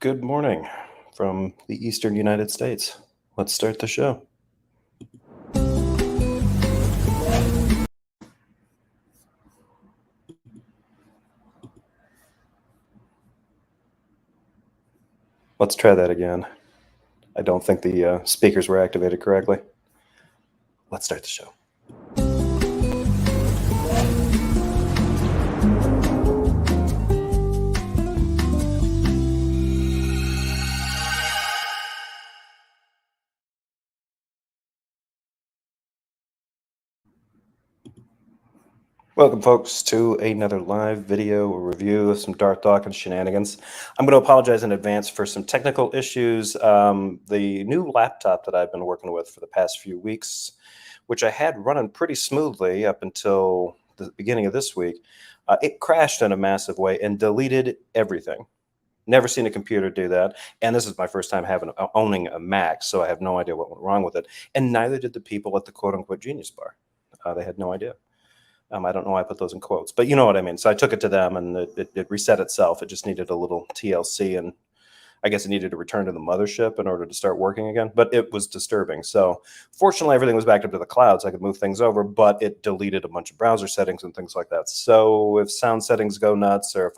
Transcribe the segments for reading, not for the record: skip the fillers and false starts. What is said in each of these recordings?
Good morning from the eastern United States. Let's start the show. Let's try that again. I don't think the speakers were activated correctly. Let's start the show. Welcome, folks, to another live video or review of some Dawkins shenanigans. I'm going to apologize in advance for some technical issues. The new laptop that I've been working with for the past few weeks, which I had running pretty smoothly up until the beginning of this week, it crashed in a massive way and deleted everything. Never seen a computer do that. And this is my first time owning a Mac, so I have no idea what went wrong with it. And neither did the people at the quote unquote Genius Bar. They had no idea. I don't know why I put those in quotes, but you know what I mean. So I took it to them and it reset itself. It just needed a little TLC, and I guess it needed to return to the mothership in order to start working again. But it was disturbing. So fortunately, everything was backed up to the cloud, so I could move things over, but it deleted a bunch of browser settings and things like that. So if sound settings go nuts, or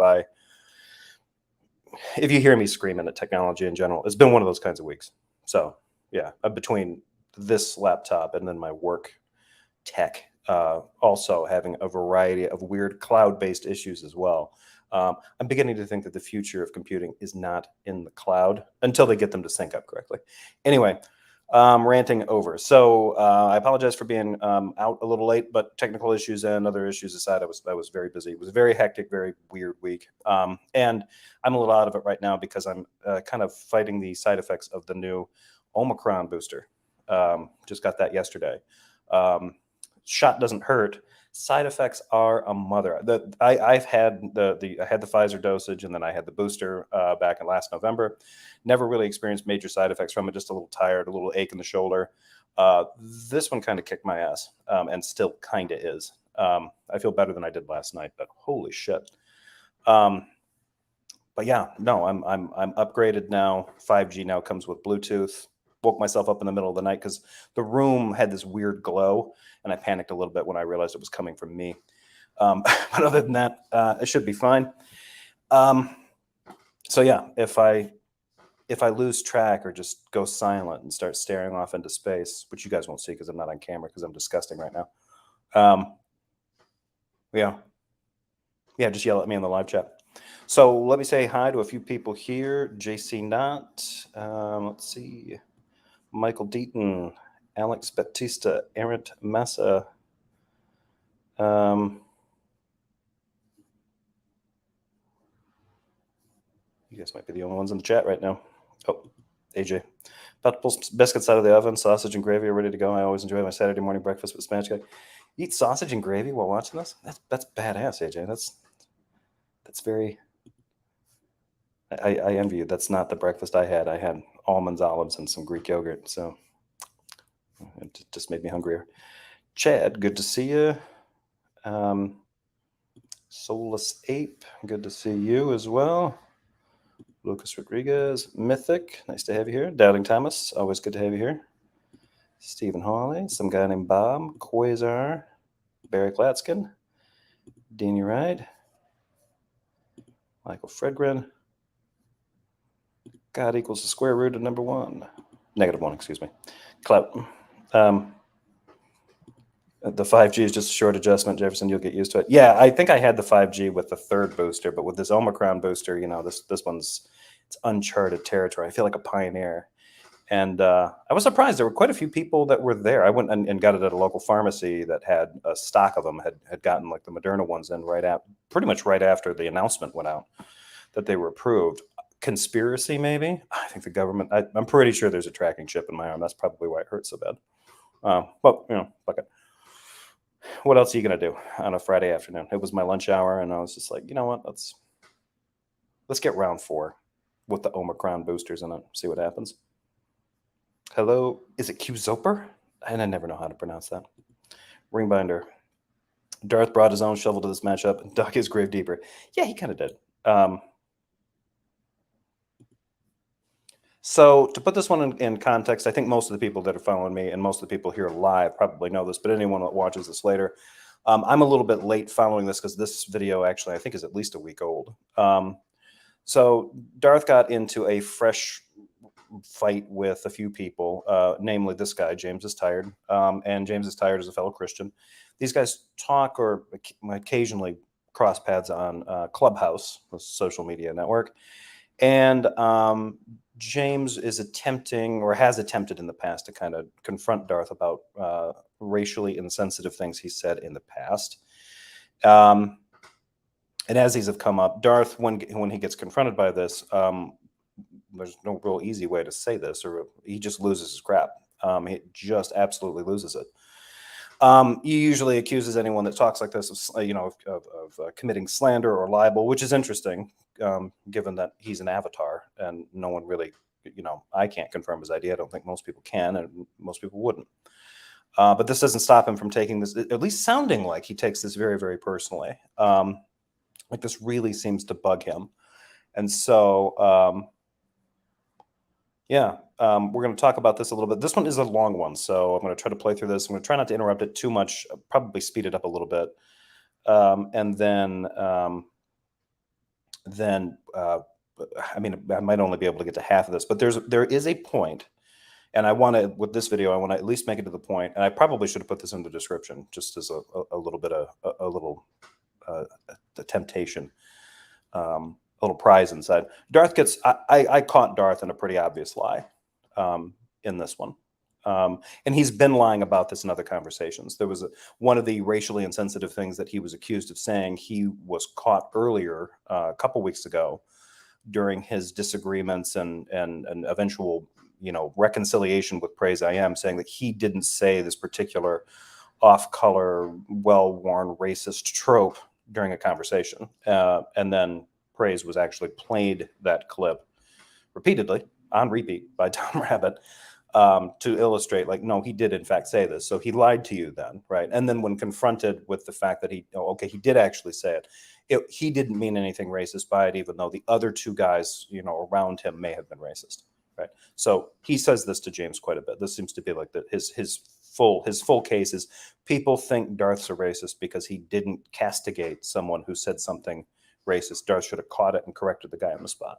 if you hear me screaming at technology in general, it's been one of those kinds of weeks. So yeah, between this laptop and then my work tech, also having a variety of weird cloud-based issues as well. I'm beginning to think that the future of computing is not in the cloud until they get them to sync up correctly. Anyway, ranting over. So I apologize for being out a little late, but technical issues and other issues aside, I was very busy. It was a very hectic, very weird week, and I'm a little out of it right now because I'm kind of fighting the side effects of the new Omicron booster. Just got that yesterday. Shot doesn't hurt. Side effects are a mother. I had the Pfizer dosage, and then I had the booster back in last November. Never really experienced major side effects from it. Just a little tired, a little ache in the shoulder. This one kind of kicked my ass, and still kind of is. I feel better than I did last night, but holy shit. But yeah, no, I'm upgraded now. 5G now comes with Bluetooth. Woke myself up in the middle of the night because the room had this weird glow, and I panicked a little bit when I realized it was coming from me. But other than that, it should be fine. So yeah, if I lose track or just go silent and start staring off into space, which you guys won't see because I'm not on camera because I'm disgusting right now. Yeah, just yell at me in the live chat. So let me say hi to a few people here. JC Knott, let's see, Michael Deaton, Alex Batista, Errant Massa. You guys might be the only ones in the chat right now. Oh, AJ. About to pull some biscuits out of the oven. Sausage and gravy are ready to go. I always enjoy my Saturday morning breakfast with Spanish guy. Eat sausage and gravy while watching this? That's badass, AJ. That's very... I envy you. That's not the breakfast I had. I had almonds, olives, and some Greek yogurt. So it just made me hungrier. Chad, good to see you. Soulless Ape, good to see you as well. Lucas Rodriguez, Mythic, nice to have you here. Doubting Thomas, always good to have you here. Stephen Hawley, some guy named Bob, Quasar, Barry Klatskin, Deanie Ride, Michael Fredgren. God equals the square root of -1, excuse me. Clout. The 5G is just a short adjustment, Jefferson. You'll get used to it. Yeah, I think I had the 5G with the third booster, but with this Omicron booster, you know, this one's, it's uncharted territory. I feel like a pioneer. And I was surprised. There were quite a few people that were there. I went and got it at a local pharmacy that had a stock of them, had gotten like the Moderna ones in pretty much right after the announcement went out that they were approved. Conspiracy, maybe? I think the government, I'm pretty sure there's a tracking chip in my arm. That's probably why it hurts so bad. But, you know, fuck it. What else are you going to do on a Friday afternoon? It was my lunch hour, and I was just like, you know what? Let's get round 4 with the Omicron boosters in it. See what happens. Hello. Is it Q Zoper? And I never know how to pronounce that. Ringbinder. Darth brought his own shovel to this matchup and dug his grave deeper. Yeah, he kind of did. So to put this one in context, I think most of the people that are following me and most of the people here live probably know this, but anyone that watches this later, I'm a little bit late following this because this video actually I think is at least a week old. So Darth got into a fresh fight with a few people, namely this guy, James is Tired. And James is Tired is a fellow Christian. These guys talk or occasionally cross paths on Clubhouse, a social media network. And James is attempting or has attempted in the past to kind of confront Darth about racially insensitive things he said in the past. And as these have come up, Darth, when he gets confronted by this, there's no real easy way to say this, or he just loses his crap. He just absolutely loses it. He usually accuses anyone that talks like this of committing slander or libel, which is interesting, given that he's an avatar and no one really, I can't confirm his idea. I don't think most people can, and most people wouldn't. But this doesn't stop him from taking this, at least sounding like he takes this very, very personally. Like this really seems to bug him. And so, we're going to talk about this a little bit. This one is a long one, so I'm going to try to play through this. I'm going to try not to interrupt it too much, probably speed it up a little bit. And then I might only be able to get to half of this, but there is a point, and I want to, with this video, I want to at least make it to the point, and I probably should have put this in the description just as a little bit of a temptation, a little prize inside. Darth gets, I caught Darth in a pretty obvious lie in this one. And he's been lying about this in other conversations. There was one of the racially insensitive things that he was accused of saying. He was caught earlier, a couple weeks ago, during his disagreements and eventual, reconciliation with Praise I Am, saying that he didn't say this particular off-color, well-worn racist trope during a conversation. And then Praise was actually played that clip repeatedly on repeat by Tom Rabbit to illustrate, like, no, he did in fact say this. So he lied to you then, right? And then when confronted with the fact that he did actually say it, he didn't mean anything racist by it, even though the other two guys, around him may have been racist, right? So he says this to James quite a bit. This seems to be like his full case is people think Darth's a racist because he didn't castigate someone who said something racist. Darth should have caught it and corrected the guy on the spot.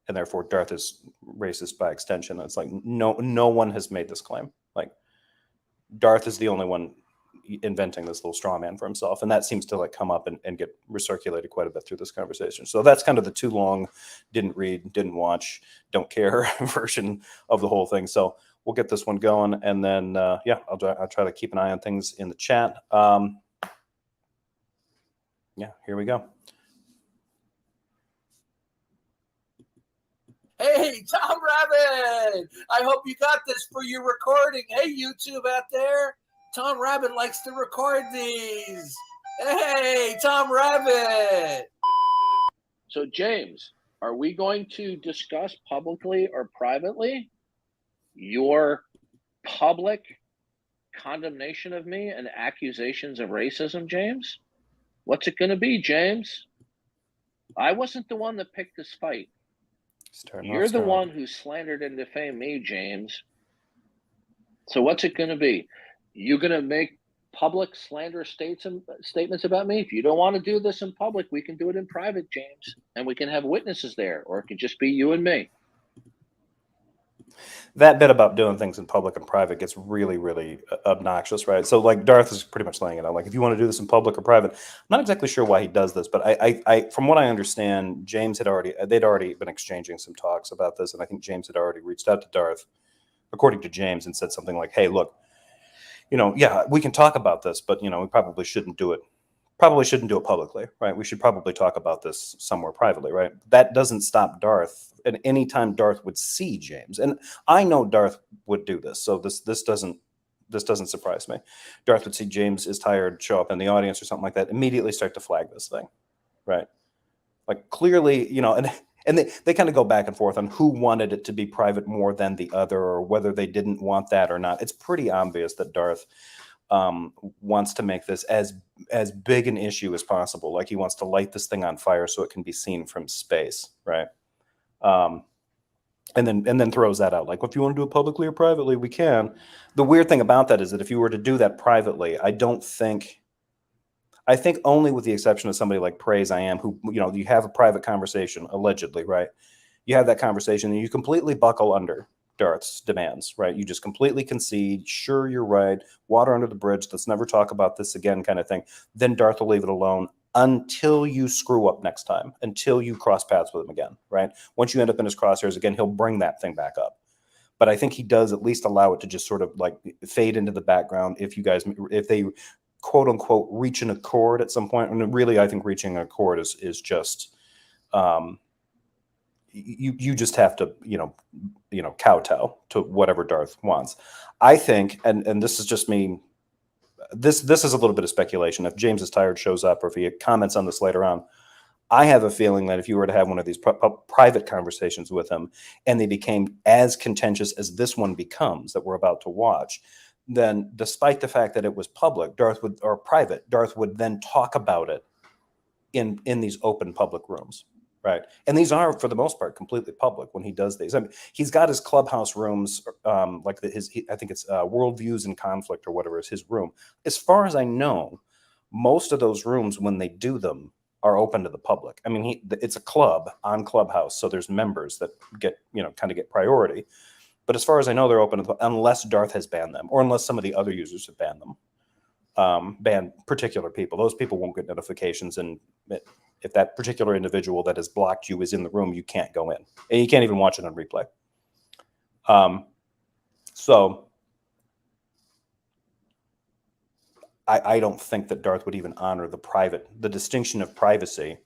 And therefore Darth is racist by extension. And it's like, no one has made this claim. Like, Darth is the only one inventing this little straw man for himself. And that seems to like come up and get recirculated quite a bit through this conversation. So that's kind of the too long, didn't read, didn't watch, don't care version of the whole thing. So we'll get this one going. And then, I'll try to keep an eye on things in the chat. Here we go. Hey, Tom Rabbit! I hope you got this for your recording. Hey, YouTube out there. Tom Rabbit likes to record these. Hey, Tom Rabbit! So, James, are we going to discuss publicly or privately your public condemnation of me and accusations of racism, James? What's it going to be, James? I wasn't the one that picked this fight. You're the one who slandered and defamed me, James. So what's it going to be? You going to make public slander statements about me? If you don't want to do this in public, we can do it in private, James, and we can have witnesses there, or it can just be you and me. That bit about doing things in public and private gets really, really obnoxious, right? So like Darth is pretty much laying it out. Like, if you want to do this in public or private, I'm not exactly sure why he does this, but I from what I understand, they'd already been exchanging some talks about this. And I think James had already reached out to Darth, according to James, and said something like, hey, look, we can talk about this, but, we probably shouldn't do it publicly, right? We should probably talk about this somewhere privately, right? That doesn't stop Darth. And anytime Darth would see James, and I know Darth would do this, so this doesn't surprise me. Darth would see James is tired, show up in the audience or something like that, immediately start to flag this thing, right? Like, clearly, and they kind of go back and forth on who wanted it to be private more than the other, or whether they didn't want that or not. It's pretty obvious that Darth wants to make this as big an issue as possible. Like, he wants to light this thing on fire so it can be seen from space, right? and then throws that out. Like, well, if you want to do it publicly or privately, we can. The weird thing about that is that if you were to do that privately, I think only with the exception of somebody like Praise I Am, who, you know, you have a private conversation, allegedly, right? You have that conversation and you completely buckle under Darth's demands, right? You just completely concede, sure, you're right, water under the bridge, let's never talk about this again, kind of thing. Then Darth will leave it alone until you screw up next time, until you cross paths with him again, right? Once you end up in his crosshairs again, he'll bring that thing back up. But I think he does at least allow it to just sort of like fade into the background if they quote unquote reach an accord at some point. And really, I think reaching an accord is just you just have to kowtow to whatever Darth wants. I think, and this is just me. This is a little bit of speculation. If James is tired, shows up, or if he comments on this later on, I have a feeling that if you were to have one of these private conversations with him, and they became as contentious as this one becomes that we're about to watch, then despite the fact that it was public, Darth would then talk about it in these open public rooms, right? And these are, for the most part, completely public when he does these. I mean, he's got his clubhouse rooms, like I think it's Worldviews in Conflict or whatever is his room. As far as I know, most of those rooms, when they do them, are open to the public. I mean, it's a club on Clubhouse, so there's members that get priority. But as far as I know, they're open unless Darth has banned them, or unless some of the other users have banned them, banned particular people. Those people won't get notifications, and if that particular individual that has blocked you is in the room, you can't go in, and you can't even watch it on replay. So I don't think that Darth would even honor the distinction of privacy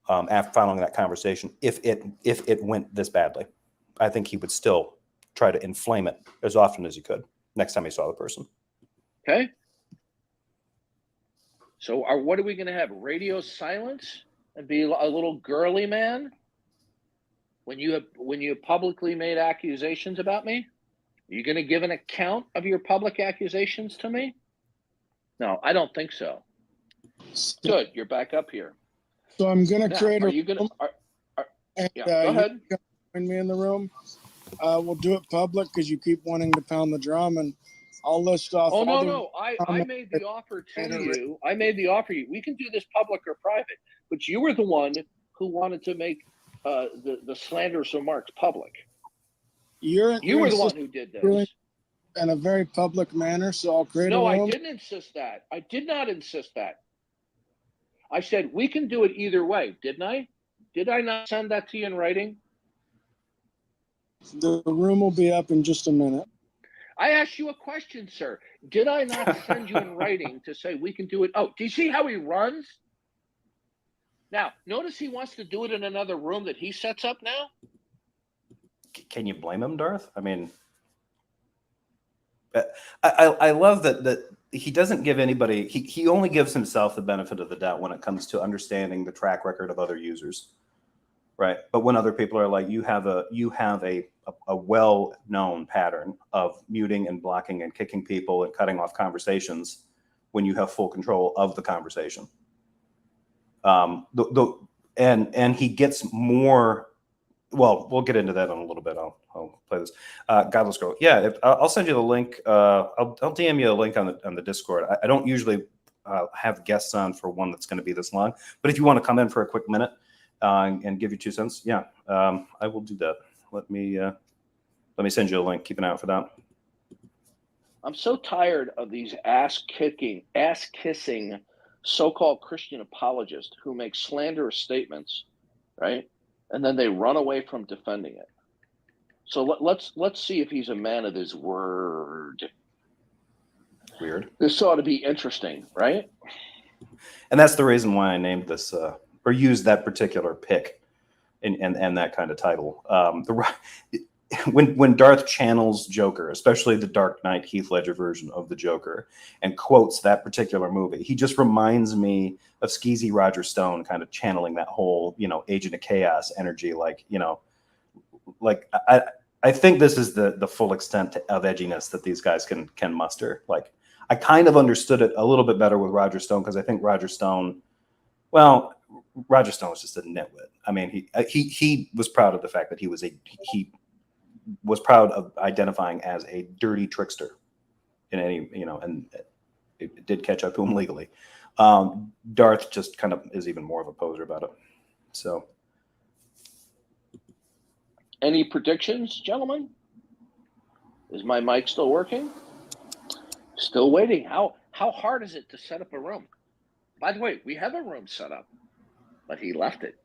after following that conversation if it went this badly. I think he would still try to inflame it as often as he could next time he saw the person. Okay. So what are we going to have? Radio silence and be a little girly man when you have publicly made accusations about me? Are you going to give an account of your public accusations to me? No, I don't think so. Good, you're back up here. So I'm going to create a room. Yeah, go ahead. Join me in the room. We'll do it public because you keep wanting to pound the drum, and I'll list off. Oh no! I made the offer to you. I made the offer. We can do this public or private, but you were the one who wanted to make the slanderous remarks public. You were the one who did this in a very public manner. So I'll create. No, I didn't insist that. I did not insist that. I said we can do it either way, didn't I? Did I not send that to you in writing? The room will be up in just a minute. I asked you a question, sir. Did I not send you in writing to say we can do it? Oh, do you see how he runs? Now, notice he wants to do it in another room that he sets up now. Can you blame him, Darth? I mean, I love that he doesn't give anybody, he only gives himself the benefit of the doubt when it comes to understanding the track record of other users, right? But when other people are like, you have a well-known pattern of muting and blocking and kicking people and cutting off conversations when you have full control of the conversation. And he gets more. Well, we'll get into that in a little bit. I'll play this. Godless Girl. Yeah, I'll send you the link. I'll DM you a link on the Discord. I don't usually have guests on for one that's going to be this long, but if you want to come in for a quick minute and give your 2 cents, yeah, I will do that. Let me send you a link. Keep an eye out for that. I'm so tired of these ass-kissing so-called Christian apologists who make slanderous statements, right? And then they run away from defending it. So let's see if he's a man of his word. Weird. This ought to be interesting, right? And that's the reason why I named this or used that particular pick and that kind of title. When Darth channels Joker, especially the Dark Knight Heath Ledger version of the Joker, and quotes that particular movie, he just reminds me of skeezy Roger Stone kind of channeling that whole, Agent of Chaos energy. I think this is the full extent of edginess that these guys can muster. Like, I kind of understood it a little bit better with Roger Stone because I think Roger Stone was just a nitwit. I mean, he was proud of the fact that he was proud of identifying as a dirty trickster in any, and it did catch up to him legally. Darth just kind of is even more of a poser about it. So, any predictions, gentlemen? Is my mic still working? Still waiting. How hard is it to set up a room? By the way, we have a room set up, but he left it.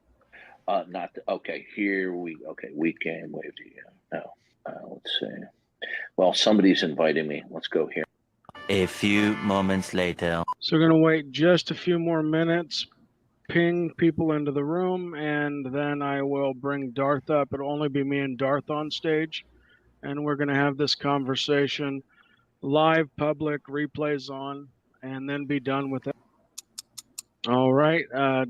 Okay, weekend wave. No, let's see. Well, somebody's inviting me. Let's go here. A few moments later. So we're going to wait just a few more minutes, ping people into the room, and then I will bring Darth up. It'll only be me and Darth on stage, and we're going to have this conversation live, public, replays on, and then be done with it. All right,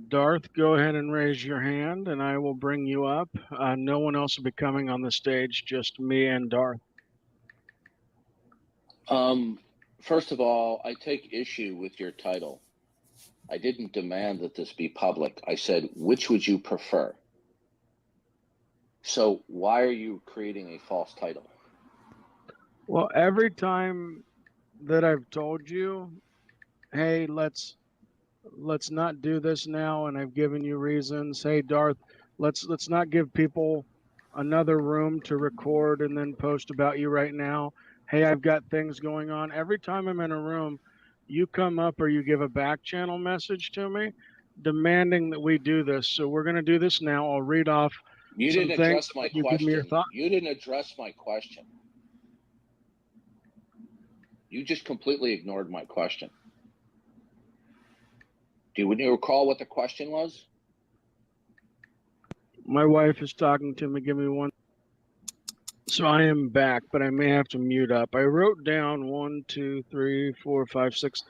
Darth, go ahead and raise your hand, and I will bring you up. No one else will be coming on the stage, just me and Darth. First of all, I take issue with your title. I didn't demand that this be public. I said, which would you prefer? So why are you creating a false title? Well, every time that I've told you, hey, let's not do this now, and I've given you reasons. Hey, Darth, let's not give people another room to record and then post about you right now. Hey, I've got things going on. Every time I'm in a room, you come up or you give a back channel message to me demanding that we do this. So we're going to do this now. I'll read off. You some didn't address my you give me your question. thought. You didn't address my question. You just completely ignored my question. Do you recall what the question was? My wife is talking to me. Give me one. So I am back, but I may have to mute up. I wrote down 1, 2, 3, 4, 5, 6,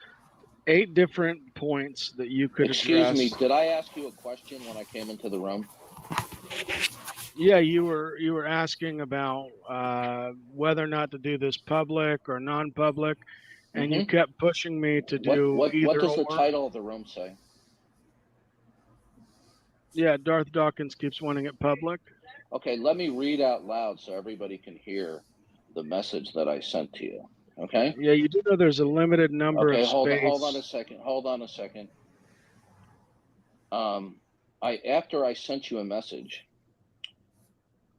8 different points that you could Excuse address. me, did I ask you a question when I came into the room? Yeah, you were asking about whether or not to do this public or non-public, and you kept pushing me to do either. What does the or. title of the room say? Yeah, Darth Dawkins keeps wanting it public. Okay, let me read out loud so everybody can hear the message that I sent to you. Okay? Yeah, you do know there's a limited number of space. Hold on a second. After I sent you a message,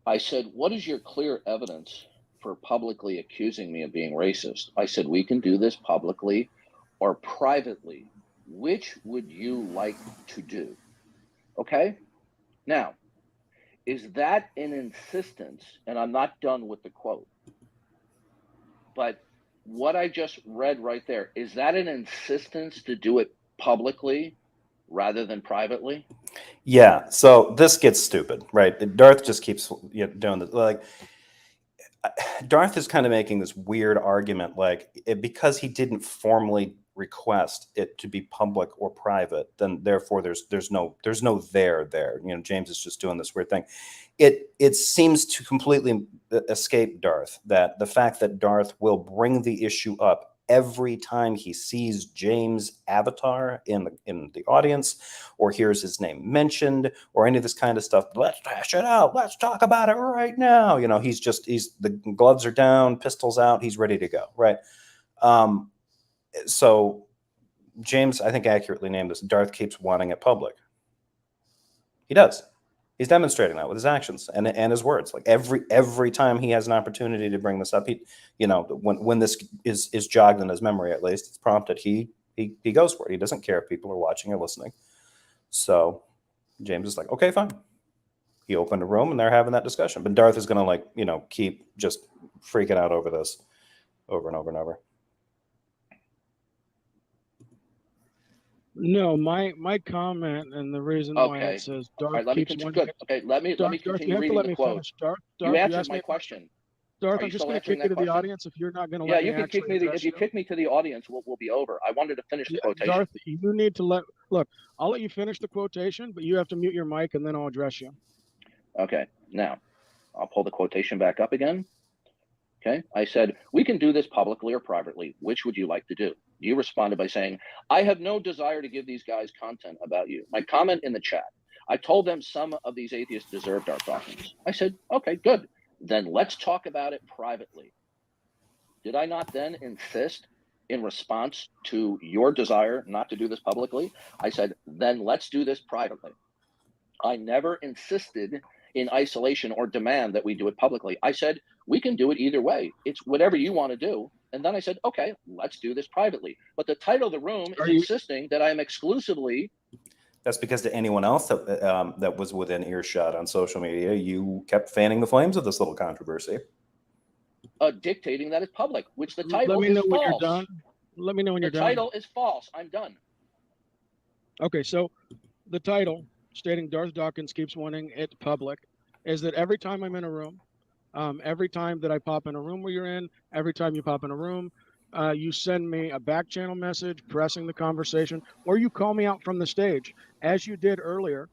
I said, what is your clear evidence for publicly accusing me of being racist? I said, we can do this publicly or privately. Which would you like to do? Okay? Now, is that an insistence? And I'm not done with the quote. But what I just read right there, is that an insistence to do it publicly rather than privately? Yeah. So this gets stupid, right? Darth just keeps doing this. Like, Darth is kind of making this weird argument, like because he didn't formally request it to be public or private, then therefore there's no there. James is just doing this weird thing. It seems to completely escape Darth that the fact that Darth will bring the issue up every time he sees James' avatar in the audience or hears his name mentioned or any of this kind of stuff. Let's hash it out. Let's talk about it right now. He's the gloves are down, pistols out. He's ready to go. Right. So James, I think, accurately named this. Darth keeps wanting it public. He does. He's demonstrating that with his actions and his words. Like every time he has an opportunity to bring this up, when this is jogged in his memory, at least it's prompted, he goes for it. He doesn't care if people are watching or listening. So James is like, okay, fine. He opened a room and they're having that discussion. But Darth is going to keep just freaking out over this over and over and over. No, my comment and the reason why it says Darth keeps wanting it. Okay, let me continue reading the quote. Darth, you answered my question. Darth, I'm just going to kick you to the audience if you're not going to let me. Yeah, you can kick me. If you kick me to the audience, we'll be over. I wanted to finish the quotation. Darth, you need to look. I'll let you finish the quotation, but you have to mute your mic, and then I'll address you. Okay, now I'll pull the quotation back up again. Okay, I said, we can do this publicly or privately. Which would you like to do? You responded by saying, I have no desire to give these guys content about you. My comment in the chat, I told them some of these atheists deserve Darth Dawkins. I said, okay, good. then let's talk about it privately. Did I not then insist in response to your desire not to do this publicly? I said, then let's do this privately. I never insisted in isolation or demand that we do it publicly. I said, we can do it either way. It's whatever you want to do. And then I said, okay, let's do this privately. But the title of the room is insisting that I am exclusively. That's because to anyone else that was within earshot on social media, you kept fanning the flames of this little controversy. Dictating that it's public, which the title Let me know is when false. you're done. Let me know when you're done. The title is false. I'm done. Okay, so the title stating Darth Dawkins keeps wanting it public is that every time I'm in a room, every time that I pop in a room where you're in, every time you pop in a room, you send me a back channel message pressing the conversation, or you call me out from the stage, as you did earlier,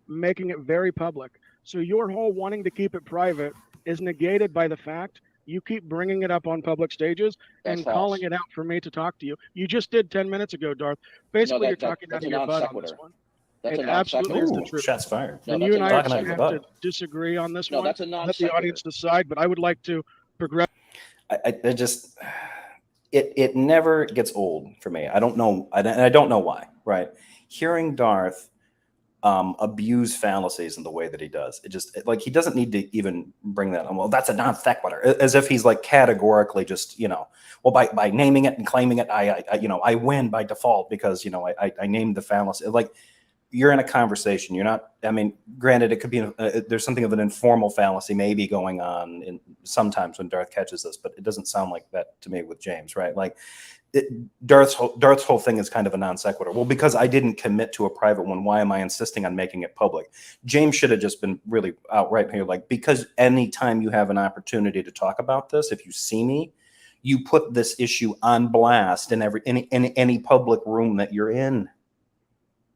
making it very public. So your whole wanting to keep it private is negated by the fact you keep bringing it up on public stages and calling it out for me to talk to you. You just did 10 minutes ago, Darth. Basically, you're talking out of your butt on this one. That's it absolutely is the truth. Shots fired. And you and I are going to have to disagree on this one. That's a non Let the audience decide, but I would like to progress. I just, it never gets old for me. I don't know. I don't know why, right? Hearing Darth abuse fallacies in the way that he does, like he doesn't need to even bring that on. Well, that's a non sequitur, as if he's like categorically just, well, by naming it and claiming it, I win by default because, I named the fallacy. Like, you're in a conversation. You're not, granted, it could be, there's something of an informal fallacy maybe going on in sometimes when Darth catches this, but it doesn't sound like that to me with James, right? Like Darth's whole thing is kind of a non sequitur. Well, because I didn't commit to a private one, why am I insisting on making it public? James should have just been really outright here, like, because anytime you have an opportunity to talk about this, if you see me, you put this issue on blast in any public room that you're in.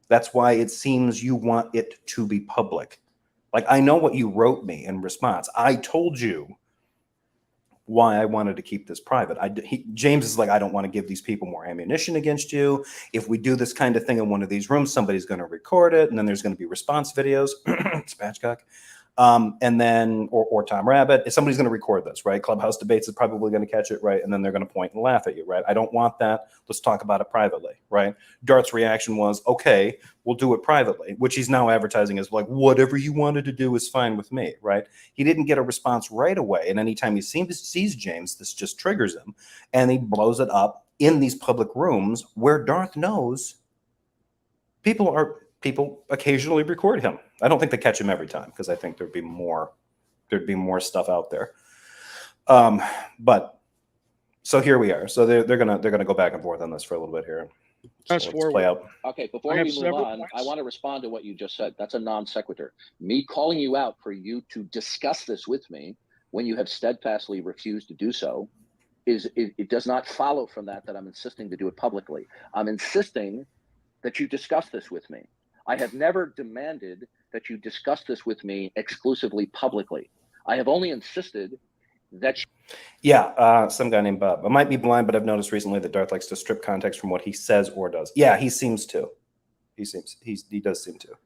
That's why it seems you want it to be public. Like, I know what you wrote me in response. I told you why I wanted to keep this private. James is like, I don't want to give these people more ammunition against you. If we do this kind of thing in one of these rooms, somebody's going to record it, and then there's going to be response videos. Spatchcock. And then, or Tom Rabbit, if somebody's going to record this, right? Clubhouse Debates is probably going to catch it, right? And then they're going to point and laugh at you, right? I don't want that. Let's talk about it privately, right? Darth's reaction was, okay, we'll do it privately, which he's now advertising as like, whatever you wanted to do is fine with me, right? He didn't get a response right away. And anytime he sees James, this just triggers him. And he blows it up in these public rooms where Darth knows people occasionally record him. I don't think they catch him every time because I think there'd be more stuff out there. But so here we are. So they're gonna go back and forth on this for a little bit here. So let's play out. Okay, before we move on, I want to respond to what you just said. That's a non sequitur. Me calling you out for you to discuss this with me when you have steadfastly refused to do so it does not follow from that I'm insisting to do it publicly. I'm insisting that you discuss this with me. I have never demanded that you discuss this with me exclusively publicly. I have only insisted that some guy named Bob. I might be blind, but I've noticed recently that Darth likes to strip context from what he says or does. Yeah, he seems to. He does seem to.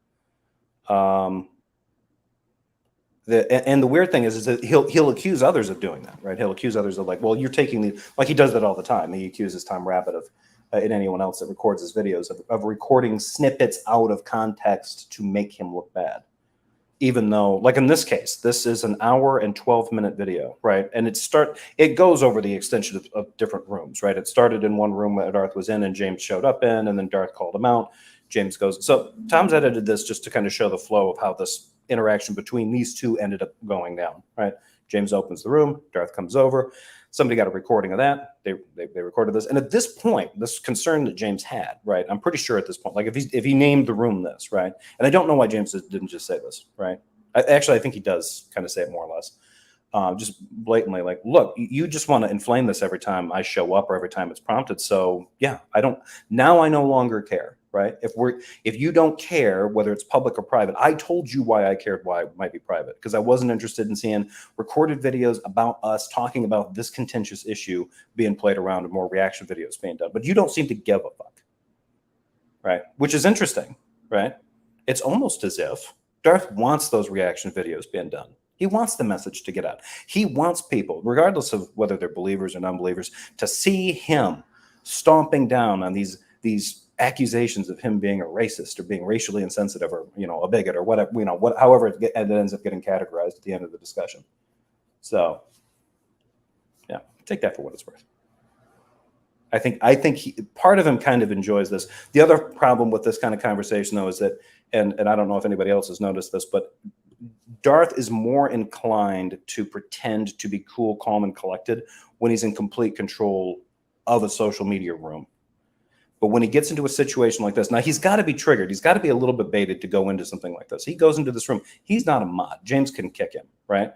The weird thing is that he'll accuse others of doing that, right? He'll accuse others of like, well, you're taking like he does that all the time. He accuses Tom Rabbit of and anyone else that records his videos of recording snippets out of context to make him look bad. Even though, like in this case, this is an hour and 12-minute video, right? And it goes over the extension of different rooms, right? It started in one room that Darth was in and James showed up in, and then Darth called him out. James goes, so Tom's edited this just to kind of show the flow of how this interaction between these two ended up going down, right? James opens the room, Darth comes over. Somebody got a recording of that. They recorded this. And at this point, this concern that James had, right? I'm pretty sure at this point, like if he named the room this, right? And I don't know why James didn't just say this, right? I think he does kind of say it more or less. Just blatantly like, look, you just want to inflame this every time I show up or every time it's prompted. So yeah, I no longer care, right? If you don't care whether it's public or private, I told you why I cared why it might be private, because I wasn't interested in seeing recorded videos about us talking about this contentious issue being played around and more reaction videos being done. But you don't seem to give a fuck, right? Which is interesting, right? It's almost as if Darth wants those reaction videos being done. He wants the message to get out. He wants people, regardless of whether they're believers or non-believers, to see him stomping down on these accusations of him being a racist or being racially insensitive or, a bigot or whatever, however it ends up getting categorized at the end of the discussion. So, yeah, take that for what it's worth. I think part of him kind of enjoys this. The other problem with this kind of conversation, though, is that, and I don't know if anybody else has noticed this, but Darth is more inclined to pretend to be cool, calm, and collected when he's in complete control of a social media room. But when he gets into a situation like this, now he's got to be triggered. He's got to be a little bit baited to go into something like this. He goes into this room. He's not a mod. James can kick him, right?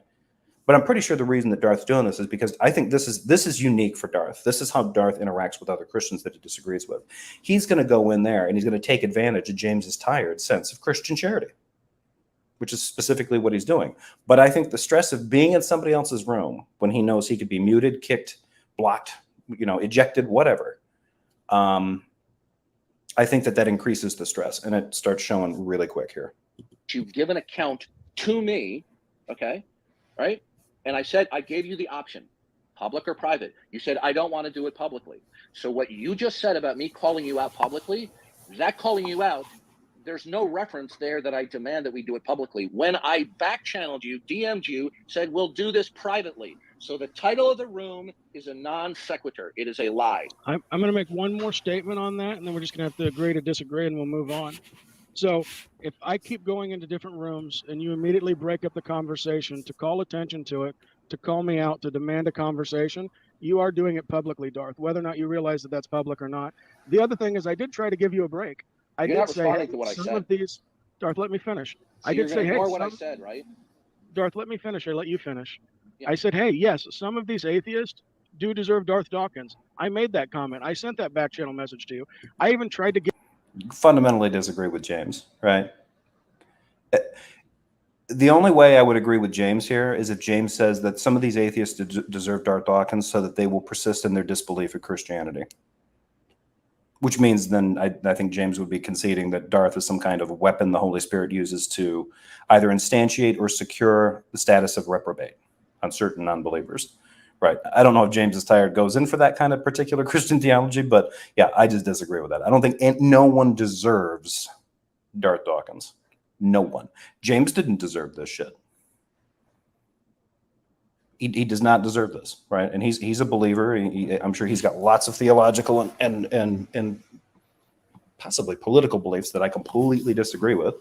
But I'm pretty sure the reason that Darth's doing this is because I think this is unique for Darth. This is how Darth interacts with other Christians that he disagrees with. He's going to go in there and he's going to take advantage of James's tired sense of Christian charity, which is specifically what he's doing. But I think the stress of being in somebody else's room when he knows he could be muted, kicked, blocked, ejected, whatever, I think that increases the stress, and it starts showing really quick here. You give an account to me, okay, right? And I said, I gave you the option, public or private. You said, I don't want to do it publicly. So what you just said about me calling you out publicly, that calling you out, there's no reference there that I demand that we do it publicly. When I back channeled you, DM'd you, said, we'll do this privately. So the title of the room is a non sequitur. It is a lie. I'm going to make one more statement on that, and then we're just going to have to agree to disagree, and we'll move on. So if I keep going into different rooms and you immediately break up the conversation to call attention to it, to call me out, to demand a conversation, you are doing it publicly, Darth, whether or not you realize that that's public or not. The other thing is I did try to give you a break. I You're did not say, responding hey, to what I some said. of these, Darth, let me finish. So I did say, hey, what I said, right? Darth, let me finish. I let you finish. Yeah. I said, hey, yes, some of these atheists do deserve Darth Dawkins. I made that comment. I sent that back channel message to you. I even tried to get. Fundamentally disagree with James, right? The only way I would agree with James here is if James says that some of these atheists deserve Darth Dawkins so that they will persist in their disbelief of Christianity. Which means then I think James would be conceding that Darth is some kind of weapon the Holy Spirit uses to either instantiate or secure the status of reprobate on certain non-believers. Right. I don't know if James is tired goes in for that kind of particular Christian theology, but yeah, I just disagree with that. I don't think no one deserves Darth Dawkins. No one. James didn't deserve this shit. He does not deserve this, right? And he's a believer. I'm sure he's got lots of theological and possibly political beliefs that I completely disagree with.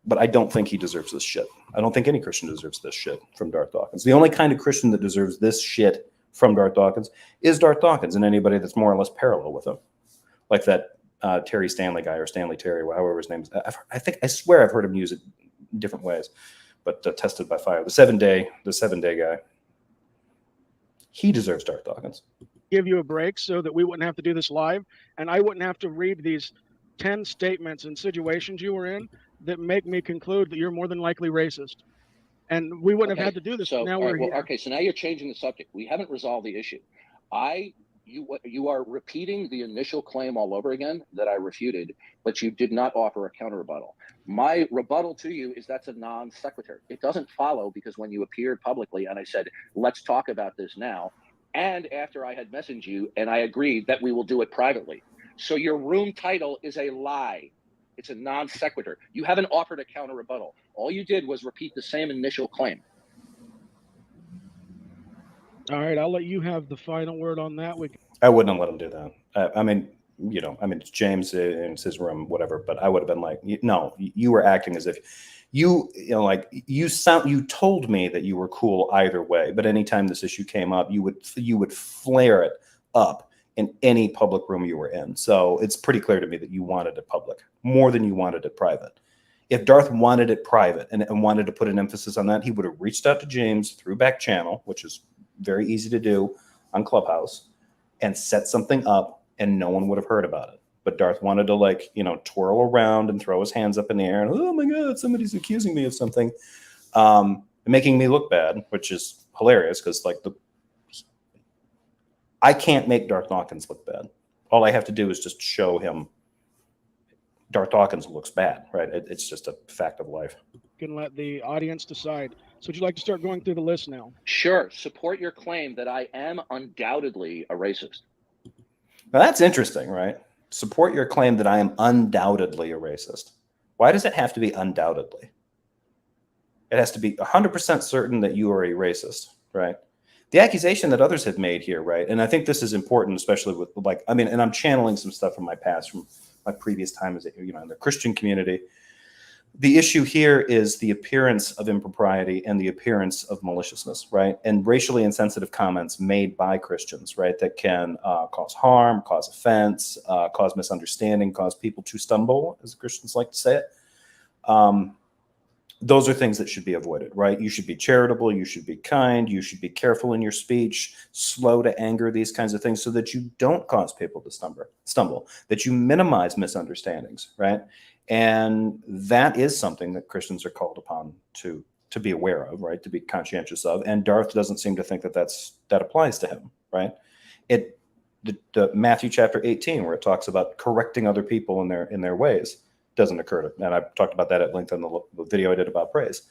But I don't think he deserves this shit. I don't think any Christian deserves this shit from Darth Dawkins. The only kind of Christian that deserves this shit from Darth Dawkins is Darth Dawkins and anybody that's more or less parallel with him. Like that Terry Stanley guy or Stanley Terry, however his name is. I swear I've heard him use it in different ways, but tested by fire. The seven day guy. He deserves Darth Dawkins. Give you a break so that we wouldn't have to do this live, and I wouldn't have to read these 10 statements and situations you were in that make me conclude that you're more than likely racist. And we wouldn't have had to do this. So now we're here. Okay, so now you're changing the subject. We haven't resolved the issue. You are repeating the initial claim all over again that I refuted, but you did not offer a counter rebuttal. My rebuttal to you is that's a non sequitur. It doesn't follow because when you appeared publicly and I said, let's talk about this now, and after I had messaged you and I agreed that we will do it privately. So your room title is a lie. It's a non sequitur. You haven't offered a counter rebuttal. All you did was repeat the same initial claim. All right, I'll let you have the final word on that. I wouldn't have let him do that. I mean, it's James and it's his room, whatever. But I would have been like, no, you were acting as if you told me that you were cool either way. But anytime this issue came up, you would flare it up in any public room you were in. So it's pretty clear to me that you wanted it public more than you wanted it private. If Darth wanted it private and wanted to put an emphasis on that, he would have reached out to James through back channel, which is very easy to do on Clubhouse, and set something up and no one would have heard about it. But Darth wanted to twirl around and throw his hands up in the air and, oh my God, somebody's accusing me of something, making me look bad, which is hilarious because I can't make Darth Dawkins look bad. All I have to do is just show him Darth Dawkins looks bad, right? It's just a fact of life. Can let the audience decide. So would you like to start going through the list now? Sure. Support your claim that I am undoubtedly a racist. Now that's interesting, right? Support your claim that I am undoubtedly a racist. Why does it have to be undoubtedly? It has to be 100% certain that you are a racist, right? The accusation that others have made here, right? And I think this is important, especially with like, I mean, and I'm channeling some stuff from my past, from my previous time as, in the Christian community. The issue here is the appearance of impropriety and the appearance of maliciousness, right? And racially insensitive comments made by Christians, right? That can cause harm, cause offense, cause misunderstanding, cause people to stumble, as Christians like to say it. Those are things that should be avoided, right? You should be charitable, you should be kind, you should be careful in your speech, slow to anger, these kinds of things, so that you don't cause people to stumble, that you minimize misunderstandings, right? And that is something that Christians are called upon to be aware of, right? To be conscientious of. And Darth doesn't seem to think that that applies to him, right? The Matthew chapter 18, where it talks about correcting other people in their ways, doesn't occur to, and I've talked about that at length in the video I did about praise.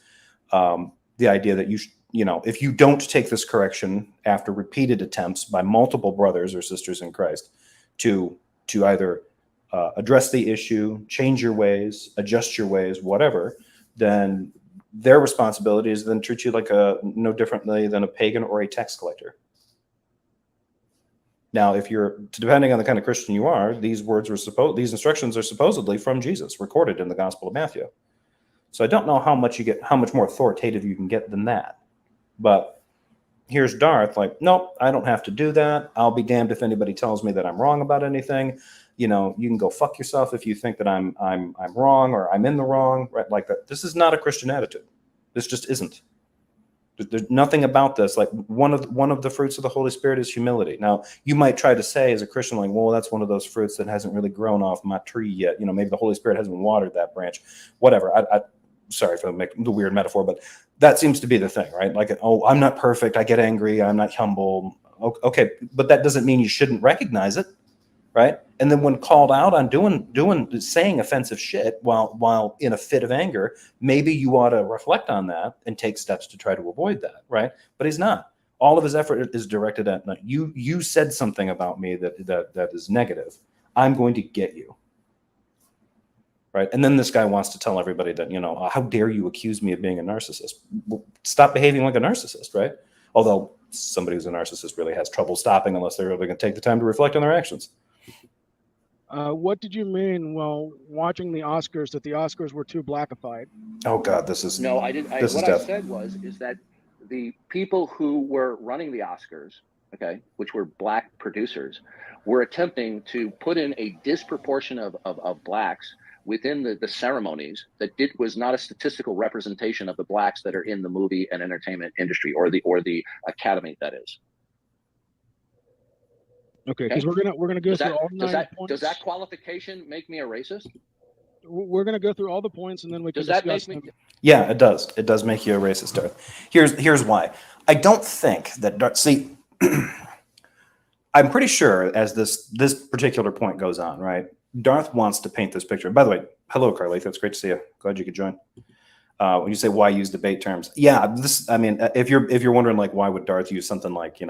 The idea that if you don't take this correction after repeated attempts by multiple brothers or sisters in Christ to either address the issue, change your ways, adjust your ways, whatever, then their responsibility is then treat you like no differently than a pagan or a tax collector. Now, if you're, depending on the kind of Christian you are, these instructions are supposedly from Jesus, recorded in the Gospel of Matthew. So I don't know how much more authoritative you can get than that. But here's Darth, like, nope, I don't have to do that. I'll be damned if anybody tells me that I'm wrong about anything. You can go fuck yourself if you think that I'm wrong or I'm in the wrong, right? Like that. This is not a Christian attitude. This just isn't. There's nothing about this. Like one of the fruits of the Holy Spirit is humility. Now, you might try to say as a Christian, like, well, that's one of those fruits that hasn't really grown off my tree yet. Maybe the Holy Spirit hasn't watered that branch. Whatever. Sorry for the weird metaphor, but that seems to be the thing, right? Like, oh, I'm not perfect. I get angry. I'm not humble. Okay, but that doesn't mean you shouldn't recognize it, right? And then when called out on saying offensive shit while in a fit of anger, maybe you ought to reflect on that and take steps to try to avoid that, right? But he's not. All of his effort is directed at you said something about me that is negative. I'm going to get you. Right. And then this guy wants to tell everybody that, how dare you accuse me of being a narcissist? Well, stop behaving like a narcissist, right? Although somebody who's a narcissist really has trouble stopping unless they're really going to take the time to reflect on their actions. What did you mean while watching the Oscars that the Oscars were too blackified? Oh God, this is no. I didn't. What I said is that the people who were running the Oscars, okay, which were black producers, were attempting to put in a disproportion of blacks within the ceremonies that was not a statistical representation of the blacks that are in the movie and entertainment industry or the academy, that is. Okay, because we're gonna go through all 9 points. Does that qualification make me a racist? We're gonna go through all the points and then we can discuss them. Yeah, it does. It does make you a racist, Darth. Here's why. I don't think that Darth. See, I'm pretty sure as this particular point goes on, right? Darth wants to paint this picture. By the way, hello, Carly. That's great to see you. Glad you could join. When you say why use debate terms, yeah, if you're wondering like why would Darth use something like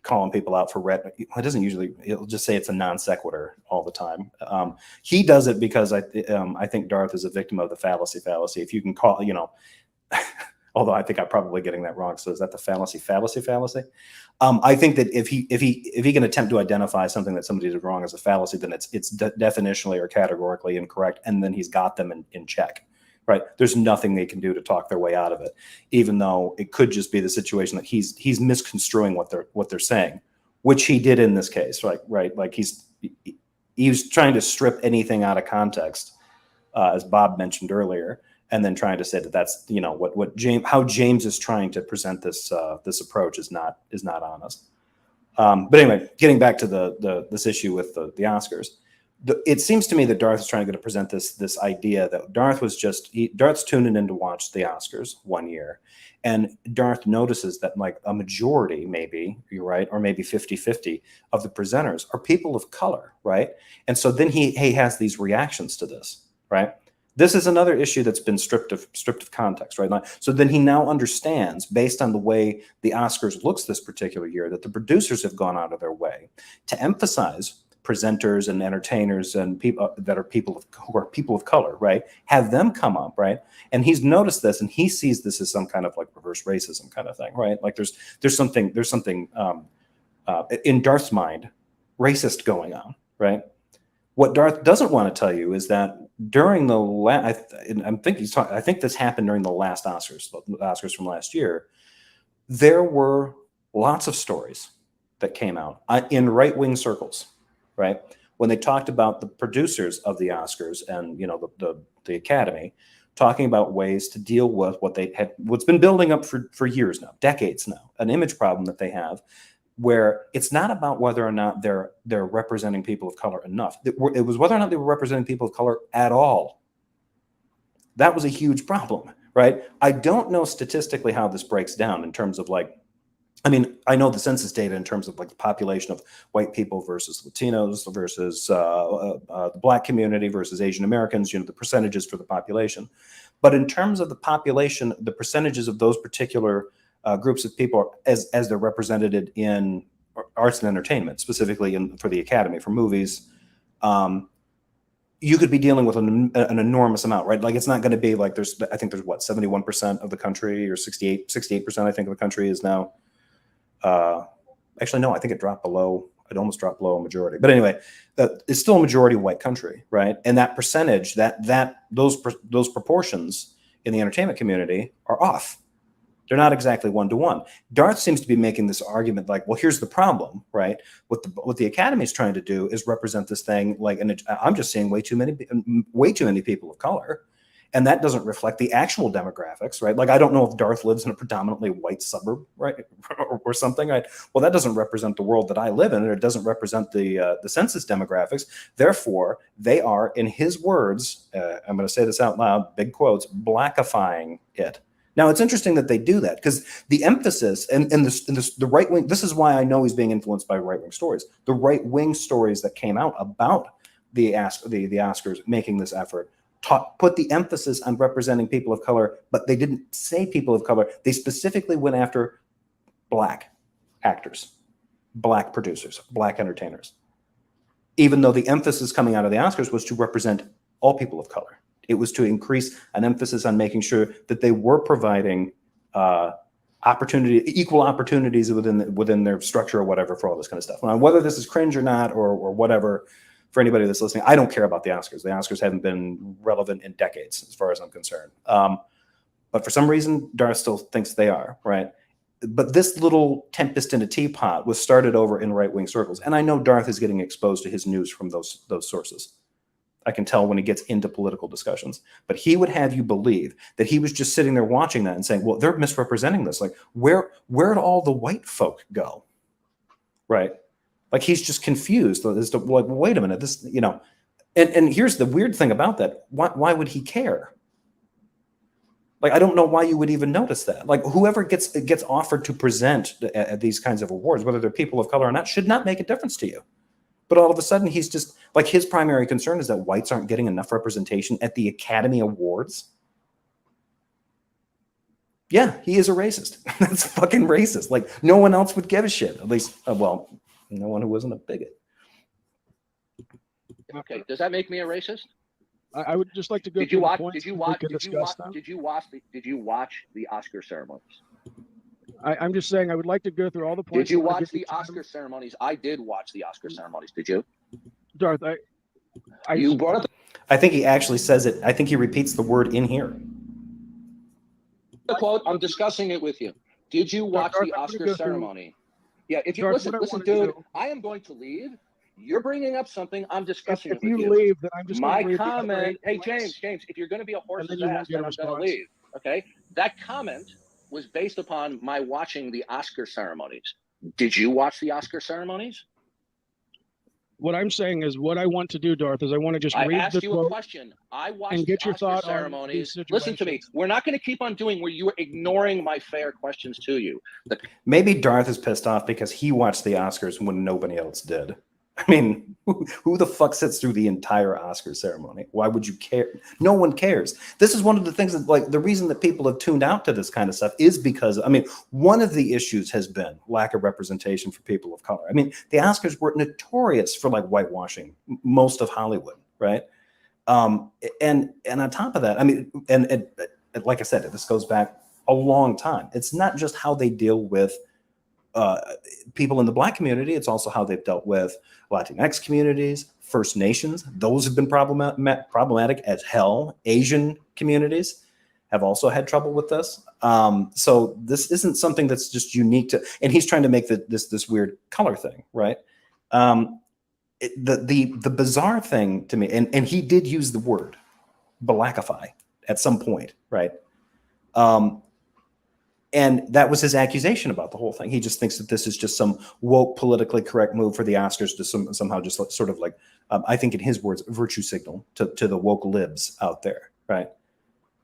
calling people out for red, it doesn't usually. It'll just say it's a non sequitur all the time. He does it because I think Darth is a victim of the fallacy. If you can call, although I think I'm probably getting that wrong. So is that the fallacy? I think that if he can attempt to identify something that somebody did wrong as a fallacy, then it's definitionally or categorically incorrect, and then he's got them in check, right? There's nothing they can do to talk their way out of it, even though it could just be the situation that he's misconstruing what they're saying, which he did in this case, right? Like he was trying to strip anything out of context, as Bob mentioned earlier. And then trying to say that's how James is trying to present this approach is not honest. But anyway, getting back to this issue with the Oscars, it seems to me that Darth is trying to present this idea that Darth's tuning in to watch the Oscars one year, and Darth notices that like a majority, maybe you're right, or maybe 50-50 of the presenters are people of color, right? And so then he has these reactions to this, right? This is another issue that's been stripped of context, right? So then he now understands, based on the way the Oscars looks this particular year, that the producers have gone out of their way to emphasize presenters and entertainers and people that are who are people of color, right? Have them come up, right? And he's noticed this, and he sees this as some kind of like reverse racism kind of thing, right? Like there's something in Darth's mind, racist going on, right? What Darth doesn't want to tell you is that during the I think this happened during the last Oscars from last year. There were lots of stories that came out in right-wing circles, right? When they talked about the producers of the Oscars and the Academy, talking about ways to deal with what's been building up for years now, decades now, an image problem that they have, where it's not about whether or not they're representing people of color enough. It was whether or not they were representing people of color at all. That was a huge problem, right? I don't know statistically how this breaks down in terms of like, I mean, I know the census data in terms of like the population of white people versus Latinos versus the Black community versus Asian Americans, the percentages for the population. But in terms of the population, the percentages of those particular groups of people as they're represented in arts and entertainment, specifically for the Academy, for movies, you could be dealing with an enormous amount, right? Like it's not going to be like I think there's what, 71% of the country or 68% I think of the country is now, actually no, I think it almost dropped below a majority. But anyway, it's still a majority white country, right? And that percentage, those proportions in the entertainment community are off. They're not exactly one-to-one. Darth seems to be making this argument like, well, here's the problem, right? What the Academy is trying to do is represent this thing like, and I'm just seeing way too many people of color, and that doesn't reflect the actual demographics, right? Like, I don't know if Darth lives in a predominantly white suburb, right, or something, right? Well, that doesn't represent the world that I live in, or it doesn't represent the census demographics. Therefore, they are, in his words, I'm going to say this out loud, big quotes, blackifying it. Now, it's interesting that they do that because the emphasis and the right wing, this is why I know he's being influenced by right wing stories. The right wing stories that came out about the Oscars making this effort put the emphasis on representing people of color, but they didn't say people of color. They specifically went after Black actors, Black producers, Black entertainers, even though the emphasis coming out of the Oscars was to represent all people of color. It was to increase an emphasis on making sure that they were providing equal opportunities within their structure or whatever for all this kind of stuff. Now, whether this is cringe or not, or whatever, for anybody that's listening, I don't care about the Oscars. The Oscars haven't been relevant in decades, as far as I'm concerned. But for some reason, Darth still thinks they are, right? But this little tempest in a teapot was started over in right-wing circles, and I know Darth is getting exposed to his news from those sources. I can tell when he gets into political discussions, but he would have you believe that he was just sitting there watching that and saying, well, they're misrepresenting this. Like, where'd all the white folk go? Right. Like, he's just confused as to, like, wait a minute, this, and here's the weird thing about that. Why would he care? Like, I don't know why you would even notice that. Like, whoever gets offered to present at these kinds of awards, whether they're people of color or not, should not make a difference to you. But all of a sudden, he's just like, his primary concern is that whites aren't getting enough representation at the Academy Awards. Yeah, he is a racist. That's fucking racist. Like, no one else would give a shit. At least, no one who wasn't a bigot. Okay, does that make me a racist? I would just like to go. Did you watch the Oscar ceremonies? I'm just saying, I would like to go through all the points. Did you watch the Oscar ceremonies? I did watch the Oscar ceremonies. Did you? Darth, you brought up. I think he actually says it. I think he repeats the word in here. The quote. I'm discussing it with you. Did you watch the Oscar ceremony? Yeah. If you listen, dude, I am going to leave. You're bringing up something. I'm discussing it with you. If you leave, then I'm just my comment. Hey, James, if you're going to be a horse's ass, then I'm going to leave. Okay. That comment was based upon my watching the Oscar ceremonies. Did you watch the Oscar ceremonies? What I'm saying is, what I want to do, Darth, is I want to just I read asked the you a quote question. I and watched the get your Oscar thought on these ceremonies. situations. Listen to me. We're not going to keep on doing where you are ignoring my fair questions to you. Maybe Darth is pissed off because he watched the Oscars when nobody else did. I mean, who the fuck sits through the entire Oscar ceremony? Why would you care? No one cares. This is one of the things that, like, the reason that people have tuned out to this kind of stuff is because, I mean, one of the issues has been lack of representation for people of color. I mean, the Oscars were notorious for like whitewashing most of Hollywood, right? And on top of that, I mean, and like I said, this goes back a long time. It's not just how they deal with people in the Black community. It's also how they've dealt with Latinx communities, First Nations. Those have been problematic as hell. Asian communities have also had trouble with this. So this isn't something that's just unique to, and he's trying to make this weird color thing, right? The bizarre thing to me, and he did use the word blackify at some point, right? And that was his accusation about the whole thing. He just thinks that this is just some woke, politically correct move for the Oscars to somehow just sort of like, I think in his words, virtue signal to the woke libs out there, right?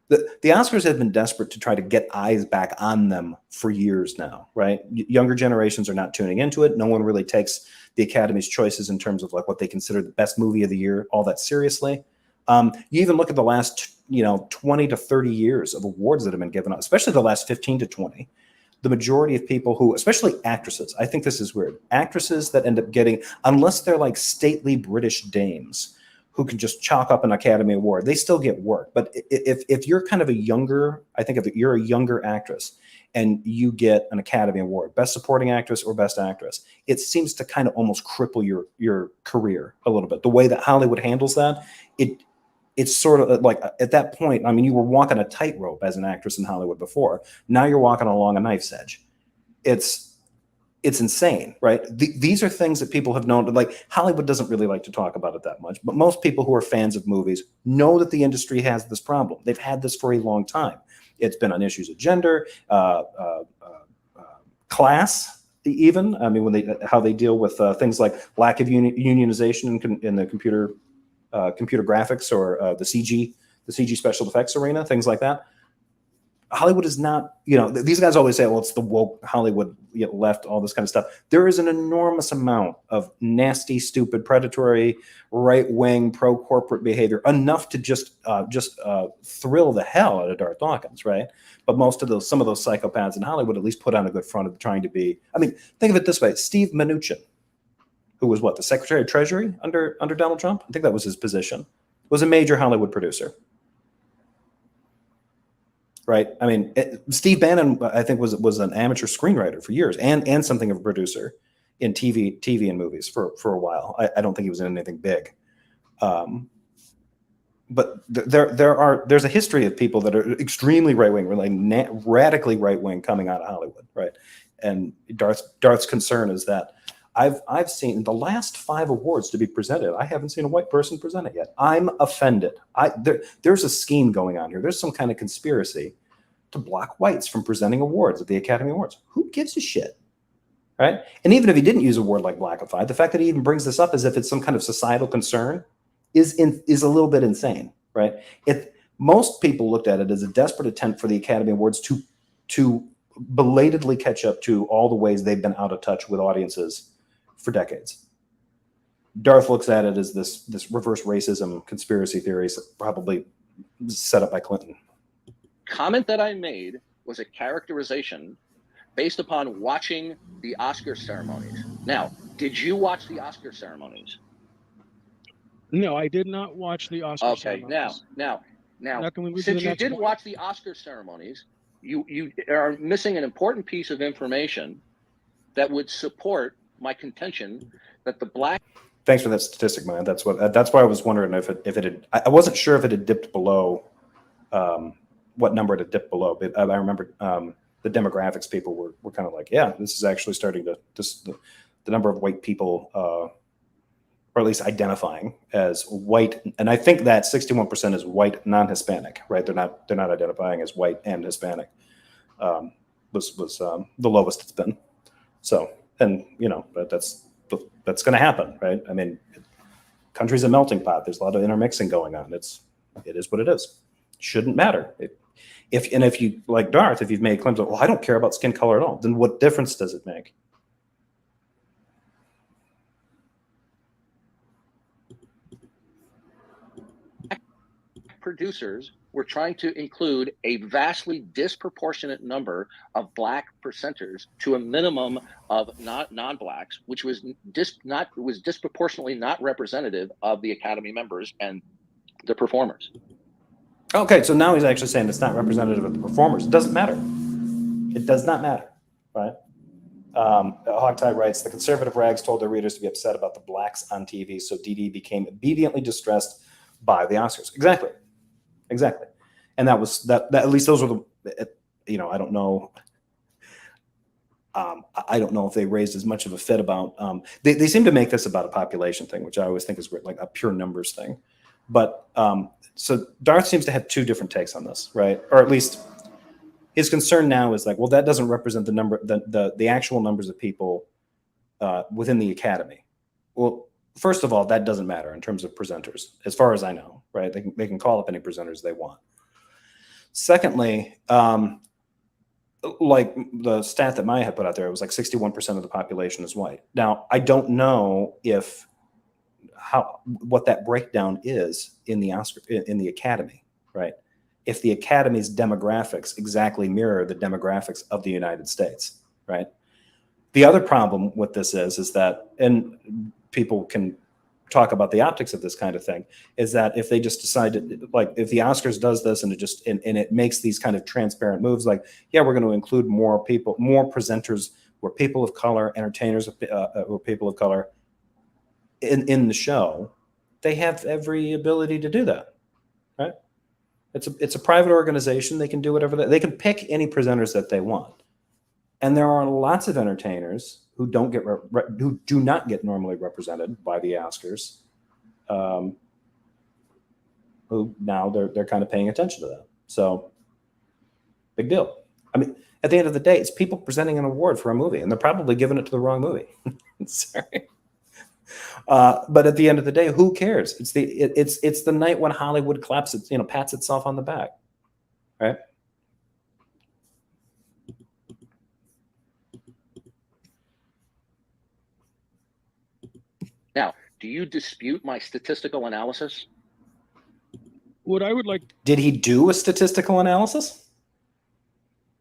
The Oscars have been desperate to try to get eyes back on them for years now, right? Younger generations are not tuning into it. No one really takes the Academy's choices in terms of like what they consider the best movie of the year all that seriously. You even look at the last 20 to 30 years of awards that have been given out, especially the last 15 to 20. The majority of people who, especially actresses, I think this is weird, actresses that end up getting, unless they're like stately British dames who can just chalk up an Academy Award, they still get work. But if you're kind of a younger, I think if you're a younger actress and you get an Academy Award, Best Supporting Actress or Best Actress, it seems to kind of almost cripple your career a little bit. The way that Hollywood handles that, it's sort of like at that point, I mean, you were walking a tightrope as an actress in Hollywood before. Now you're walking along a knife's edge. It's insane, right? These are things that people have known. Like Hollywood doesn't really like to talk about it that much, but most people who are fans of movies know that the industry has this problem. They've had this for a long time. It's been on issues of gender, class, even. I mean, how they deal with things like lack of unionization in the computer graphics or the CG special effects arena, things like that. Hollywood is not, these guys always say, well, it's the woke Hollywood left, all this kind of stuff. There is an enormous amount of nasty, stupid, predatory, right-wing, pro-corporate behavior, enough to just thrill the hell out of Darth Dawkins, right? But some of those psychopaths in Hollywood at least put on a good front of trying to be, I mean, think of it this way, Steve Mnuchin, who was the Secretary of Treasury under Donald Trump? I think that was his position, was a major Hollywood producer. Right? I mean, Steve Bannon, I think, was an amateur screenwriter for years and something of a producer in TV and movies for a while. I don't think he was in anything big. But there's a history of people that are extremely right-wing, really radically right-wing coming out of Hollywood, right? And Darth's concern is that I've seen the last 5 awards to be presented. I haven't seen a white person present it yet. I'm offended. There's a scheme going on here. There's some kind of conspiracy to block whites from presenting awards at the Academy Awards. Who gives a shit, right? And even if he didn't use a word like blackify, the fact that he even brings this up as if it's some kind of societal concern is a little bit insane, right? Most people looked at it as a desperate attempt for the Academy Awards to belatedly catch up to all the ways they've been out of touch with audiences for decades. Darth looks at it as this reverse racism conspiracy theories probably set up by Clinton. Comment that I made was a characterization based upon watching the Oscar ceremonies. Now, did you watch the Oscar ceremonies? No, I did not watch the Oscar ceremonies. Now, since you didn't watch the Oscar ceremonies, you are missing an important piece of information that would support my contention that the black. Thanks for that statistic, man. That's why I was wondering if it had. I wasn't sure if it had dipped below, what number it had dipped below. But I remember the demographics people were kind of like, yeah, this is actually starting to the number of white people, or at least identifying as white, and I think that 61% is white, non-Hispanic, right? They're not identifying as white and Hispanic. Was the lowest it's been. So. And that's that's going to happen, right? I mean, country's a melting pot. There's a lot of intermixing going on. It is what it is. Shouldn't matter. If you, like Darth, if you've made claims of, well, I don't care about skin color at all, then what difference does it make? Producers were trying to include a vastly disproportionate number of black presenters to a minimum of non-blacks, which was disproportionately not representative of the Academy members and the performers. Okay, so now he's actually saying it's not representative of the performers. It doesn't matter. It does not matter, right? Hogtie writes, the conservative rags told their readers to be upset about the blacks on TV, so DD became obediently distressed by the Oscars. Exactly. And that was that at least those were the, you know, I don't know. I don't know if they raised as much of a fit about, they seem to make this about a population thing, which I always think is like a pure numbers thing. But so Darth seems to have two different takes on this, right? Or at least his concern now is like, well, that doesn't represent the number, the actual numbers of people within the Academy. Well, first of all, that doesn't matter in terms of presenters, as far as I know, right? They can call up any presenters they want. Secondly, like the stat that Maya had put out there, it was like 61% of the population is white. Now, I don't know what that breakdown is in the Academy, right? If the Academy's demographics exactly mirror the demographics of the United States, right? The other problem with this is that, and people can talk about the optics of this kind of thing, is that if they just decide to, like, if the Oscars does this and it makes these kind of transparent moves, like, yeah, we're going to include more people, more presenters who are people of color, entertainers who are people of color in the show, they have every ability to do that, right? It's a private organization. They can do whatever they can pick any presenters that they want. And there are lots of entertainers who who do not get normally represented by the Oscars, who now they're kind of paying attention to that. So, big deal. I mean, at the end of the day, it's people presenting an award for a movie, and they're probably giving it to the wrong movie. Sorry. But at the end of the day, who cares? It's the night when Hollywood pats itself on the back, right? Now, do you dispute my statistical analysis? What I would like. Did he do a statistical analysis?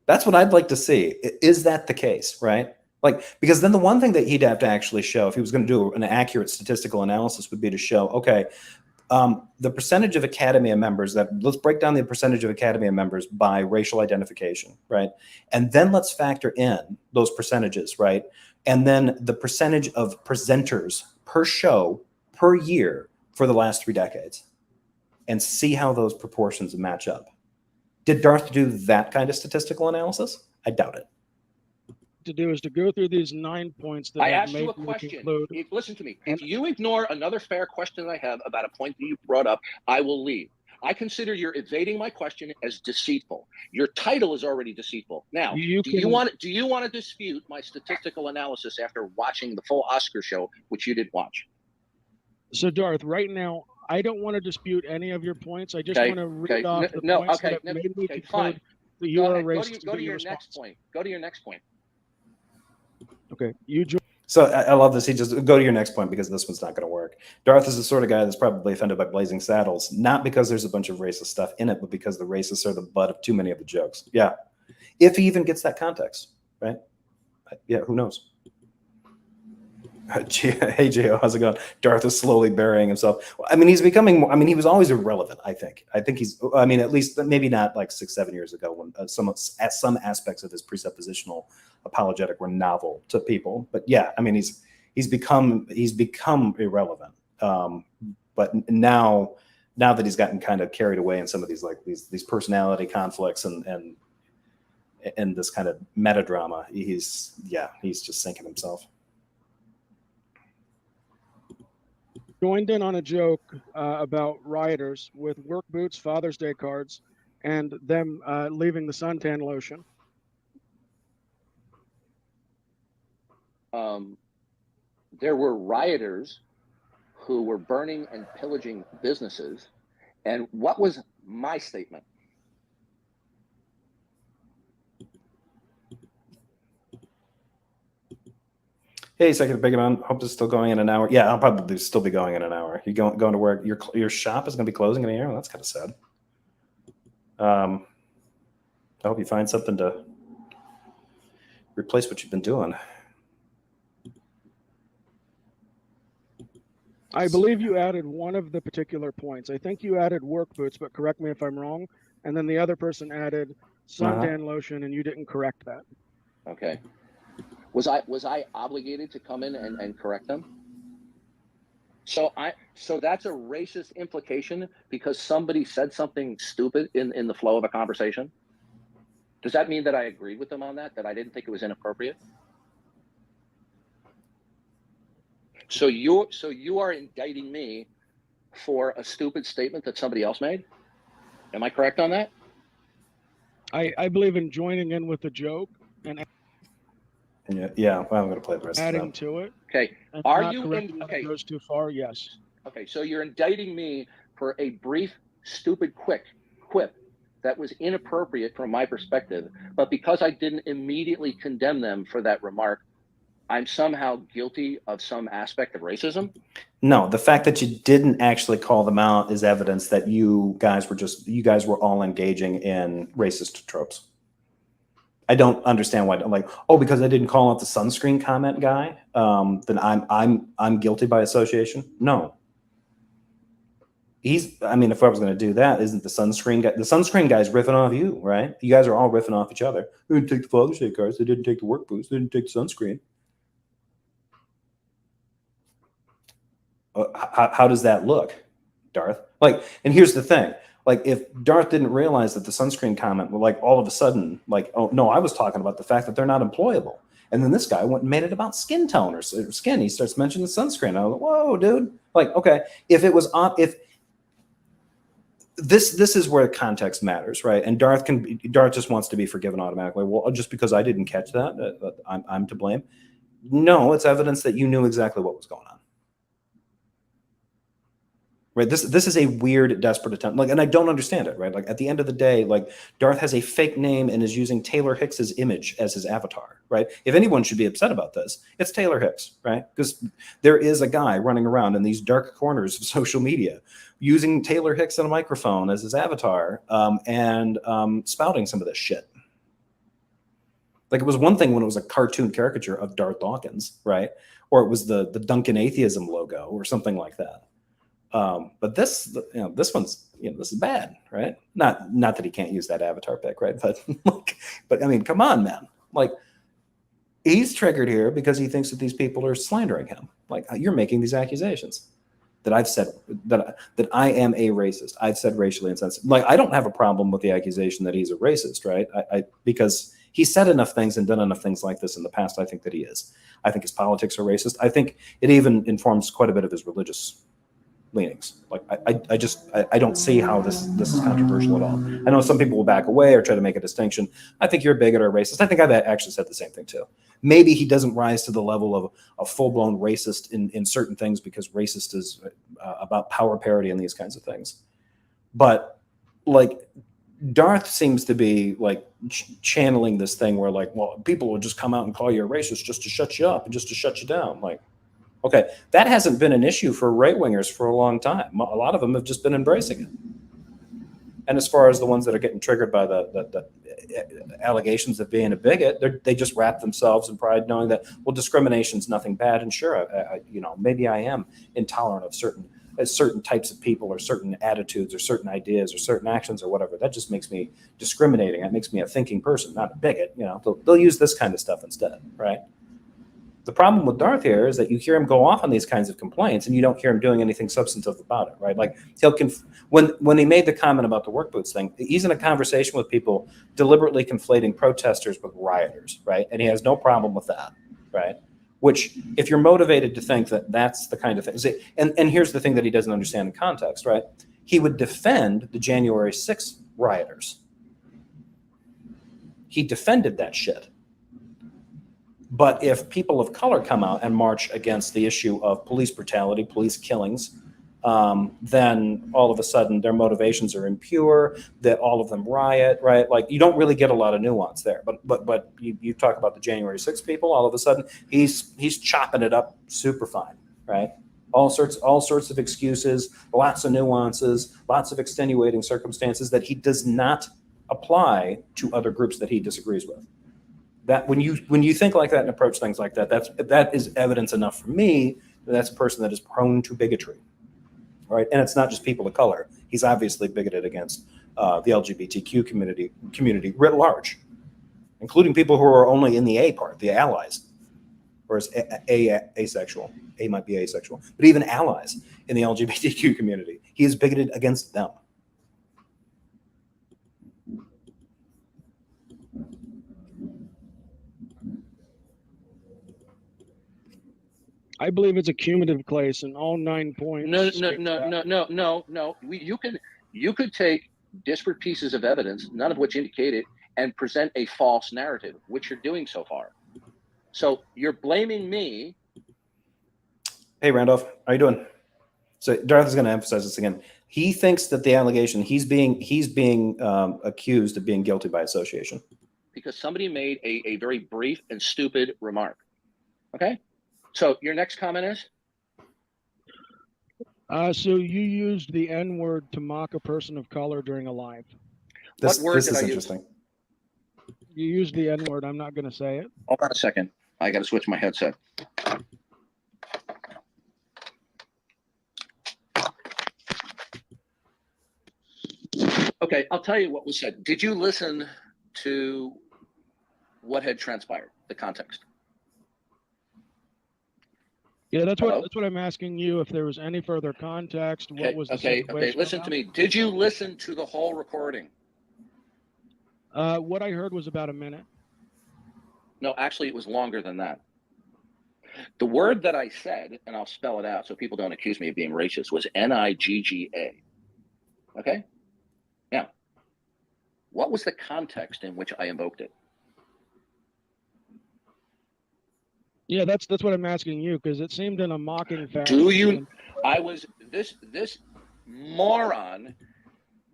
That's what I'd like to see. Is that the case, right? Like, because then the one thing that he'd have to actually show, if he was going to do an accurate statistical analysis, would be to show, okay, the percentage of Academy members let's break down the percentage of Academy members by racial identification, right? And then let's factor in those percentages, right? And then the percentage of presenters per show per year for the last 3 decades, and see how those proportions match up. Did Darth do that kind of statistical analysis? I doubt it. To do is to go through these 9 points that I I've asked made you a to question. conclude. Listen to me. If you ignore another fair question I have about a point that you brought up, I will leave. I consider you're evading my question as deceitful. Your title is already deceitful. Now, do you want to dispute my statistical analysis after watching the full Oscar show, which you didn't watch? So, Darth, right now, I don't want to dispute any of your points. I just want to read off the points that have made me conclude that you are racist. Go to your next point. Go to your next point. Okay, you join. So I love this. He just go to your next point because this one's not going to work. Darth is the sort of guy that's probably offended by Blazing Saddles, not because there's a bunch of racist stuff in it, but because the racists are the butt of too many of the jokes. Yeah, if he even gets that context, right? Yeah, who knows? Hey, J.O., how's it going? Darth is slowly burying himself. I mean, he's becoming more, I mean, he was always irrelevant, I think. I mean, at least maybe not like 6-7 years ago when some aspects of his presuppositional apologetic were novel to people. But yeah, I mean, he's become irrelevant. But now that he's gotten kind of carried away in some of these personality conflicts and this kind of metadrama, he's just sinking himself. Joined in on a joke about rioters with work boots, Father's Day cards, and them leaving the suntan lotion. there were rioters who were burning and pillaging businesses. And what was my statement? Hey, Second Big Man. Hope this is still going in an hour. Yeah, I'll probably still be going in an hour. You going to work? Your shop is going to be closing in a year. Well, that's kind of sad. I hope you find something to replace what you've been doing. I believe you added one of the particular points. I think you added work boots, but correct me if I'm wrong. And then the other person added suntan lotion, and you didn't correct that. Okay. Was I obligated to come in and correct them? So that's a racist implication because somebody said something stupid in the flow of a conversation? Does that mean that I agreed with them on that I didn't think it was inappropriate? So you are indicting me for a stupid statement that somebody else made? Am I correct on that? I believe in joining in with the joke and Yeah. Well, I'm going to play the rest adding of that. to it. Okay. And Are not you correcting in? if Okay. it goes too far? Yes. Okay. So you're indicting me for a brief, stupid, quip that was inappropriate from my perspective, but because I didn't immediately condemn them for that remark, I'm somehow guilty of some aspect of racism? No, the fact that you didn't actually call them out is evidence that you guys were all engaging in racist tropes. I don't understand why. Like, oh, because I didn't call out the sunscreen comment guy, then I'm guilty by association. No. If I was going to do that, isn't the sunscreen guy? The sunscreen guy's riffing off you, right? You guys are all riffing off each other. They didn't take the Father's Day cards. They didn't take the work boots. They didn't take the sunscreen. How does that look, Darth? Like, and here's the thing. Like, if Darth didn't realize that the sunscreen comment were like all of a sudden, like, oh no, I was talking about the fact that they're not employable. And then this guy went and made it about skin tone or skin. He starts mentioning the sunscreen. I was like, whoa, dude. Like, okay, if it was on, if this is where context matters, right? And Darth just wants to be forgiven automatically. Well, just because I didn't catch that, I'm to blame. No, it's evidence that you knew exactly what was going on. Right. This is a weird, desperate attempt. Like, and I don't understand it. Right. Like, at the end of the day, like, Darth has a fake name and is using Taylor Hicks's image as his avatar. Right. If anyone should be upset about this, it's Taylor Hicks. Right. Because there is a guy running around in these dark corners of social media using Taylor Hicks and a microphone as his avatar and spouting some of this shit. Like, it was one thing when it was a cartoon caricature of Darth Dawkins. Right. Or it was the Duncan Atheism logo or something like that. But this one's, this is bad, right? Not that he can't use that avatar pic, right? But I mean, come on, man. Like, he's triggered here because he thinks that these people are slandering him. Like, you're making these accusations that I've said that I am a racist. I've said racially insensitive. Like, I don't have a problem with the accusation that he's a racist, right? Because he's said enough things and done enough things like this in the past. I think that he is. I think his politics are racist. I think it even informs quite a bit of his religious leanings. Like, I don't see how this is controversial at all. I know some people will back away or try to make a distinction. I think you're a bigot or a racist. I think I've actually said the same thing too. Maybe he doesn't rise to the level of a full-blown racist in certain things because racist is about power parity and these kinds of things. But like, Darth seems to be like channeling this thing where, like, well, people will just come out and call you a racist just to shut you up and just to shut you down. Like, okay, that hasn't been an issue for right-wingers for a long time. A lot of them have just been embracing it. And as far as the ones that are getting triggered by the allegations of being a bigot, they just wrap themselves in pride, knowing that, well, discrimination is nothing bad. And sure, maybe I am intolerant of certain types of people or certain attitudes or certain ideas or certain actions or whatever. That just makes me discriminating. That makes me a thinking person, not a bigot. They'll use this kind of stuff instead, right? The problem with Darth here is that you hear him go off on these kinds of complaints and you don't hear him doing anything substantive about it, right? Like, when he made the comment about the work boots thing, he's in a conversation with people deliberately conflating protesters with rioters, right? And he has no problem with that, right? Which, if you're motivated to think that that's the kind of thing, and here's the thing that he doesn't understand in context, right? He would defend the January 6th rioters. He defended that shit. But if people of color come out and march against the issue of police brutality, police killings, then all of a sudden their motivations are impure, that all of them riot, right? Like, you don't really get a lot of nuance there. But you talk about the January 6th people, all of a sudden he's chopping it up super fine, right? All sorts of excuses, lots of nuances, lots of extenuating circumstances that he does not apply to other groups that he disagrees with. That when you think like that and approach things like that, that is evidence enough for me that that's a person that is prone to bigotry, right? And it's not just people of color. He's obviously bigoted against the LGBTQ community writ large, including people who are only in the A part, the allies, or is asexual. A might be asexual, but even allies in the LGBTQ community, he is bigoted against them. I believe it's a cumulative case, and all 9 points. No. You could take disparate pieces of evidence, none of which indicate it, and present a false narrative, which you're doing so far. So you're blaming me. Hey, Randolph, how you doing? So Darth is going to emphasize this again. He thinks that the allegation he's being accused of being guilty by association Because somebody made a very brief and stupid remark. Okay? So your next comment is? So you used the N-word to mock a person of color during a live. This word did is I use? interesting. You used the N-word. I'm not going to say it. Hold on a second. I got to switch my headset. Okay, I'll tell you what was said. Did you listen to what had transpired, the context? Yeah, that's Hello? what I'm asking you. If there was any further context, what was the okay. situation Listen about? to me. Did you listen to the whole recording? What I heard was about a minute. No, actually, it was longer than that. The word that I said, and I'll spell it out so people don't accuse me of being racist, was Nigga. Okay? Now, what was the context in which I invoked it? Yeah, that's what I'm asking you, because it seemed in a mocking fashion. Do you? This moron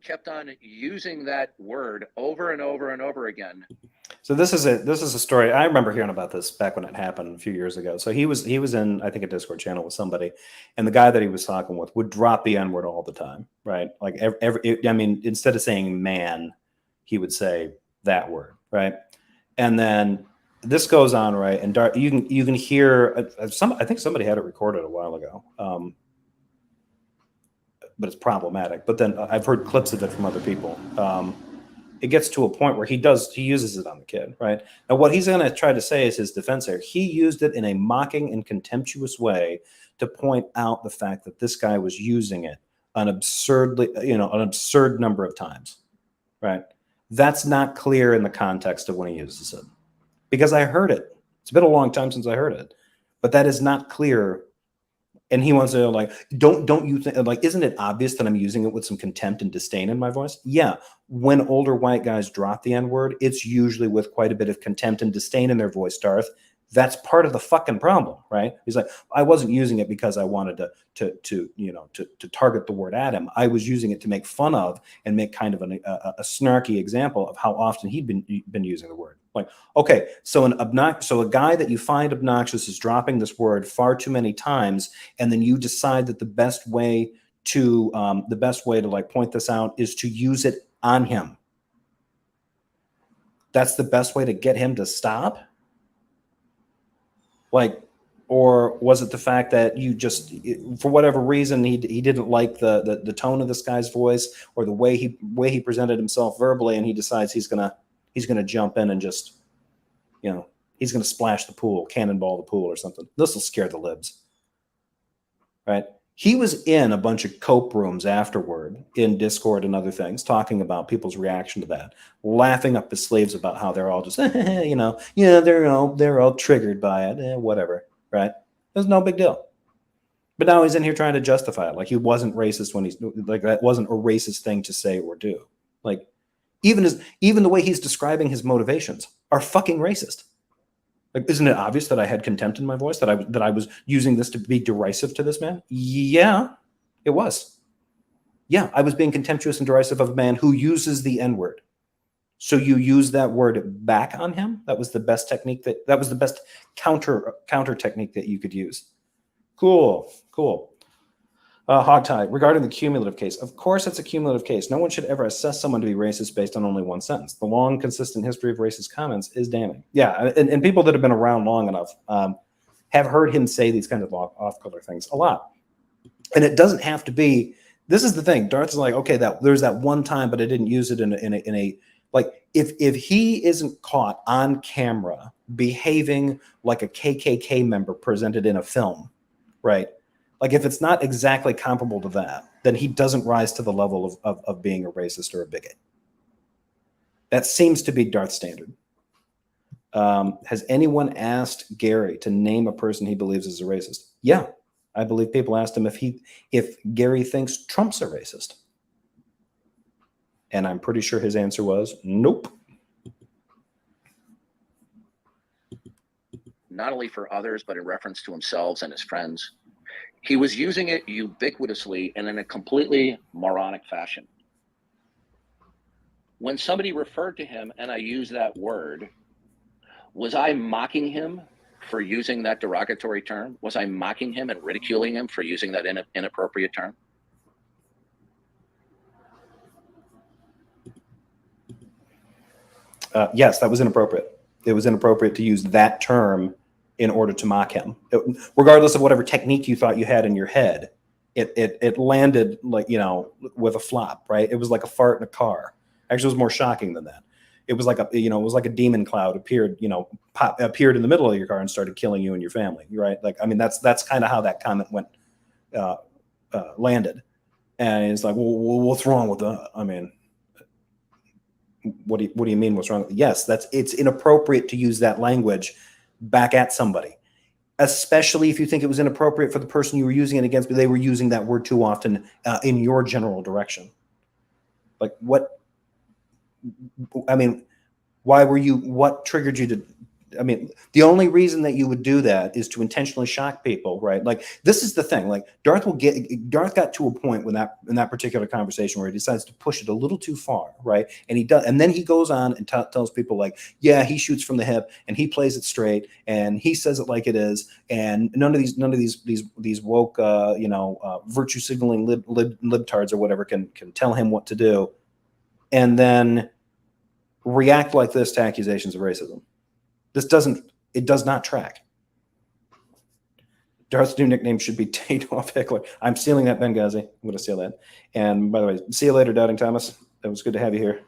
kept on using that word over and over and over again. So this is a story. I remember hearing about this back when it happened a few years ago. So he was in, I think, a Discord channel with somebody, and the guy that he was talking with would drop the N-word all the time, right? Like instead of saying man, he would say that word, right? And then this goes on, right? And Darth, you can hear I think somebody had it recorded a while ago, but it's problematic. But then I've heard clips of it from other people. It gets to a point where he uses it on the kid, right? Now, what he's going to try to say is his defense here. He used it in a mocking and contemptuous way to point out the fact that this guy was using it an absurd number of times, right? That's not clear in the context of when he uses it, because I heard it. It's been a long time since I heard it, but that is not clear. And he wants to like, don't you think, like, isn't it obvious that I'm using it with some contempt and disdain in my voice? Yeah. When older white guys drop the N-word, it's usually with quite a bit of contempt and disdain in their voice, Darth. That's part of the fucking problem, right? He's like, I wasn't using it because I wanted to target the word at him. I was using it to make fun of and make kind of a snarky example of how often he'd been using the word. Like, okay, so a guy that you find obnoxious is dropping this word far too many times, and then you decide that the best way to like point this out is to use it on him. That's the best way to get him to stop. Like, or was it the fact that you just, for whatever reason, he didn't like the tone of this guy's voice or the way he presented himself verbally, and he decides he's gonna jump in and just, he's gonna splash the pool, cannonball the pool or something. This will scare the libs, right? He was in a bunch of cope rooms afterward in Discord and other things, talking about people's reaction to that, laughing up his sleeves about how they're all just, they're all triggered by it, whatever, right? There's no big deal. But now he's in here trying to justify it, like he wasn't racist when he's like, that wasn't a racist thing to say or do. Like, even the way he's describing his motivations are fucking racist. Like, isn't it obvious that I had contempt in my voice, that I was using this to be derisive to this man? Yeah, it was. Yeah, I was being contemptuous and derisive of a man who uses the N-word. So you use that word back on him? That was the best technique that was the best counter technique that you could use. Cool. Hogtie, regarding the cumulative case, of course it's a cumulative case. No one should ever assess someone to be racist based on only one sentence. The long, consistent history of racist comments is damning. Yeah, and people that have been around long enough have heard him say these kinds of off-color things a lot. And it doesn't have to be. This is the thing. Darth is like, okay, there's that one time, but I didn't use it in a like, if he isn't caught on camera behaving like a KKK member presented in a film, right? Like, if it's not exactly comparable to that, then he doesn't rise to the level of being a racist or a bigot. That seems to be Darth's standard. Has anyone asked Gary to name a person he believes is a racist? Yeah, I believe people asked him if Gary thinks Trump's a racist. And I'm pretty sure his answer was nope. Not only for others, but in reference to himself and his friends. He was using it ubiquitously and in a completely moronic fashion. When somebody referred to him and I used that word, was I mocking him for using that derogatory term? Was I mocking him and ridiculing him for using that inappropriate term? Yes, that was inappropriate. It was inappropriate to use that term in order to mock him. Regardless of whatever technique you thought you had in your head, it landed like, with a flop, right? It was like a fart in a car. Actually, it was more shocking than that. It was like a demon cloud appeared in the middle of your car and started killing you and your family, right? Like, I mean, that's kind of how that comment landed. And it's like, well, what's wrong with that? I mean, what do you mean what's wrong? Yes, it's inappropriate to use that language back at somebody, especially if you think it was inappropriate for the person you were using it against, but they were using that word too often in your general direction. Like, what? I mean, what triggered you to? I mean, the only reason that you would do that is to intentionally shock people, right? Like, this is the thing. Like, Darth got to a point in that particular conversation where he decides to push it a little too far, right? And he does, and then he goes on and tells people like, yeah, he shoots from the hip and he plays it straight and he says it like it is, and none of these woke, virtue signaling libtards or whatever can tell him what to do, and then react like this to accusations of racism. It does not track. Darth's new nickname should be Takeoff Heckler. I'm stealing that, Benghazi. I'm going to steal that. And by the way, see you later, Doubting Thomas. It was good to have you here.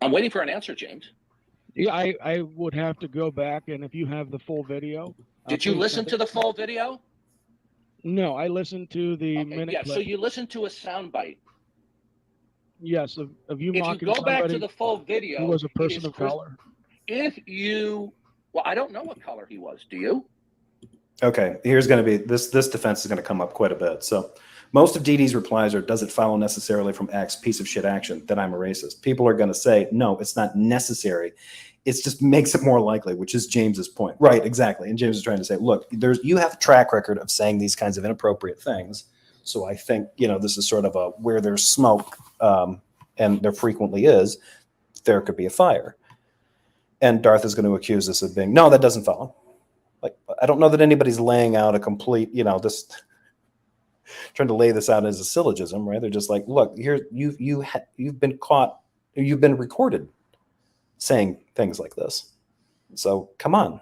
I'm waiting for an answer, James. Yeah, I would have to go back, and if you have the full video. Did you listen to the full video? No, I listened to the minute Yeah, clip. so you listened to a soundbite. Yes, of you mocking If you go back to the full who video, was a person of color. Well, I don't know what color he was. Do you? Okay, here's going to be this defense is going to come up quite a bit. So most of DD's replies are, does it follow necessarily from X piece of shit action that I'm a racist? People are going to say, no, it's not necessary. It just makes it more likely, which is James's point. Right, exactly. And James is trying to say, look, you have a track record of saying these kinds of inappropriate things. So I think, this is sort of where there's smoke, and there frequently is, there could be a fire. And Darth is going to accuse this of being, no, that doesn't follow. Like, I don't know that anybody's laying out a complete, this trying to lay this out as a syllogism, right? They're just like, look, here you've been caught, you've been recorded saying things like this. So come on.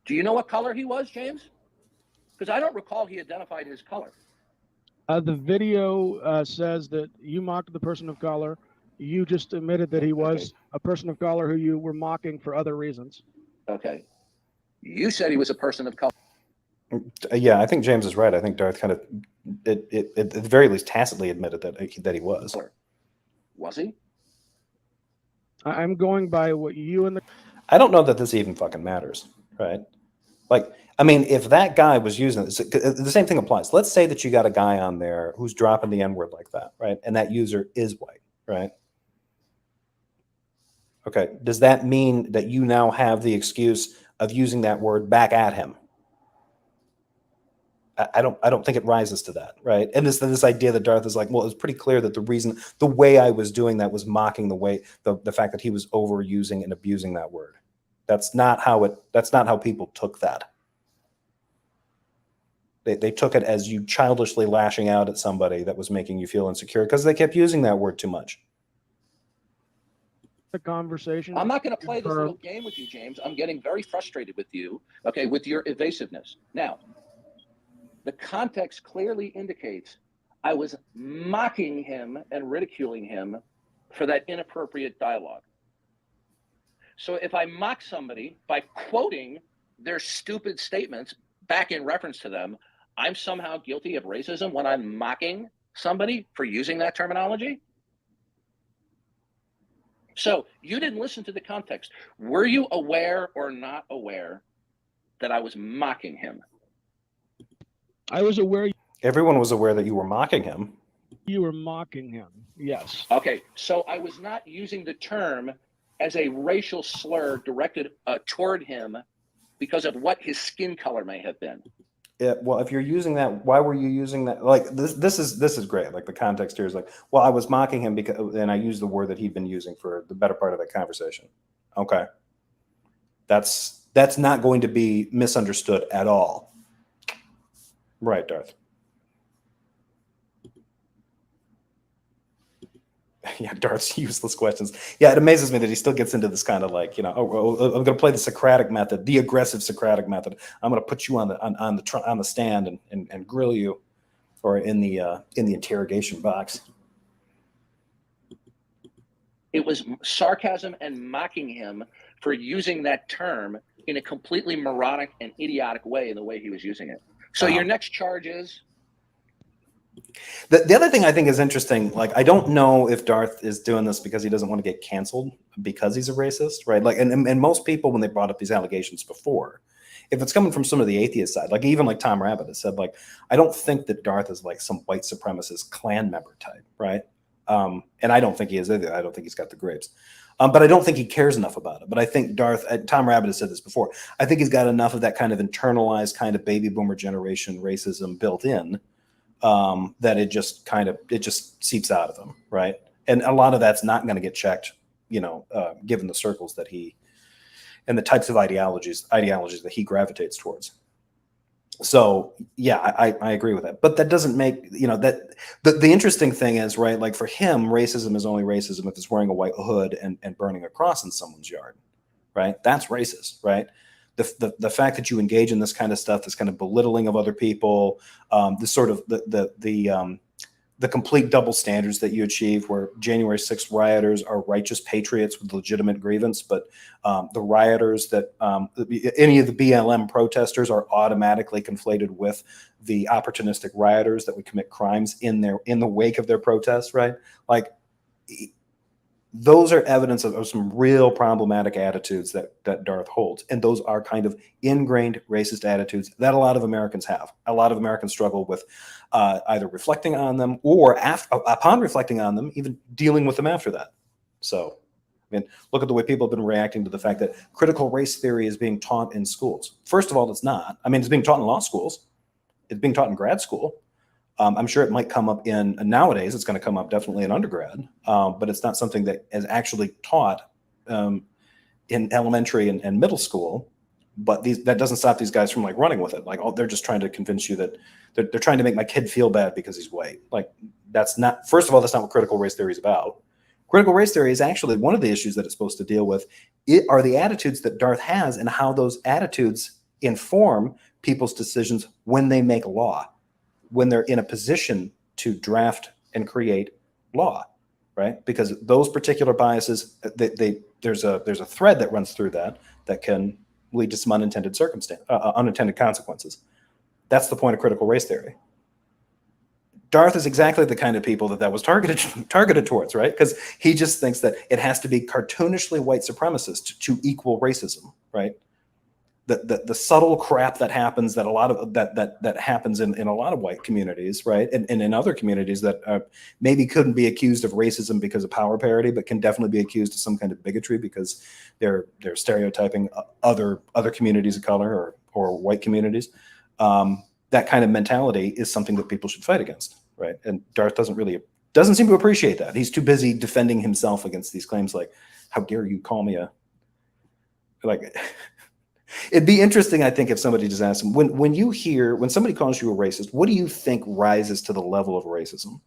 Do you know what color he was, James? Because I don't recall he identified his color. The video says that you mocked the person of color. You just admitted that he was a person of color who you were mocking for other reasons. Okay. You said he was a person of color. Yeah, I think James is right. I think Darth kind of, at the very least, tacitly admitted that he was. Was he? I'm going by what you and the. I don't know that this even fucking matters, right? Like, I mean, if that guy was using this, the same thing applies. Let's say that you got a guy on there who's dropping the N-word like that, right? And that user is white, right? Okay. Does that mean that you now have the excuse of using that word back at him? I don't think it rises to that, right? And this idea that Darth is like, well, it's pretty clear that the way I was doing that was mocking the fact that he was overusing and abusing that word. That's not how people took that. They took it as you childishly lashing out at somebody that was making you feel insecure because they kept using that word too much. The conversation. I'm not going to play this little game with you, James. I'm getting very frustrated with you, okay, with your evasiveness. Now, the context clearly indicates I was mocking him and ridiculing him for that inappropriate dialogue. So if I mock somebody by quoting their stupid statements back in reference to them, I'm somehow guilty of racism when I'm mocking somebody for using that terminology? So you didn't listen to the context. Were you aware or not aware that I was mocking him? I was aware Everyone was aware that you were mocking him. you were mocking him. Yes. Okay, so I was not using the term as a racial slur directed toward him because of what his skin color may have been. Yeah, well, if you're using that, why were you using that? Like this is great. Like the context here is like, well, I was mocking him because, and I used the word that he'd been using for the better part of that conversation. Okay, that's not going to be misunderstood at all. Right, Darth. Yeah, Darth's useless questions. Yeah, it amazes me that he still gets into this kind of like, I'm going to play the Socratic method, the aggressive Socratic method. I'm going to put you on the stand and grill you, or in the interrogation box. It was sarcasm and mocking him for using that term in a completely moronic and idiotic way in the way he was using it. So your next charge is? The other thing I think is interesting, like, I don't know if Darth is doing this because he doesn't want to get canceled because he's a racist, right? Like, and most people, when they brought up these allegations before, if it's coming from some of the atheist side, like even like Tom Rabbit has said, like, I don't think that Darth is like some white supremacist Klan member type, right? And I don't think he is either. I don't think he's got the grapes. But I don't think he cares enough about it. But I think Darth, Tom Rabbit has said this before, I think he's got enough of that kind of internalized kind of baby boomer generation racism built in, that it just seeps out of him, right? And a lot of that's not going to get checked, given the circles that he and the types of ideologies that he gravitates towards. So yeah, I agree with that, but that doesn't make, that the interesting thing is, right, like for him, racism is only racism if it's wearing a white hood and burning a cross in someone's yard, right? That's racist, right? The fact that you engage in this kind of stuff, this kind of belittling of other people, this sort of the complete double standards that you achieve, where January 6th rioters are righteous patriots with legitimate grievance, but the rioters that any of the BLM protesters are automatically conflated with the opportunistic rioters that would commit crimes in the wake of their protests, right? Like, those are evidence of some real problematic attitudes that Darth holds. And those are kind of ingrained racist attitudes that a lot of Americans have. A lot of Americans struggle with either reflecting on them or upon reflecting on them, even dealing with them after that. So, I mean, look at the way people have been reacting to the fact that critical race theory is being taught in schools. First of all, it's not. I mean, it's being taught in law schools. It's being taught in grad school. I'm sure it might come up nowadays, it's going to come up definitely in undergrad, but it's not something that is actually taught in elementary and middle school. But that doesn't stop these guys from like running with it. Like, oh, they're just trying to convince you that they're trying to make my kid feel bad because he's white. Like, that's not, first of all, that's not what critical race theory is about. Critical race theory is actually one of the issues that it's supposed to deal with. It are the attitudes that Darth has and how those attitudes inform people's decisions when they make law, when they're in a position to draft and create law, right? Because those particular biases, there's a thread that runs through that can lead to some unintended unintended consequences. That's the point of critical race theory. Darth is exactly the kind of people that was targeted towards, right? Because he just thinks that it has to be cartoonishly white supremacist to equal racism, right? the subtle crap that happens that a lot of that happens in a lot of white communities, right, and in other communities that maybe couldn't be accused of racism because of power parity, but can definitely be accused of some kind of bigotry because they're stereotyping other communities of color or white communities. That kind of mentality is something that people should fight against, right? And Darth doesn't seem to appreciate that. He's too busy defending himself against these claims like, "How dare you call me a like." It'd be interesting, I think, if somebody just asked him, when somebody calls you a racist, what do you think rises to the level of racism?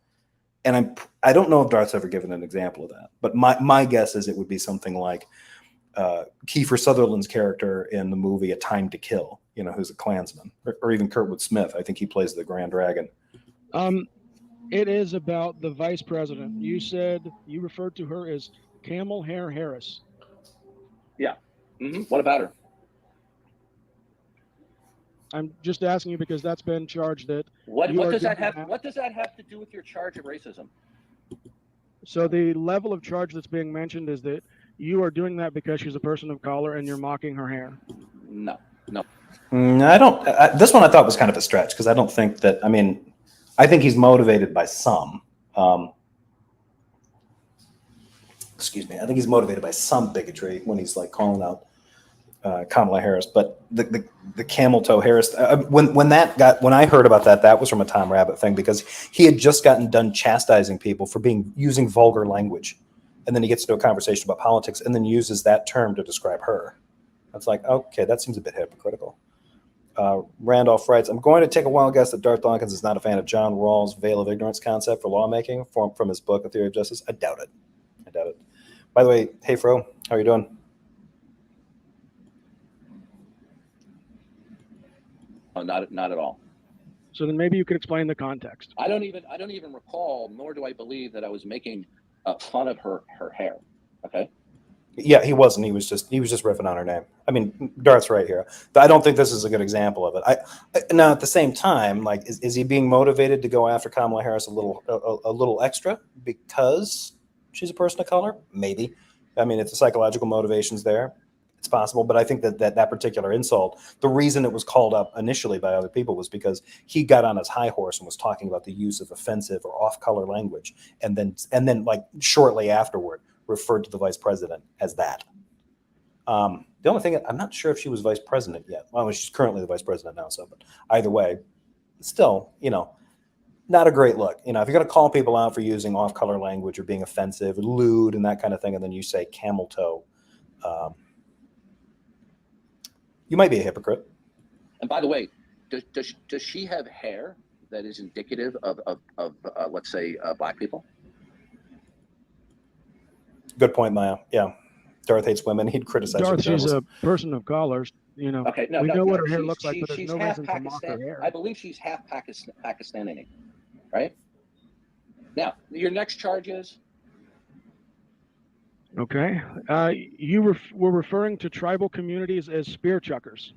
And I don't know if Darth's ever given an example of that, but my guess is it would be something like Kiefer Sutherland's character in the movie A Time to Kill, who's a Klansman, or even Kurtwood Smith. I think he plays the Grand Dragon. It is about the vice president. You referred to her as Kamala Harris. Yeah. Mm-hmm. What about her? I'm just asking you because that's been charged that. What does that have to do with your charge of racism? So the level of charge that's being mentioned is that you are doing that because she's a person of color and you're mocking her hair. No. I don't. This one I thought was kind of a stretch because I don't think that. I mean, I think he's motivated by some. Excuse me. I think he's motivated by some bigotry when he's like calling out Kamala Harris, but the camel toe Harris. When I heard about that was from a Tom Rabbit thing because he had just gotten done chastising people for using vulgar language, and then he gets into a conversation about politics and then uses that term to describe her. It's like, okay, that seems a bit hypocritical. Randolph writes, "I'm going to take a wild guess that Darth Dawkins is not a fan of John Rawls' veil of ignorance concept for lawmaking from his book, A Theory of Justice." I doubt it. By the way, hey Fro, how are you doing? Oh, not at all. So then maybe you could explain the context. I don't even recall, nor do I believe that I was making fun of her hair. Okay. Yeah, he wasn't. He was just riffing on her name. I mean, Darth's right here. I don't think this is a good example of it. Now at the same time, like, is he being motivated to go after Kamala Harris a little extra because she's a person of color? Maybe. I mean, if the psychological motivation's there, it's possible. But I think that particular insult, the reason it was called up initially by other people was because he got on his high horse and was talking about the use of offensive or off-color language, and then like shortly afterward referred to the vice president as that. The only thing, I'm not sure if she was vice president yet. Well, she's currently the vice president now, so, but either way, still, not a great look. If you're going to call people out for using off-color language or being offensive, or lewd, and that kind of thing, and then you say camel toe, you might be a hypocrite. And by the way, does she have hair that is indicative of let's say, black people? Good point, Maya. Yeah. Darth hates women. He'd criticize Darth, her. she's a person of color. Okay, we know what her hair looks like, but there's no reason to mock her hair. I believe she's half Pakistani, right? Now, your next charge is? Okay. You were referring to tribal communities as spear chuckers.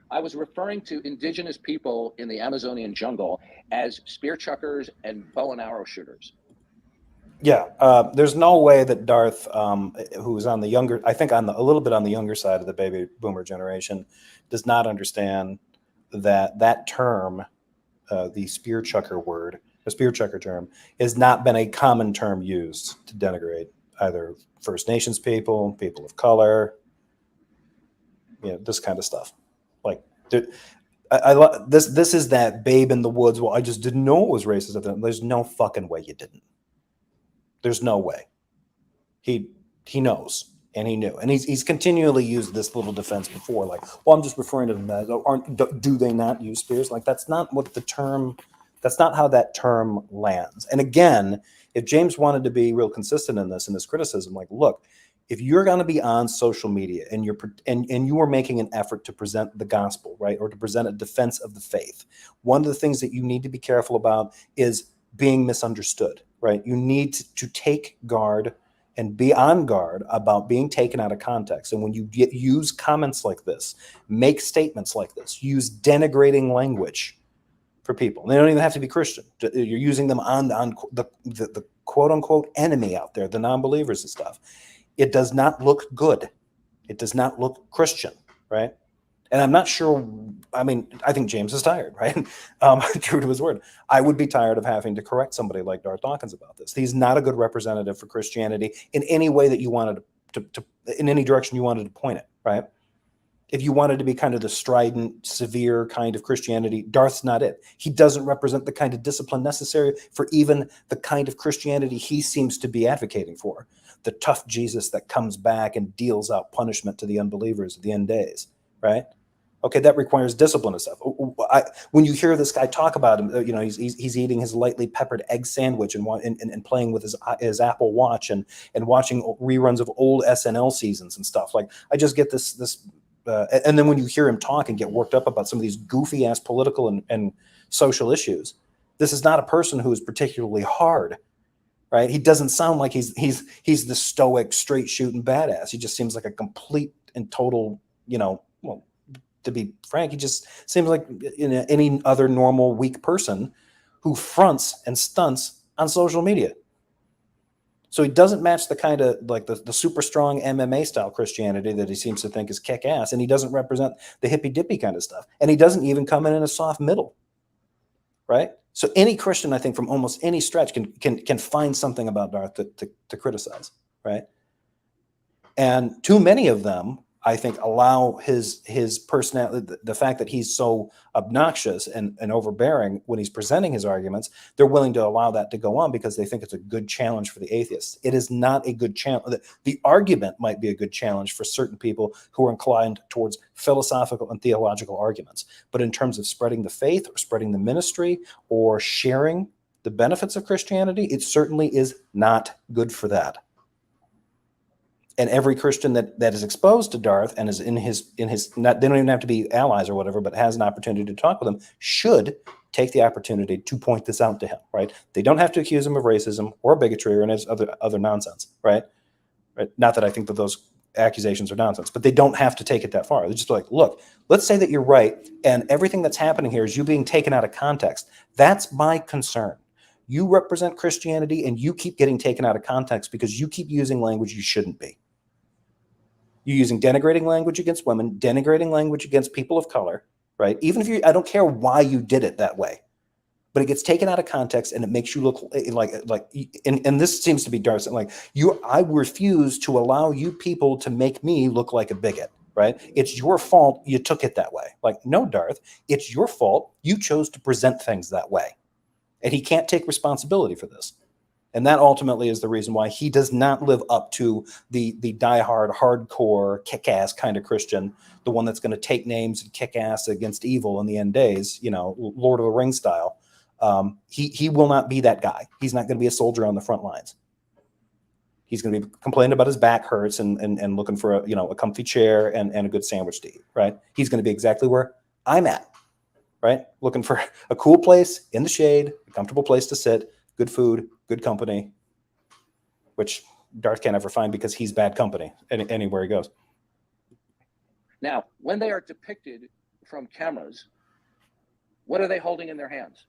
I was referring to indigenous people in the Amazonian jungle as spear chuckers and bow and arrow shooters. Yeah, there's no way that Darth, who's on the younger, I think a little bit on the younger side of the baby boomer generation, does not understand that term, the spear chucker word, the spear chucker term, has not been a common term used to denigrate either First Nations people, people of color, this kind of stuff. Like, this is that babe in the woods. Well, I just didn't know it was racist. There's no fucking way you didn't. There's no way. He knows, and he knew, and he's continually used this little defense before, like, well, I'm just referring to them as, do they not use spears? Like, that's not what that's not how that term lands. And again, if James wanted to be real consistent in this criticism, like, look, if you're going to be on social media and you are making an effort to present the gospel, right, or to present a defense of the faith, one of the things that you need to be careful about is being misunderstood, right? You need to take guard and be on guard about being taken out of context. And when you use comments like this, make statements like this, use denigrating language for people. They don't even have to be Christian. You're using them on the quote unquote enemy out there, the non-believers and stuff. It does not look good. It does not look Christian, right? And I'm not sure, I mean, I think James is tired, right? True to his word. I would be tired of having to correct somebody like Darth Dawkins about this. He's not a good representative for Christianity in any way that you wanted to in any direction you wanted to point it, right? If you wanted to be kind of the strident, severe kind of Christianity, Darth's not it. He doesn't represent the kind of discipline necessary for even the kind of Christianity he seems to be advocating for. The tough Jesus that comes back and deals out punishment to the unbelievers at the end days, right? Okay, that requires discipline and stuff. When you hear this guy talk about him, he's eating his lightly peppered egg sandwich and playing with his Apple Watch and watching reruns of old SNL seasons and stuff. Like, I just get this. And then when you hear him talk and get worked up about some of these goofy ass political and social issues, this is not a person who is particularly hard, right? He doesn't sound like he's the stoic, straight shooting badass. He just seems like a complete and total, well, to be frank, he just seems like any other normal weak person who fronts and stunts on social media. So he doesn't match the kind of like the super strong MMA style Christianity that he seems to think is kick ass, and he doesn't represent the hippy dippy kind of stuff, and he doesn't even come in a soft middle, right? So any Christian, I think, from almost any stretch can find something about Darth to criticize, right? And too many of them, I think, allow his personality, the fact that he's so obnoxious and overbearing when he's presenting his arguments, they're willing to allow that to go on because they think it's a good challenge for the atheists. It is not a good challenge. The argument might be a good challenge for certain people who are inclined towards philosophical and theological arguments. But in terms of spreading the faith or spreading the ministry or sharing the benefits of Christianity, it certainly is not good for that. And every Christian that is exposed to Darth and is in his not, they don't even have to be allies or whatever, but has an opportunity to talk with him, should take the opportunity to point this out to him, right? They don't have to accuse him of racism or bigotry or any other nonsense, right? Not that I think that those accusations are nonsense, but they don't have to take it that far. They're just like, look, let's say that you're right, and everything that's happening here is you being taken out of context. That's my concern. You represent Christianity, and you keep getting taken out of context because you keep using language you shouldn't be. You're using denigrating language against women, denigrating language against people of color, right? Even if I don't care why you did it that way, but it gets taken out of context and it makes you look like, and this seems to be Darth, like I refuse to allow you people to make me look like a bigot, right? It's your fault you took it that way. Like, no, Darth, it's your fault. You chose to present things that way. And he can't take responsibility for this. And that ultimately is the reason why he does not live up to the diehard, hardcore, kick-ass kind of Christian, the one that's going to take names and kick ass against evil in the end days, Lord of the Rings style. He will not be that guy. He's not going to be a soldier on the front lines. He's going to be complaining about his back hurts and looking for a comfy chair and a good sandwich to eat, right? He's going to be exactly where I'm at, right? Looking for a cool place in the shade, a comfortable place to sit, good food, good company, which Darth can't ever find because he's bad company anywhere he goes. Now, when they are depicted from cameras, what are they holding in their hands?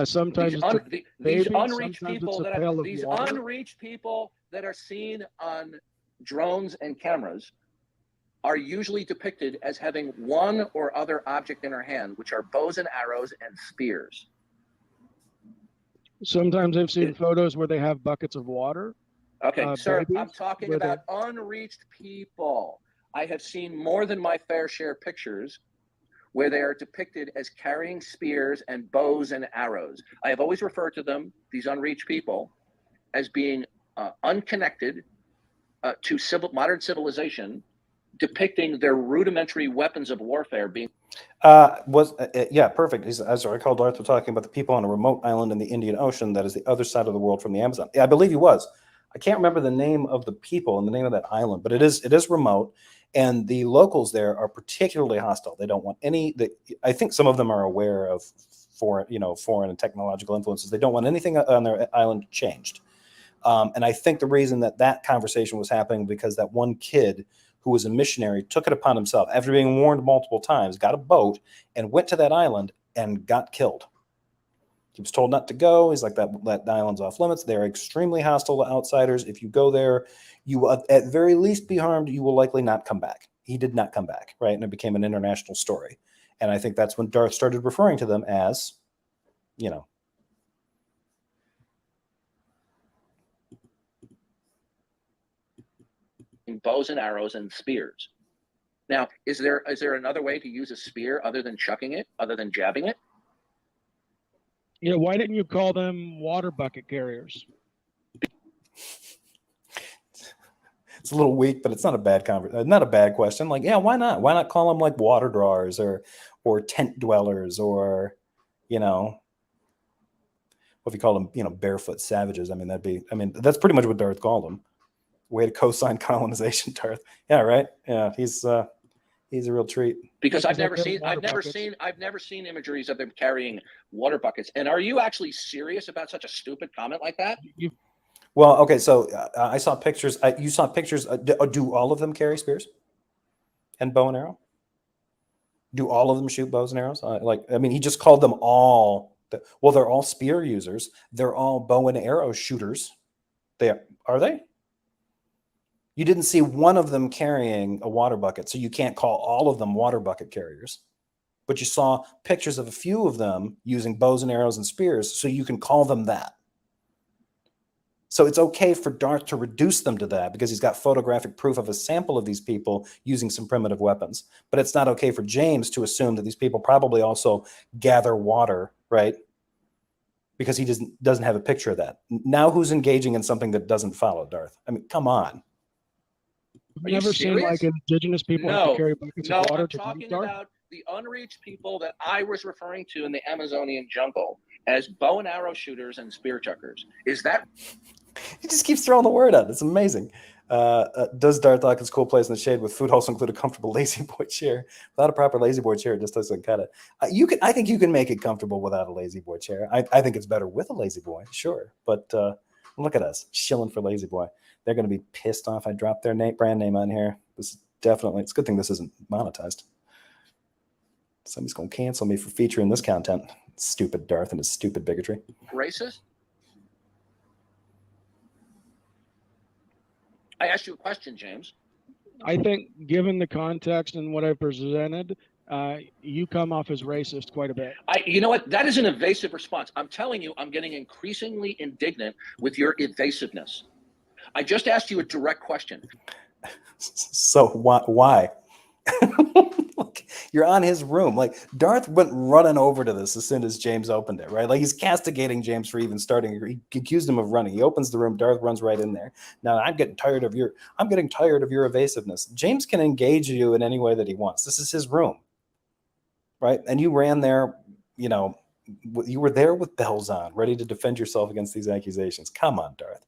Sometimes these unreached people that are seen on drones and cameras are usually depicted as having one or other object in their hand, which are bows and arrows and spears. Sometimes I've seen photos where they have buckets of water. Okay, sir, I'm talking about unreached people. I have seen more than my fair share pictures where they are depicted as carrying spears and bows and arrows. I have always referred to them, these unreached people, as being unconnected to modern civilization, depicting their rudimentary weapons of warfare being perfect. As I recall, Darth was talking about the people on a remote island in the Indian Ocean that is the other side of the world from the Amazon. Yeah, I believe he was. I can't remember the name of the people and the name of that island, but it is remote, and the locals there are particularly hostile. They don't want I think some of them are aware of foreign and technological influences. They don't want anything on their island changed. And I think the reason that conversation was happening because that one kid who was a missionary took it upon himself after being warned multiple times, got a boat and went to that island and got killed. He was told not to go. He's like, that island's off limits. They're extremely hostile to outsiders. If you go there, you will at very least be harmed. You will likely not come back. He did not come back, right? And it became an international story. And I think that's when Darth started referring to them as, you know, bows and arrows and spears. Now, is there another way to use a spear other than chucking it, other than jabbing it? Yeah, why didn't you call them water bucket carriers? it's a little weak, but it's not a bad not a bad question. Like, yeah, why not? Why not call them like water drawers or tent dwellers, or, you know, what if you call them, you know, barefoot savages? I mean, that's pretty much what Darth called them. Way to co-sign colonization, Darth. Yeah, right. Yeah, he's a real treat. Because I've never seen imageries of them carrying water buckets. And are you actually serious about such a stupid comment like that? Well, okay, so I saw pictures. You saw pictures. Do all of them carry spears and bow and arrow? Do all of them shoot bows and arrows? He just called them all. Well, they're all spear users. They're all bow and arrow shooters. Are they? You didn't see one of them carrying a water bucket, so you can't call all of them water bucket carriers. But you saw pictures of a few of them using bows and arrows and spears, so you can call them that. So it's okay for Darth to reduce them to that because he's got photographic proof of a sample of these people using some primitive weapons. But it's not okay for James to assume that these people probably also gather water, right? Because he doesn't have a picture of that. Now who's engaging in something that doesn't follow Darth? I mean, come on. Have you ever seen like indigenous people have to carry buckets of water? I'm talking about the unreached people that I was referring to in the Amazonian jungle as bow and arrow shooters and spear chuckers. Is that? He just keeps throwing the word out. It's amazing. Does Darth Dawkins' cool place in the shade with food also include a comfortable lazy boy chair? Without a proper lazy boy chair, it just doesn't cut it. I think you can make it comfortable without a lazy boy chair. I think it's better with a lazy boy, sure. But look at us shilling for lazy boy. They're going to be pissed off I dropped their brand name on here. This is definitely, it's a good thing this isn't monetized. Somebody's going to cancel me for featuring this content. Stupid Darth and his stupid bigotry. Racist? I asked you a question, James. I think given the context and what I presented, you come off as racist quite a bit. You know what? That is an evasive response. I'm telling you, I'm getting increasingly indignant with your evasiveness. I just asked you a direct question. So why? Look, you're on his room. Like, Darth went running over to this as soon as James opened it, right? Like, he's castigating James for even starting. He accused him of running. He opens the room. Darth runs right in there. Now I'm getting tired of your evasiveness. James can engage you in any way that he wants. This is his room, right? And you ran there, you know, you were there with bells on, ready to defend yourself against these accusations. Come on, Darth.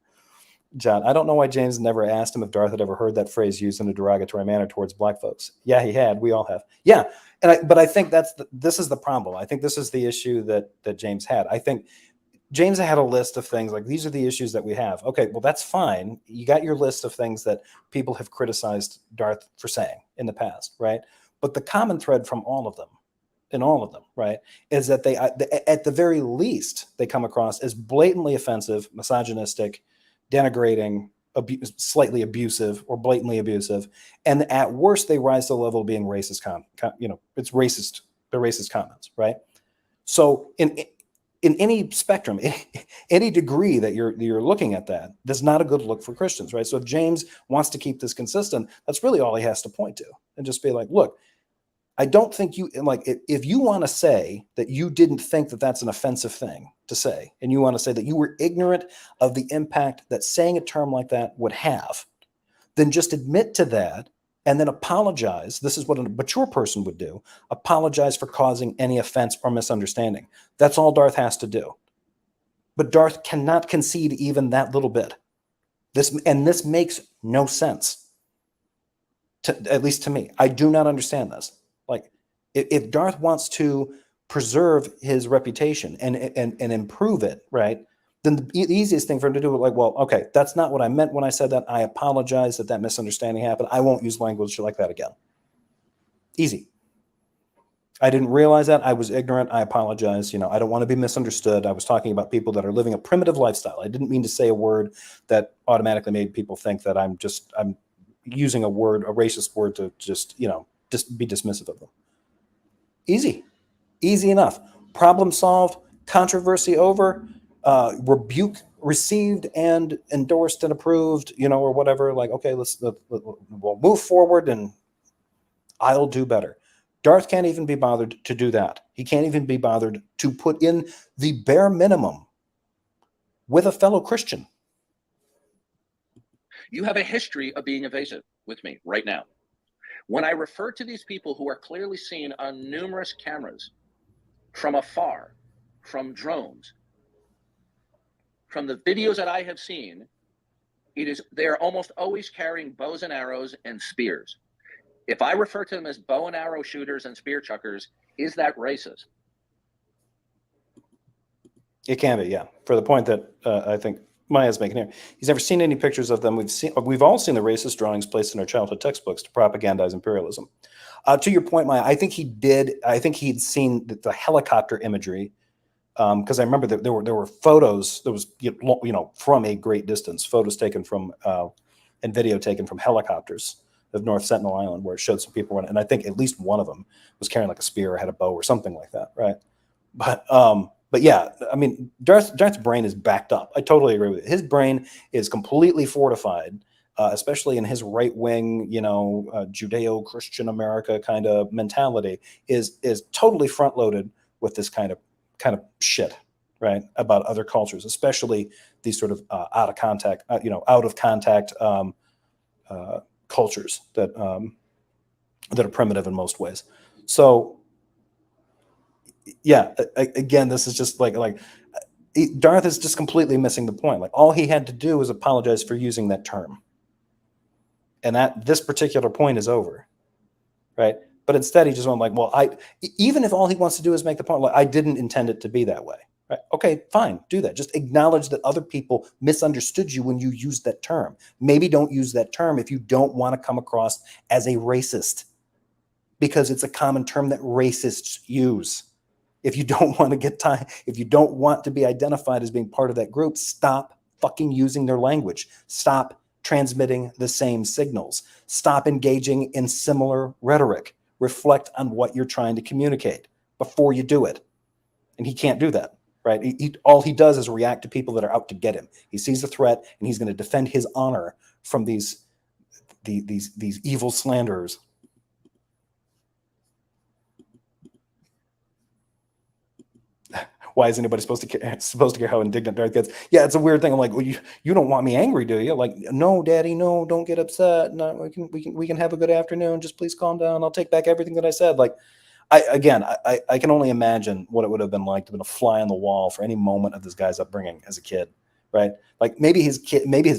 John, I don't know why James never asked him if Darth had ever heard that phrase used in a derogatory manner towards black folks. Yeah, he had. We all have. Yeah, but I think this is the problem. I think this is the issue that James had. I think James had a list of things like, these are the issues that we have. Okay, well, that's fine. You got your list of things that people have criticized Darth for saying in the past, right? But the common thread from all of them, right, is that they, at the very least, they come across as blatantly offensive, misogynistic, denigrating, slightly abusive, or blatantly abusive, and at worst they rise to the level of being racist. It's racist. They're racist comments, right? So in any spectrum, any degree that you're looking at, that's not a good look for Christians, right? So if James wants to keep this consistent, that's really all he has to point to, and just be like, look, I don't think you, like, if you want to say that you didn't think that that's an offensive thing to say, and you want to say that you were ignorant of the impact that saying a term like that would have, then just admit to that and then apologize. This is what a mature person would do. Apologize for causing any offense or misunderstanding. That's all Darth has to do. But Darth cannot concede even that little bit. This makes no sense, at least to me. I do not understand this. Like, if Darth wants to preserve his reputation and improve it, right, then the easiest thing for him to do is like, well, okay, that's not what I meant when I said that. I apologize that misunderstanding happened. I won't use language like that again. Easy. I didn't realize that. I was ignorant. I apologize. You know, I don't want to be misunderstood. I was talking about people that are living a primitive lifestyle. I didn't mean to say a word that automatically made people think that I'm using a racist word to just, you know, just be dismissive of them. Easy enough. Problem solved, controversy over, rebuke received and endorsed and approved, you know, or whatever. Like, okay, we'll move forward and I'll do better. Darth can't even be bothered to do that. He can't even be bothered to put in the bare minimum with a fellow Christian. You have a history of being evasive with me right now. When I refer to these people who are clearly seen on numerous cameras from afar, from drones, from the videos that I have seen, they are almost always carrying bows and arrows and spears. If I refer to them as bow and arrow shooters and spear chuckers, is that racist? It can be, yeah. For the point that I think Maya's making here, he's never seen any pictures of them. We've all seen the racist drawings placed in our childhood textbooks to propagandize imperialism. To your point, Maya, I think he did. I think he'd seen the helicopter imagery because I remember that there were photos. There was from a great distance, photos taken from and video taken from helicopters of North Sentinel Island, where it showed some people running, and I think at least one of them was carrying like a spear or had a bow or something like that, right? But yeah, I mean, Darth's brain is backed up. I totally agree with it. His brain is completely fortified, especially in his right-wing, Judeo-Christian America kind of mentality, is totally front-loaded with this kind of shit, right? About other cultures, especially these sort of out of contact cultures that are primitive in most ways. So yeah, again, this is just like Darth is just completely missing the point. Like all he had to do was apologize for using that term, and that this particular point is over, right? But instead, he just went like, well, even if all he wants to do is make the point, like, I didn't intend it to be that way. Right? Okay, fine, do that. Just acknowledge that other people misunderstood you when you used that term. Maybe don't use that term if you don't want to come across as a racist, because it's a common term that racists use. If you don't want to be identified as being part of that group, stop fucking using their language. Stop transmitting the same signals. Stop engaging in similar rhetoric. Reflect on what you're trying to communicate before you do it. And he can't do that, right? All he does is react to people that are out to get him. He sees a threat and he's going to defend his honor from these evil slanderers. Why is anybody supposed to care how indignant Darth gets? Yeah, it's a weird thing. I'm like, well, you don't want me angry, do you? Like, no, Daddy, no, don't get upset. No, we can have a good afternoon. Just please calm down. I'll take back everything that I said. Like, I can only imagine what it would have been like to have been a fly on the wall for any moment of this guy's upbringing as a kid, right? Like maybe his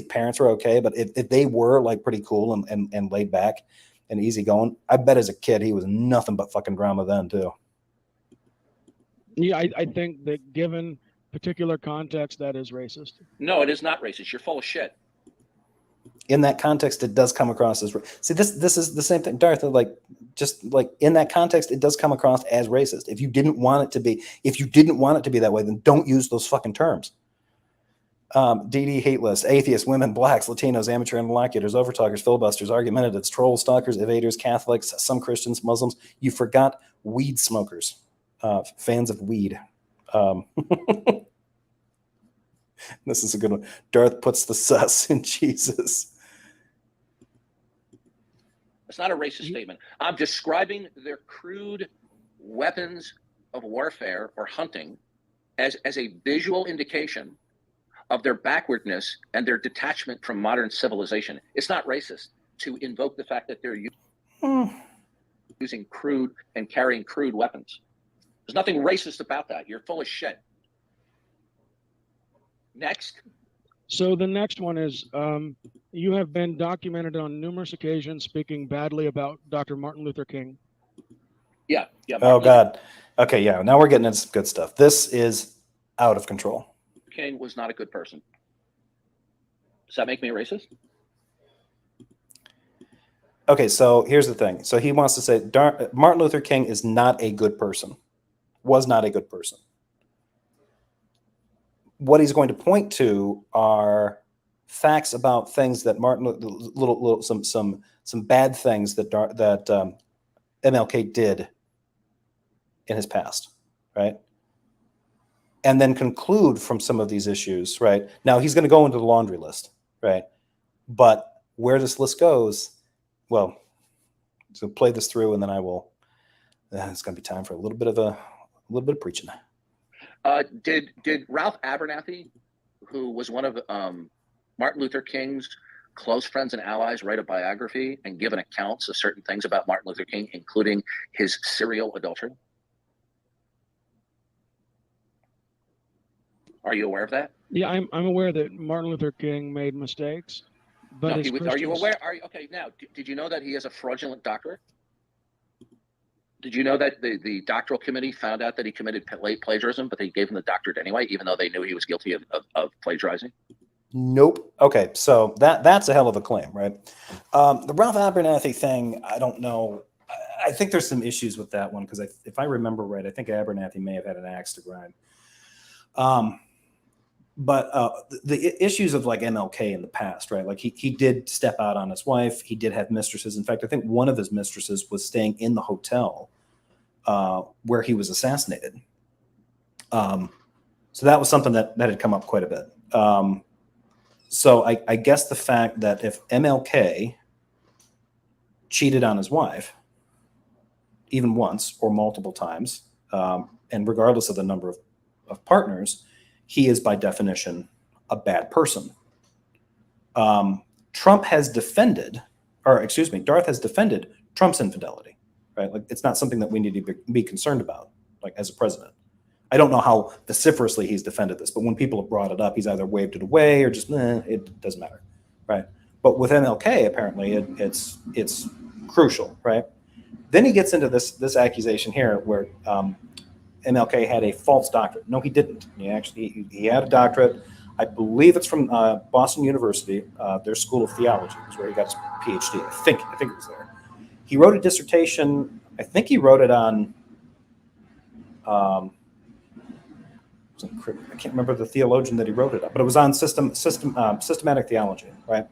parents were okay, but if they were like pretty cool and laid back and easygoing, I bet as a kid he was nothing but fucking drama then too. Yeah, I think that given particular context, that is racist. No, it is not racist. You're full of shit. In that context, it does come across as see. This is the same thing, Darth. Like just like in that context, it does come across as racist. If you didn't want it to be that way, then don't use those fucking terms. DD hate list: atheists, women, blacks, Latinos, amateur interlocutors, overtalkers, filibusters, argumentatives, trolls, stalkers, evaders, Catholics, some Christians, Muslims. You forgot weed smokers, fans of weed. This is a good one. Darth puts the sus in Jesus. It's not a racist statement. I'm describing their crude weapons of warfare or hunting as a visual indication of their backwardness and their detachment from modern civilization. It's not racist to invoke the fact that they're using crude and carrying crude weapons. There's nothing racist about that. You're full of shit. Next. So the next one is, you have been documented on numerous occasions speaking badly about Dr. Martin Luther King. Yeah. Oh, God. Okay, yeah. Now we're getting into some good stuff. This is out of control. King was not a good person. Does that make me a racist? Okay, so here's the thing. So he wants to say Martin Luther King is not a good person, was not a good person. What he's going to point to are facts about things that some bad things that MLK did in his past, right? And then conclude from some of these issues, right? Now he's going to go into the laundry list, right? But where this list goes, well, so play this through, and then I will. It's going to be time for a little bit of preaching. Did Ralph Abernathy, who was one of Martin Luther King's close friends and allies, write a biography and give an accounts of certain things about Martin Luther King, including his serial adultery? Are you aware of that? Yeah, I'm aware that Martin Luther King made mistakes, but No, are you aware? Okay, now, did you know that he has a fraudulent doctorate? Did you know that the doctoral committee found out that he committed plagiarism, but they gave him the doctorate anyway, even though they knew he was guilty of plagiarizing? Nope. Okay, so that's a hell of a claim, right? The Ralph Abernathy thing, I don't know. I think there's some issues with that one because if I remember right, I think Abernathy may have had an axe to grind. But the issues of like MLK in the past, right? Like he did step out on his wife. He did have mistresses. In fact, I think one of his mistresses was staying in the hotel where he was assassinated. So that was something that had come up quite a bit. So I guess the fact that if MLK cheated on his wife, even once or multiple times, and regardless of the number of partners, he is by definition a bad person. Darth has defended Trump's infidelity, right? Like it's not something that we need to be concerned about, like as a president. I don't know how vociferously he's defended this, but when people have brought it up, he's either waved it away or just, it doesn't matter, right? But with MLK, apparently it's crucial, right? Then he gets into this accusation here where MLK had a false doctorate. No, he didn't. He had a doctorate. I believe it's from Boston University, their School of Theology, is where he got his PhD. I think it was there. He wrote a dissertation. I think he wrote it on. I can't remember the theologian that he wrote it on, but it was on systematic theology, right?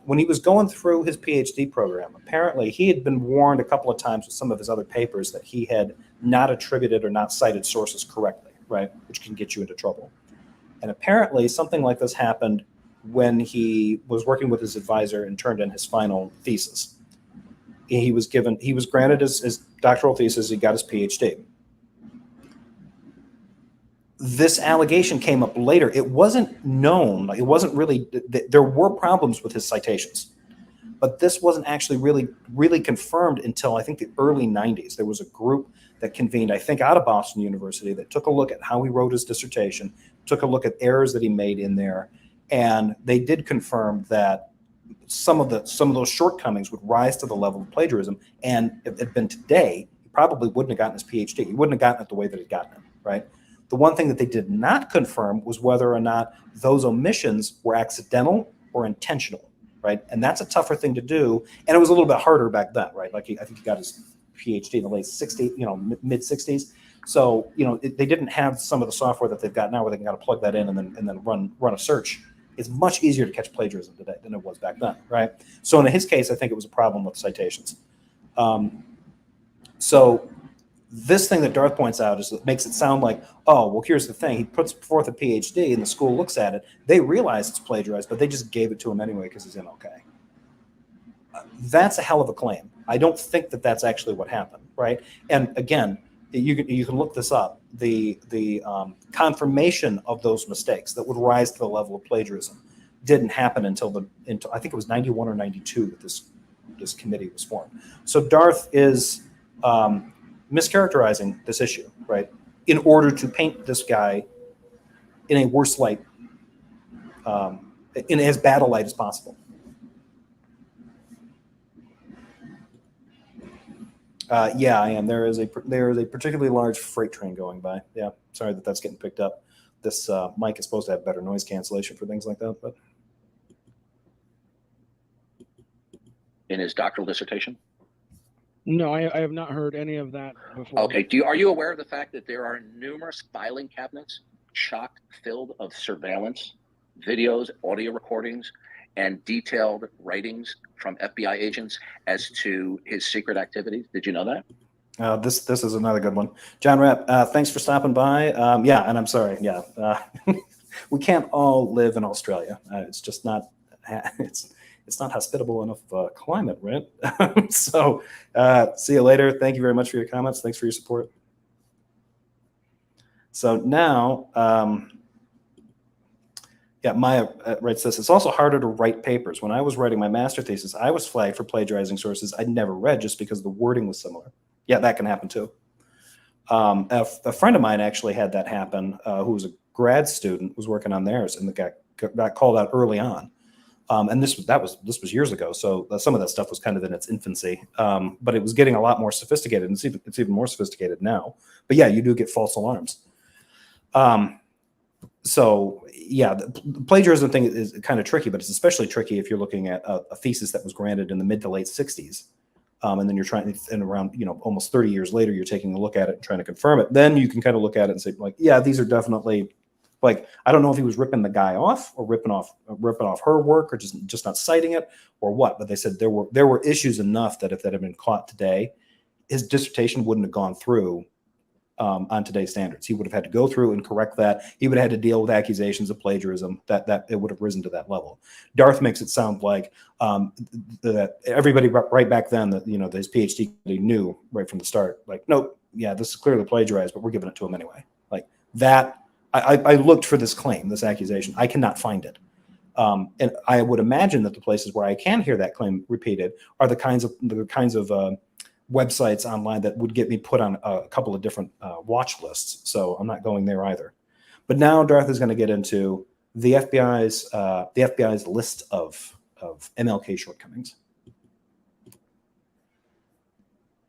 When he was going through his PhD program, apparently he had been warned a couple of times with some of his other papers that he had not attributed or not cited sources correctly, right? Which can get you into trouble. And apparently something like this happened when he was working with his advisor and turned in his final thesis. He was granted his doctoral thesis, he got his PhD. This allegation came up later. It wasn't known. It wasn't really, there were problems with his citations, but this wasn't actually really confirmed until I think the early 90s. There was a group that convened, I think out of Boston University, that took a look at how he wrote his dissertation, took a look at errors that he made in there. And they did confirm that some of those shortcomings would rise to the level of plagiarism. And if it had been today, he probably wouldn't have gotten his PhD. He wouldn't have gotten it the way that he'd gotten it, right? The one thing that they did not confirm was whether or not those omissions were accidental or intentional, right? And that's a tougher thing to do. And it was a little bit harder back then, right? Like I think he got his PhD in the late 60s, mid 60s. So, they didn't have some of the software that they've got now where they can kind of plug that in and then run a search. It's much easier to catch plagiarism today than it was back then, right? So in his case, I think it was a problem with citations. So this thing that Darth points out is that makes it sound like, oh, well, here's the thing. He puts forth a PhD and the school looks at it. They realize it's plagiarized, but they just gave it to him anyway because he's MLK. That's a hell of a claim. I don't think that that's actually what happened, right? And again, you can look this up. The confirmation of those mistakes that would rise to the level of plagiarism didn't happen until I think it was 91 or 92 that this committee was formed. So Darth is mischaracterizing this issue, right, in order to paint this guy in a worse light, in as bad a light as possible. Yeah, I am. There is a particularly large freight train going by. Yeah, sorry that's getting picked up. This mic is supposed to have better noise cancellation for things like that, but in his doctoral dissertation? No, I have not heard any of that before. Okay. Are you aware of the fact that there are numerous filing cabinets chock filled of surveillance, videos, audio recordings, and detailed writings from FBI agents as to his secret activities? Did you know that? This is another good one. John Rapp, thanks for stopping by. Yeah, and I'm sorry. Yeah, we can't all live in Australia. It's just not. It's not hospitable enough climate, right? So, see you later. Thank you very much for your comments. Thanks for your support. So now, yeah, Maya writes this. It's also harder to write papers. When I was writing my master thesis, I was flagged for plagiarizing sources I'd never read just because the wording was similar. Yeah, that can happen too. A friend of mine actually had that happen, who was a grad student, was working on theirs, and got called out early on. And this was years ago, so some of that stuff was kind of in its infancy, but it was getting a lot more sophisticated, and it's even more sophisticated now. But yeah, you do get false alarms. So yeah, the plagiarism thing is kind of tricky, but it's especially tricky if you're looking at a thesis that was granted in the mid to late 60s. And then you're trying, and around, almost 30 years later, you're taking a look at it and trying to confirm it. Then you can kind of look at it and say, like, yeah, these are definitely, like, I don't know if he was ripping the guy off or ripping off her work, or just not citing it, or what. But they said there were issues enough that if that had been caught today, his dissertation wouldn't have gone through on today's standards. He would have had to go through and correct that. He would have had to deal with accusations of plagiarism. That it would have risen to that level. Darth makes it sound like that everybody right back then, that his PhD knew right from the start, like, nope, yeah, this is clearly plagiarized, but we're giving it to him anyway. Like that. I looked for this claim, this accusation. I cannot find it. And I would imagine that the places where I can hear that claim repeated are the kinds of websites online that would get me put on a couple of different watch lists. So I'm not going there either. But now Darth is going to get into the FBI's list of MLK shortcomings.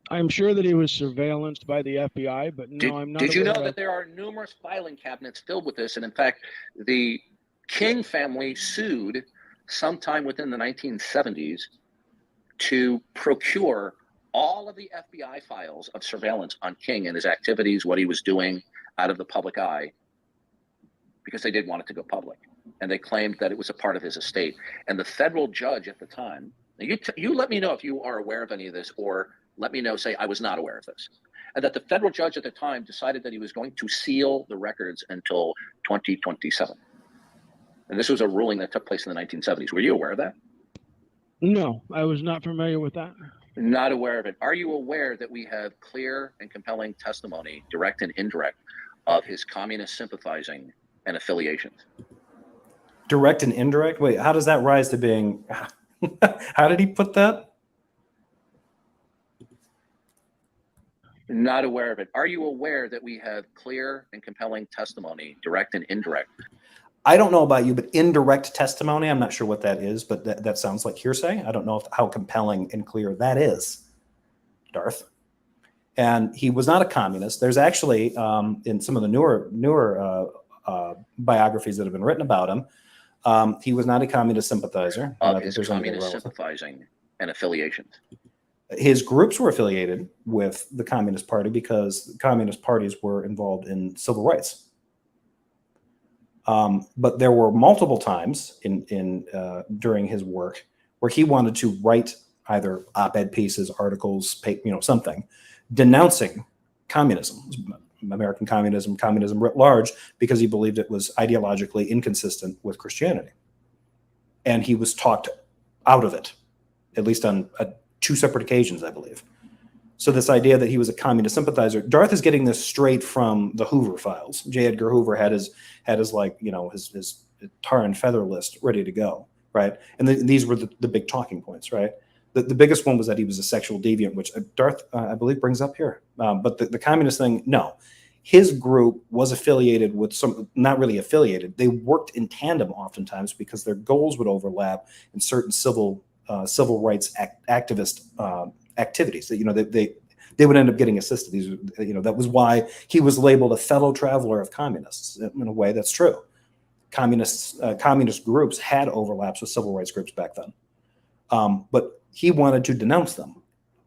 I'm sure that he was surveillanced by the FBI, but no, I'm not. Did you know that there are numerous filing cabinets filled with this? And in fact, the King family sued sometime within the 1970s to procure all of the FBI files of surveillance on King and his activities, what he was doing out of the public eye, because they didn't want it to go public. And they claimed that it was a part of his estate. And the federal judge at the time, you let me know if you are aware of any of this, or let me know, say I was not aware of this. And that the federal judge at the time decided that he was going to seal the records until 2027. And this was a ruling that took place in the 1970s. Were you aware of that? No, I was not familiar with that. Not aware of it. Are you aware that we have clear and compelling testimony, direct and indirect, of his communist sympathizing and affiliations? Direct and indirect? Wait, how does that rise to being? How did he put that? Not aware of it. Are you aware that we have clear and compelling testimony, direct and indirect? I don't know about you, but indirect testimony, I'm not sure what that is, but that sounds like hearsay. I don't know how compelling and clear that is, Darth. And he was not a communist. There's actually, in some of the newer biographies that have been written about him, he was not a communist sympathizer. His communist sympathizing and affiliations. His groups were affiliated with the Communist Party because the communist parties were involved in civil rights. But there were multiple times during his work where he wanted to write either op-ed pieces, articles, something denouncing communism, American communism, communism writ large, because he believed it was ideologically inconsistent with Christianity. And he was talked out of it, at least on two separate occasions, I believe. So this idea that he was a communist sympathizer, Darth is getting this straight from the Hoover files. J. Edgar Hoover had his his tar and feather list ready to go, right? And these were the big talking points, right? The biggest one was that he was a sexual deviant, which Darth, I believe, brings up here. But the communist thing, no. His group was affiliated with some, not really affiliated. They worked in tandem oftentimes because their goals would overlap in certain civil rights activist activities. That they would end up getting assisted. These, that was why he was labeled a fellow traveler of communists. In a way, that's true. Communist groups had overlaps with civil rights groups back then. but he wanted to denounce them.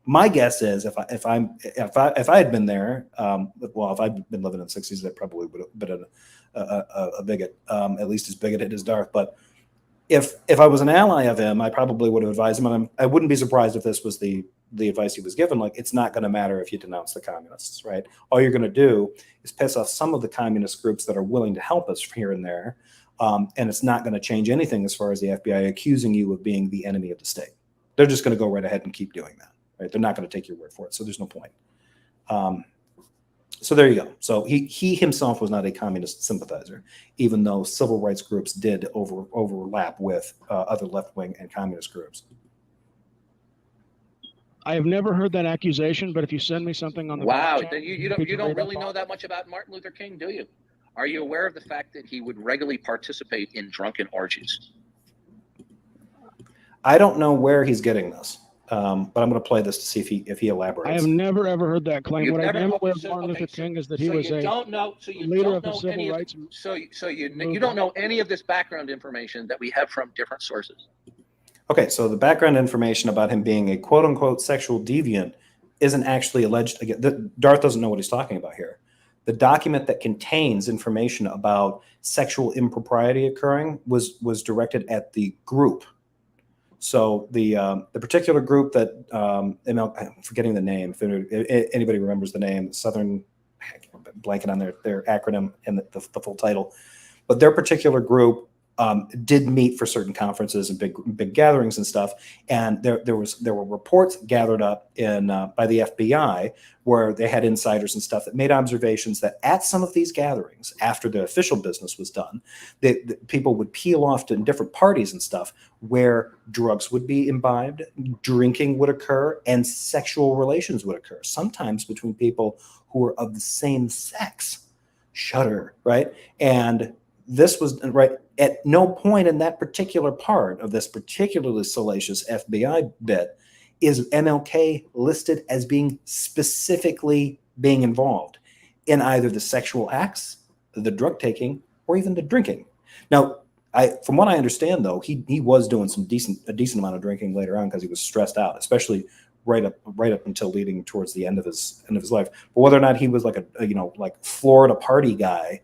My guess is if I had been there, well, if I'd been living in the 60s, I probably would have been a bigot, at least as bigoted as Darth. But if I was an ally of him, I probably would have advised him, and I wouldn't be surprised if this was the advice he was given. Like, it's not going to matter if you denounce the communists, right? All you're going to do is piss off some of the communist groups that are willing to help us here and there, and it's not going to change anything as far as the FBI accusing you of being the enemy of the state. They're just going to go right ahead and keep doing that. Right? They're not going to take your word for it, so there's no point. So there you go. So he himself was not a communist sympathizer, even though civil rights groups did overlap with other left-wing and communist groups. I have never heard that accusation, but if you send me something on the Wow, back then channel, you don't really know that much about Martin Luther King, do you? Are you aware of the fact that he would regularly participate in drunken orgies? I don't know where he's getting this, but I'm going to play this to see if he elaborates. I have never ever heard that claim. You've What never- I am okay, aware of so- Martin okay, Luther so- King is that he so was you a don't know, so you leader don't of the know civil any of, rights. so you don't know any of this background information that we have from different sources. Okay, so the background information about him being a quote-unquote sexual deviant isn't actually alleged. Again, Darth doesn't know what he's talking about here. The document that contains information about sexual impropriety occurring was directed at the group. So the particular group that I'm forgetting the name. If anybody remembers the name, Southern, blanking on their acronym and the full title, but their particular group did meet for certain conferences and big gatherings and stuff. And there were reports gathered up by the FBI where they had insiders and stuff that made observations that at some of these gatherings, after the official business was done, the people would peel off to different parties and stuff where drugs would be imbibed, drinking would occur, and sexual relations would occur, sometimes between people who were of the same sex. Shudder, right? And this was right at no point in that particular part of this particularly salacious FBI bit is MLK listed as being specifically being involved in either the sexual acts, the drug taking, or even the drinking. Now, from what I understand, though, he was doing a decent amount of drinking later on because he was stressed out, especially right up until leading towards the end of his life. But whether or not he was like like Florida party guy,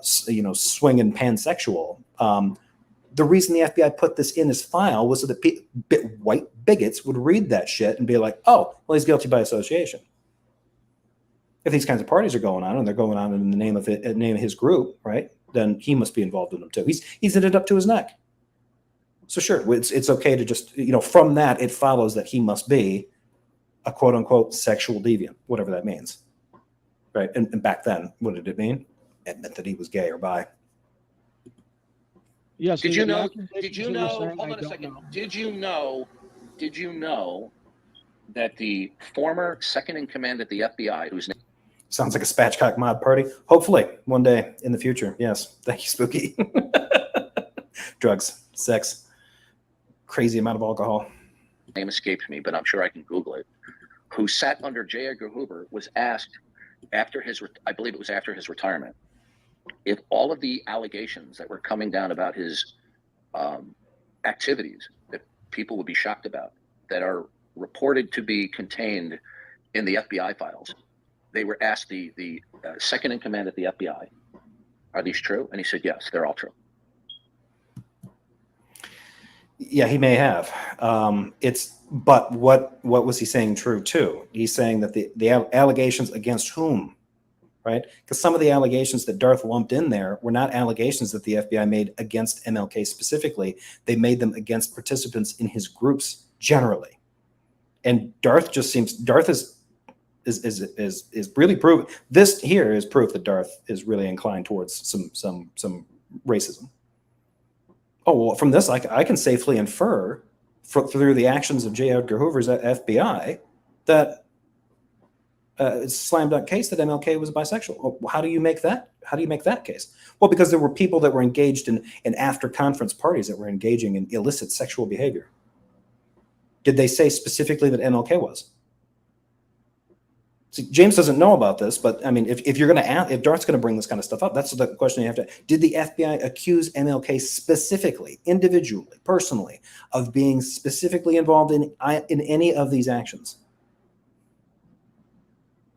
swinging pansexual. The reason the FBI put this in his file was so that white bigots would read that shit and be like, "Oh, well, he's guilty by association." If these kinds of parties are going on and they're going on in the name of his group, right? Then he must be involved in them too. He's in it up to his neck. So sure, it's okay to just from that it follows that he must be a quote unquote sexual deviant, whatever that means, right? And back then, what did it mean? It meant that he was gay or bi. Yes. Did you know? Hold on a second. Did you know that the former second in command at the FBI, whose name sounds like a spatchcock mod party? Hopefully, one day in the future. Yes. Thank you, Spooky. Drugs, sex, crazy amount of alcohol. Name escapes me, but I'm sure I can Google it. Who sat under J. Edgar Hoover was asked after I believe it was after his retirement, if all of the allegations that were coming down about his activities that people would be shocked about, that are reported to be contained in the FBI files, they were asked the second in command at the FBI, are these true? And he said, yes, they're all true. Yeah, he may have. But what was he saying true too? He's saying that the allegations against whom? Right? Because some of the allegations that Darth lumped in there were not allegations that the FBI made against MLK specifically. They made them against participants in his groups generally. And Darth is really proof. This here is proof that Darth is really inclined towards some racism. Oh, well, from this, I can safely infer through the actions of J. Edgar Hoover's FBI that it's a slam dunk case that MLK was bisexual. Well, how do you make that? How do you make that case? Well, because there were people that were engaged in after conference parties that were engaging in illicit sexual behavior. Did they say specifically that MLK was? See, James doesn't know about this, but I mean, if you're going to ask, if Darth's going to bring this kind of stuff up, that's the question you have to. Did the FBI accuse MLK specifically, individually, personally, of being specifically involved in any of these actions,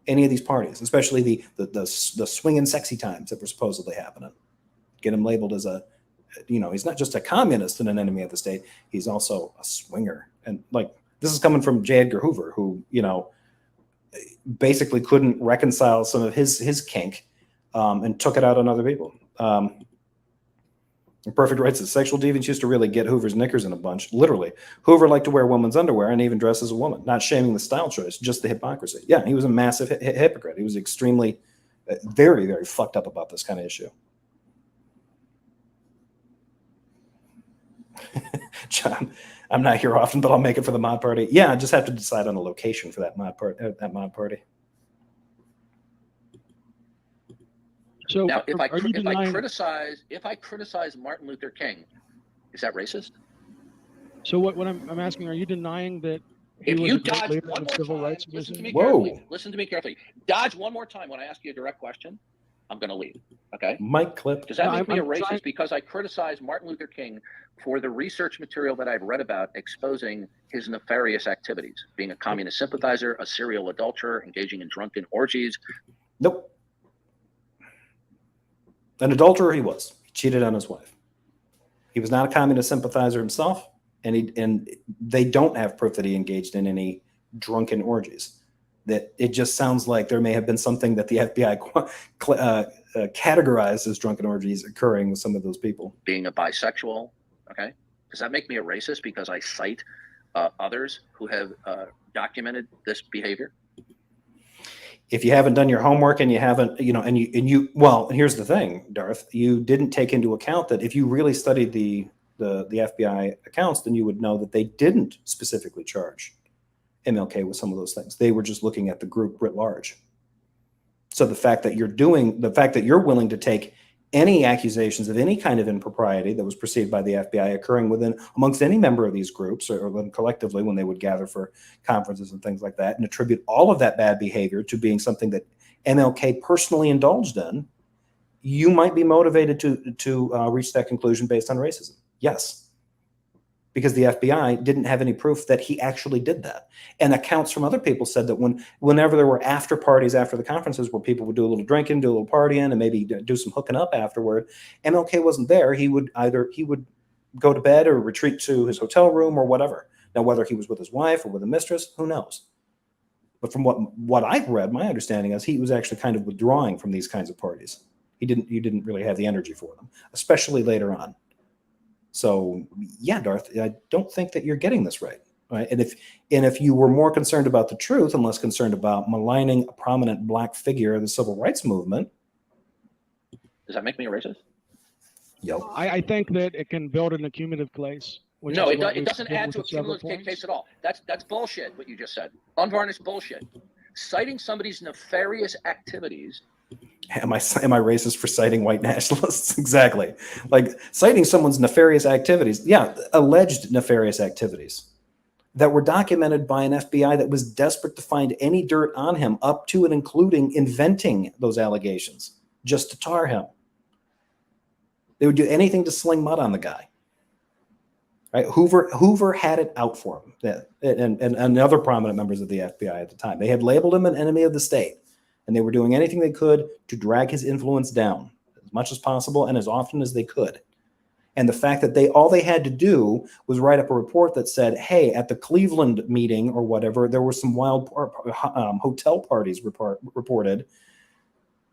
any of these parties, especially the swinging sexy times that were supposedly happening? Get him labeled as a, he's not just a communist and an enemy of the state. He's also a swinger, and like this is coming from J. Edgar Hoover, who basically couldn't reconcile some of his kink and took it out on other people. Perfect writes that sexual deviants used to really get Hoover's knickers in a bunch. Literally, Hoover liked to wear women's underwear and even dress as a woman, not shaming the style choice, just the hypocrisy. Yeah, he was a massive hypocrite. He was extremely, very, very fucked up about this kind of issue. John, I'm not here often, but I'll make it for the mod party. Yeah, I just have to decide on a location for that mod party. So now, if I criticize Martin Luther King, is that racist? So what I'm asking, are you denying that he was a great leader in the civil rights movement? Listen to me carefully. Dodge one more time when I ask you a direct question. I'm going to leave. Okay. Mic clip. Does that make me a racist because I criticize Martin Luther King for the research material that I've read about exposing his nefarious activities, being a communist sympathizer, a serial adulterer, engaging in drunken orgies? Nope. An adulterer he was. He cheated on his wife. He was not a communist sympathizer himself, and they don't have proof that he engaged in any drunken orgies. That it just sounds like there may have been something that the FBI categorized as drunken orgies occurring with some of those people. Being a bisexual, okay? Does that make me a racist because I cite others who have documented this behavior? If you haven't done your homework and you haven't, and here's the thing, Darth, you didn't take into account that if you really studied the FBI accounts, then you would know that they didn't specifically charge MLK with some of those things. They were just looking at the group writ large. So the fact that you're willing to take any accusations of any kind of impropriety that was perceived by the FBI occurring amongst any member of these groups or them collectively when they would gather for conferences and things like that, and attribute all of that bad behavior to being something that MLK personally indulged in, you might be motivated to reach that conclusion based on racism. Yes. Because the FBI didn't have any proof that he actually did that. And accounts from other people said that whenever there were after parties after the conferences where people would do a little drinking, do a little partying, and maybe do some hooking up afterward, MLK wasn't there. He would go to bed or retreat to his hotel room or whatever. Now, whether he was with his wife or with a mistress, who knows? But from what I've read, my understanding is he was actually kind of withdrawing from these kinds of parties. He didn't really have the energy for them, especially later on. So yeah, Darth, I don't think that you're getting this right. And if you were more concerned about the truth and less concerned about maligning a prominent black figure in the civil rights movement, does that make me a racist? Yo, I think that it can build an accumulative case. No, it doesn't add to a cumulative case at all. That's bullshit. What you just said, unvarnished bullshit. Citing somebody's nefarious activities. Am I racist for citing white nationalists? Exactly. Like citing someone's nefarious activities. Yeah, alleged nefarious activities that were documented by an FBI that was desperate to find any dirt on him, up to and including inventing those allegations just to tar him. They would do anything to sling mud on the guy. Right? Hoover had it out for him, and other prominent members of the FBI at the time. They had labeled him an enemy of the state. And they were doing anything they could to drag his influence down as much as possible and as often as they could. And the fact that all they had to do was write up a report that said, hey, at the Cleveland meeting or whatever, there were some wild hotel parties reported.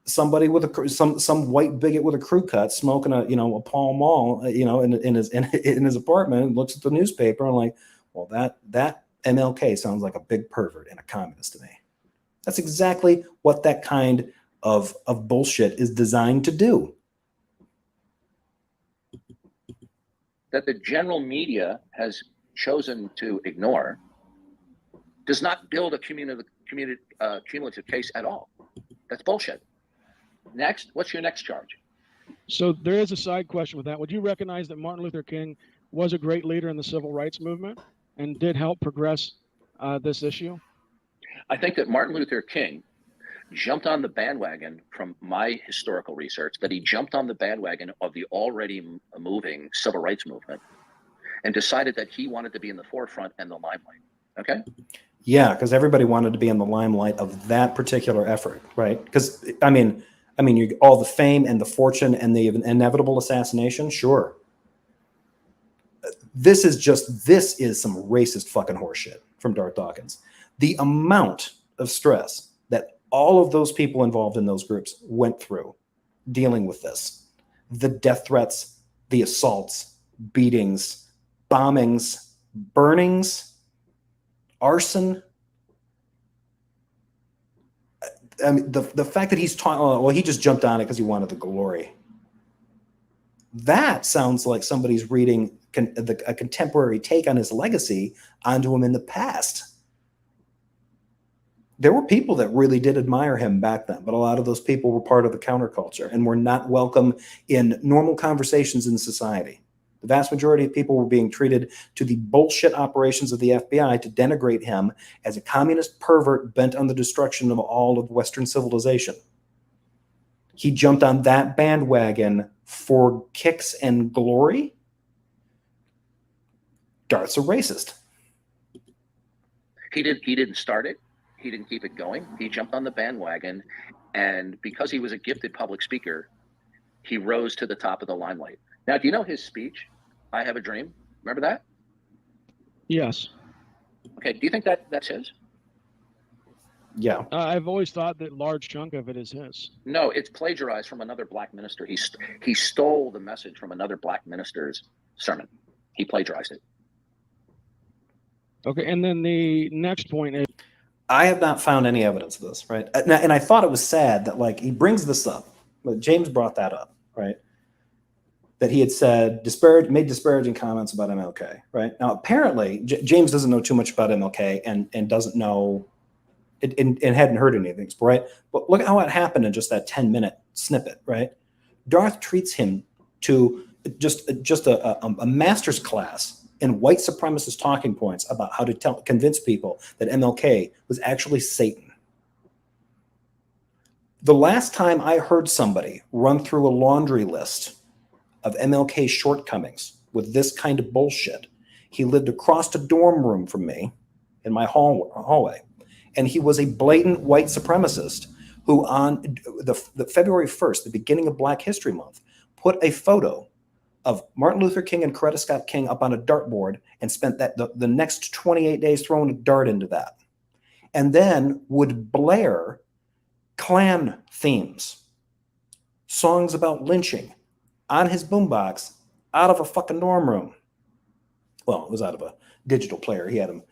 Somebody with some white bigot with a crew cut smoking a Pall Mall, in his apartment, and looks at the newspaper and like, well, that MLK sounds like a big pervert and a communist to me. That's exactly what that kind of bullshit is designed to do. That the general media has chosen to ignore does not build a cumulative case at all. That's bullshit. Next, what's your next charge? So there is a side question with that. Would you recognize that Martin Luther King was a great leader in the civil rights movement and did help progress this issue? I think that Martin Luther King jumped on the bandwagon from my historical research, that he jumped on the bandwagon of the already moving civil rights movement and decided that he wanted to be in the forefront and the limelight. Okay. Yeah, because everybody wanted to be in the limelight of that particular effort, right? Because I mean, all the fame and the fortune and the inevitable assassination, sure. This is some racist fucking horseshit from Darth Dawkins. The amount of stress that all of those people involved in those groups went through dealing with this, the death threats, the assaults, beatings, bombings, burnings, arson. I mean, the fact that he's talking, well, he just jumped on it because he wanted the glory. That sounds like somebody's reading a contemporary take on his legacy onto him in the past. There were people that really did admire him back then, but a lot of those people were part of the counterculture and were not welcome in normal conversations in society. The vast majority of people were being treated to the bullshit operations of the FBI to denigrate him as a communist pervert bent on the destruction of all of Western civilization. He jumped on that bandwagon for kicks and glory. Darth's a racist. He didn't start it. He didn't keep it going. He jumped on the bandwagon, and because he was a gifted public speaker, he rose to the top of the limelight. Now, do you know his speech, I Have a Dream? Remember that? Yes. Okay, do you think that's his? Yeah. I've always thought that large chunk of it is his. No, it's plagiarized from another black minister. He stole the message from another black minister's sermon. He plagiarized it. Okay, and then the next point is, I have not found any evidence of this, right? And I thought it was sad that, like, he brings this up, but James brought that up, right? That he had said, made disparaging comments about MLK, right? Now, apparently, James doesn't know too much about MLK and doesn't know, and hadn't heard anything, right? But look at how it happened in just that 10-minute snippet, right? Darth treats him to just a master's class in white supremacist talking points about how to convince people that MLK was actually Satan. The last time I heard somebody run through a laundry list of MLK's shortcomings with this kind of bullshit, he lived across the dorm room from me in my hallway, and he was a blatant white supremacist who on the February 1st, the beginning of Black History Month, put a photo of Martin Luther King and Coretta Scott King up on a dartboard and spent the next 28 days throwing a dart into that. And then would blare Klan themes, songs about lynching on his boombox out of a fucking dorm room. Well, it was out of a digital player. He had them.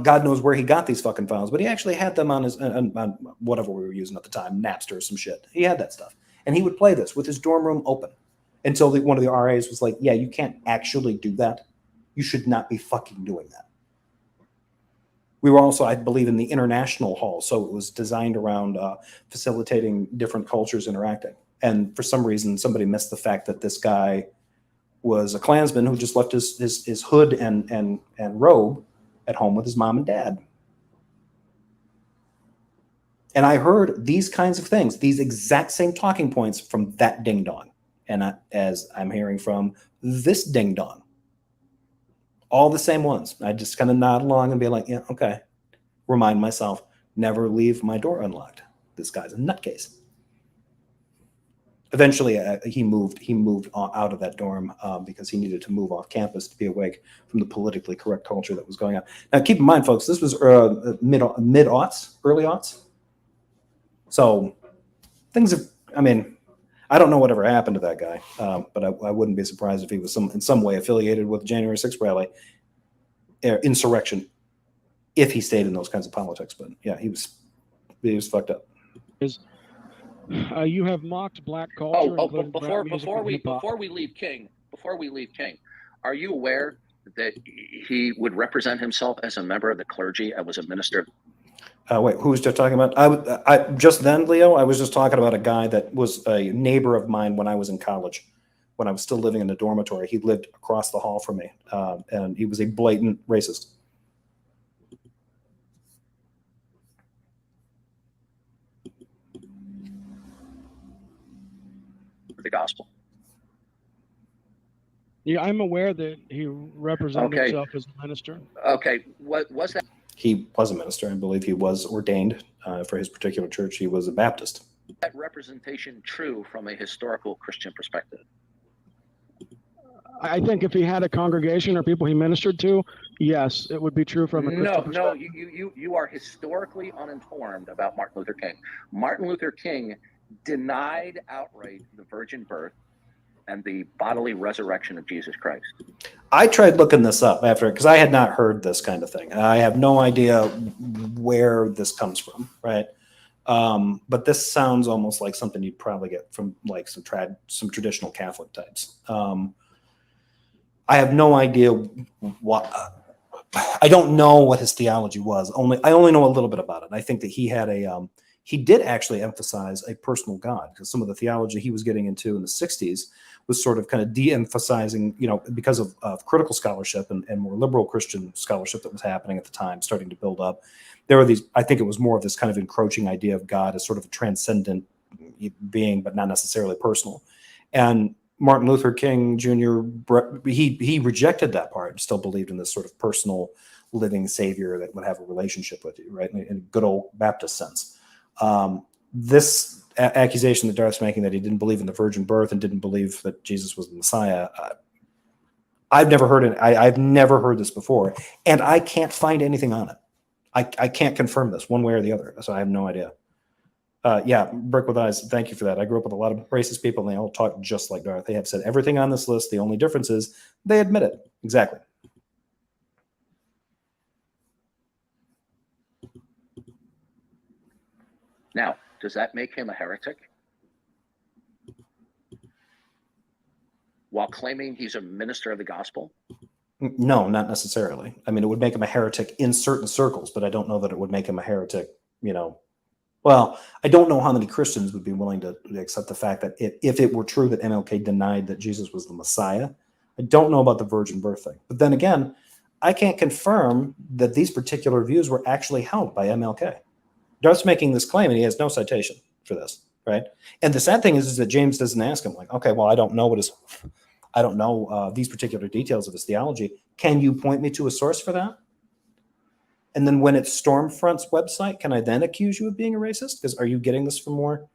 God knows where he got these fucking files, but he actually had them on his, on whatever we were using at the time, Napster or some shit. He had that stuff. And he would play this with his dorm room open. Until one of the RAs was like, yeah, you can't actually do that. You should not be fucking doing that. We were also, I believe, in the international hall. So it was designed around facilitating different cultures interacting. And for some reason, somebody missed the fact that this guy was a Klansman who just left his hood and robe at home with his mom and dad. And I heard these kinds of things, these exact same talking points from that ding dong. And as I'm hearing from this ding dong, all the same ones. I just kind of nod along and be like, yeah, okay. Remind myself, never leave my door unlocked. This guy's a nutcase. Eventually, he moved out of that dorm because he needed to move off campus to be awake from the politically correct culture that was going on. Now, keep in mind, folks, this was mid-aughts, early aughts. So things have, I mean, I don't know whatever happened to that guy, but I wouldn't be surprised if he was in some way affiliated with the January 6th rally, insurrection, if he stayed in those kinds of politics. But yeah, he was fucked up. You have mocked black culture. Before we leave King, are you aware that he would represent himself as a member of the clergy and was a minister? Wait, who was just talking about? I just then, Leo, I was just talking about a guy that was a neighbor of mine when I was in college, when I was still living in a dormitory. He lived across the hall from me, and he was a blatant racist. gospel? Yeah, I'm aware that he represented Okay. himself as a minister. Okay, what was that? He was a minister. I believe he was ordained for his particular church. He was a Baptist. That representation true from a historical Christian perspective? I think if he had a congregation or people he ministered to, yes, it would be true from a Christian perspective. You are historically uninformed about Martin Luther King. Martin Luther King denied outright the virgin birth and the bodily resurrection of Jesus Christ. I tried looking this up after, because I had not heard this kind of thing. I have no idea where this comes from, right? But this sounds almost like something you'd probably get from like some traditional Catholic types. I have no idea what. I don't know what his theology was. I only know a little bit about it. I think that he had he did actually emphasize a personal God, because some of the theology he was getting into in the 60s was sort of kind of de-emphasizing, because of critical scholarship and more liberal Christian scholarship that was happening at the time, starting to build up. There were these, I think it was more of this kind of encroaching idea of God as sort of a transcendent being, but not necessarily personal. And Martin Luther King Jr., he rejected that part and still believed in this sort of personal living savior that would have a relationship with you, right? In a good old Baptist sense. This accusation that Darth's making, that he didn't believe in the virgin birth and didn't believe that Jesus was the Messiah, I've never heard it. I've never heard this before, and I can't find anything on it. I can't confirm this one way or the other, so I have no idea. Yeah, Brick with Eyes, thank you for that. I grew up with a lot of racist people, and they all talk just like Darth. They have said everything on this list. The only difference is they admit it. Exactly. Now, does that make him a heretic? While claiming he's a minister of the gospel? No, not necessarily. I mean, it would make him a heretic in certain circles, but I don't know that it would make him a heretic, Well, I don't know how many Christians would be willing to accept the fact that if it were true that MLK denied that Jesus was the Messiah. I don't know about the virgin birth thing. But then again, I can't confirm that these particular views were actually held by MLK. Darth's making this claim, and he has no citation for this, right? And the sad thing is that James doesn't ask him, like, okay, well, I don't know these particular details of his theology. Can you point me to a source for that? And then when it's Stormfront's website, can I then accuse you of being a racist? Because are you getting this from more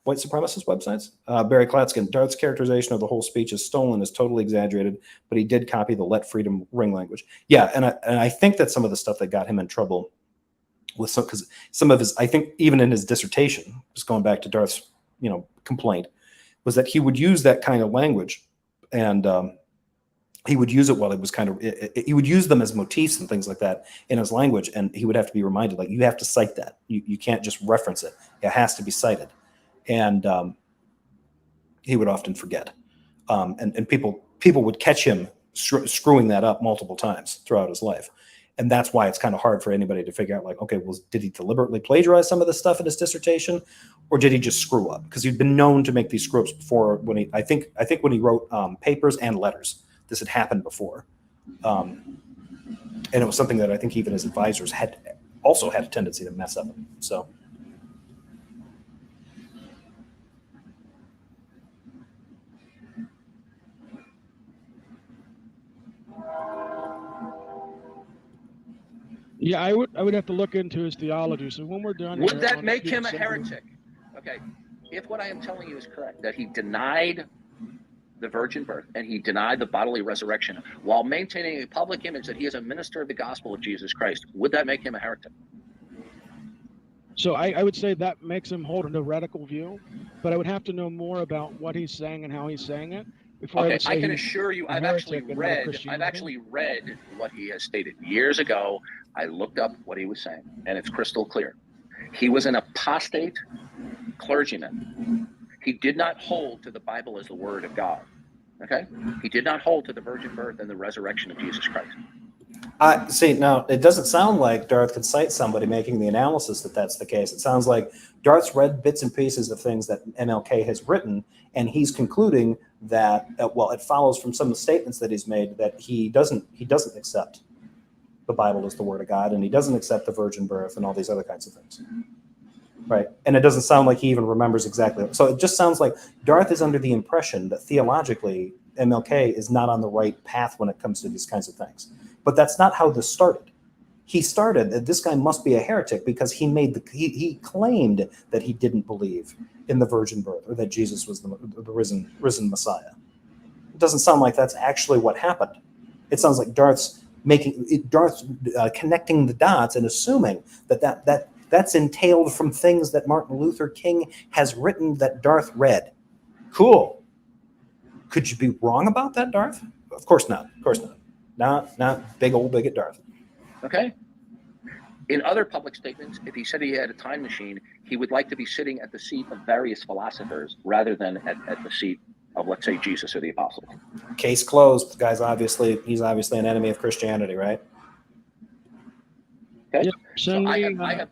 white supremacist websites? Barry Klatskin, Darth's characterization of the whole speech is stolen, is totally exaggerated, but he did copy the let freedom ring language. Yeah, and I think that some of the stuff that got him in trouble with because some of his, I think even in his dissertation, just going back to Darth's, complaint, was that he would use that kind of language, and he would use it while it was he would use them as motifs and things like that in his language, and he would have to be reminded, like, you have to cite that. You can't just reference it. It has to be cited. And he would often forget. And people would catch him screwing that up multiple times throughout his life. And that's why it's kind of hard for anybody to figure out, like, okay, well, did he deliberately plagiarize some of this stuff in his dissertation, or did he just screw up? Because he'd been known to make these screw ups before. When I think when he wrote papers and letters, this had happened before, and it was something that I think even his advisors had also had a tendency to mess up. So. Yeah, I would have to look into his theology. So when we're done, would that make him a heretic? Okay, if what I am telling you is correct, that he denied the virgin birth and he denied the bodily resurrection while maintaining a public image that he is a minister of the gospel of Jesus Christ, would that make him a heretic? So I would say that makes him hold a heretical view, but I would have to know more about what he's saying and how he's saying it. Okay, I can assure you, I've actually read what he has stated years ago. I looked up what he was saying, and it's crystal clear. He was an apostate clergyman. He did not hold to the Bible as the word of God. Okay, he did not hold to the virgin birth and the resurrection of Jesus Christ. See, now it doesn't sound like Darth could cite somebody making the analysis that that's the case. It sounds like Darth's read bits and pieces of things that MLK has written, and he's concluding that, it follows from some of the statements that he's made that he doesn't accept the Bible as the word of God, and he doesn't accept the virgin birth and all these other kinds of things. right? And it doesn't sound like he even remembers exactly. So it just sounds like Darth is under the impression that theologically MLK is not on the right path when it comes to these kinds of things. But that's not how this started. He started that this guy must be a heretic because he claimed that he didn't believe in the virgin birth or that Jesus was the risen Messiah. It doesn't sound like that's actually what happened. It sounds like Darth's connecting the dots and assuming that's entailed from things that Martin Luther King has written that Darth read. Cool. Could you be wrong about that, Darth? Of course not. Of course not. Not big old bigot Darth. Okay. In other public statements, if he said he had a time machine, he would like to be sitting at the seat of various philosophers rather than at the seat of, let's say, Jesus or the apostles. Case closed. The guy's he's obviously an enemy of Christianity, right? Okay. Yep. So I have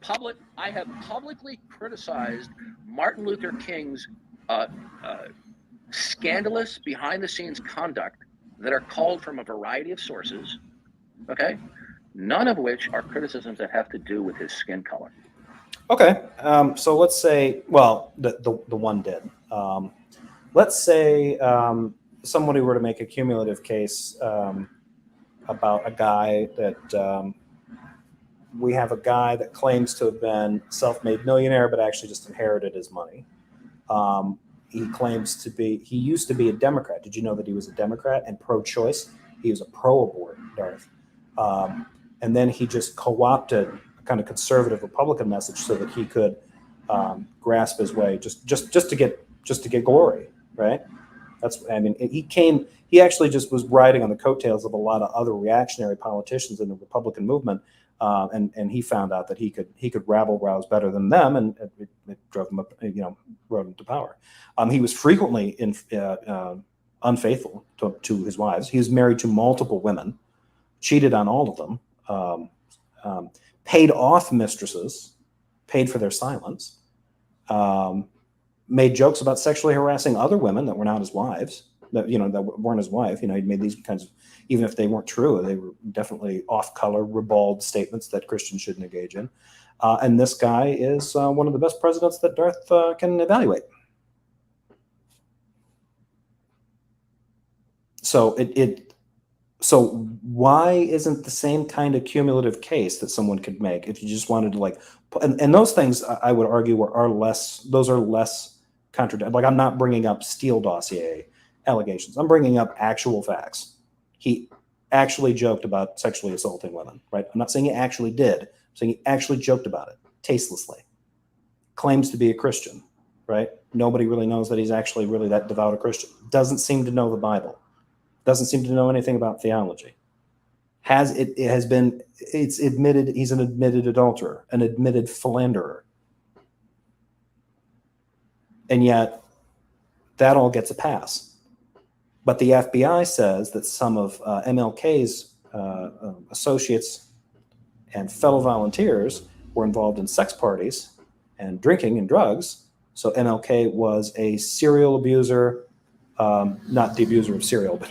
publicly criticized Martin Luther King's scandalous behind-the-scenes conduct that are culled from a variety of sources. Okay. None of which are criticisms that have to do with his skin color. Okay, so let's say, well, the one did. Let's say somebody were to make a cumulative case about a guy that we have a guy that claims to have been self-made millionaire, but actually just inherited his money. He claims he used to be a Democrat. Did you know that he was a Democrat and pro-choice? He was a pro-abort, Darth. And then he just co-opted a kind of conservative Republican message so that he could grasp his way just to get glory, right? He actually just was riding on the coattails of a lot of other reactionary politicians in the Republican movement, and he found out that he could rabble rouse better than them, and it drove him up, rode him to power. He was frequently unfaithful to his wives. He was married to multiple women, cheated on all of them. Paid off mistresses, paid for their silence, made jokes about sexually harassing other women that were not his wives, that weren't his wife. He made these kinds of, even if they weren't true, they were definitely off-color, ribald statements that Christians shouldn't engage in. And this guy is one of the best presidents that Darth can evaluate. So why isn't the same kind of cumulative case that someone could make if you just wanted to and those things I would argue are less contradictory. Like, I'm not bringing up Steele dossier allegations. I'm bringing up actual facts. He actually joked about sexually assaulting women, right? I'm not saying he actually did. I'm saying he actually joked about it tastelessly. Claims to be a Christian, right? Nobody really knows that he's actually really that devout a Christian. Doesn't seem to know the Bible. Doesn't seem to know anything about theology. It's admitted he's an admitted adulterer, an admitted philanderer. And yet that all gets a pass. But the FBI says that some of MLK's associates and fellow volunteers were involved in sex parties and drinking and drugs. So MLK was a serial abuser, not the abuser of cereal, but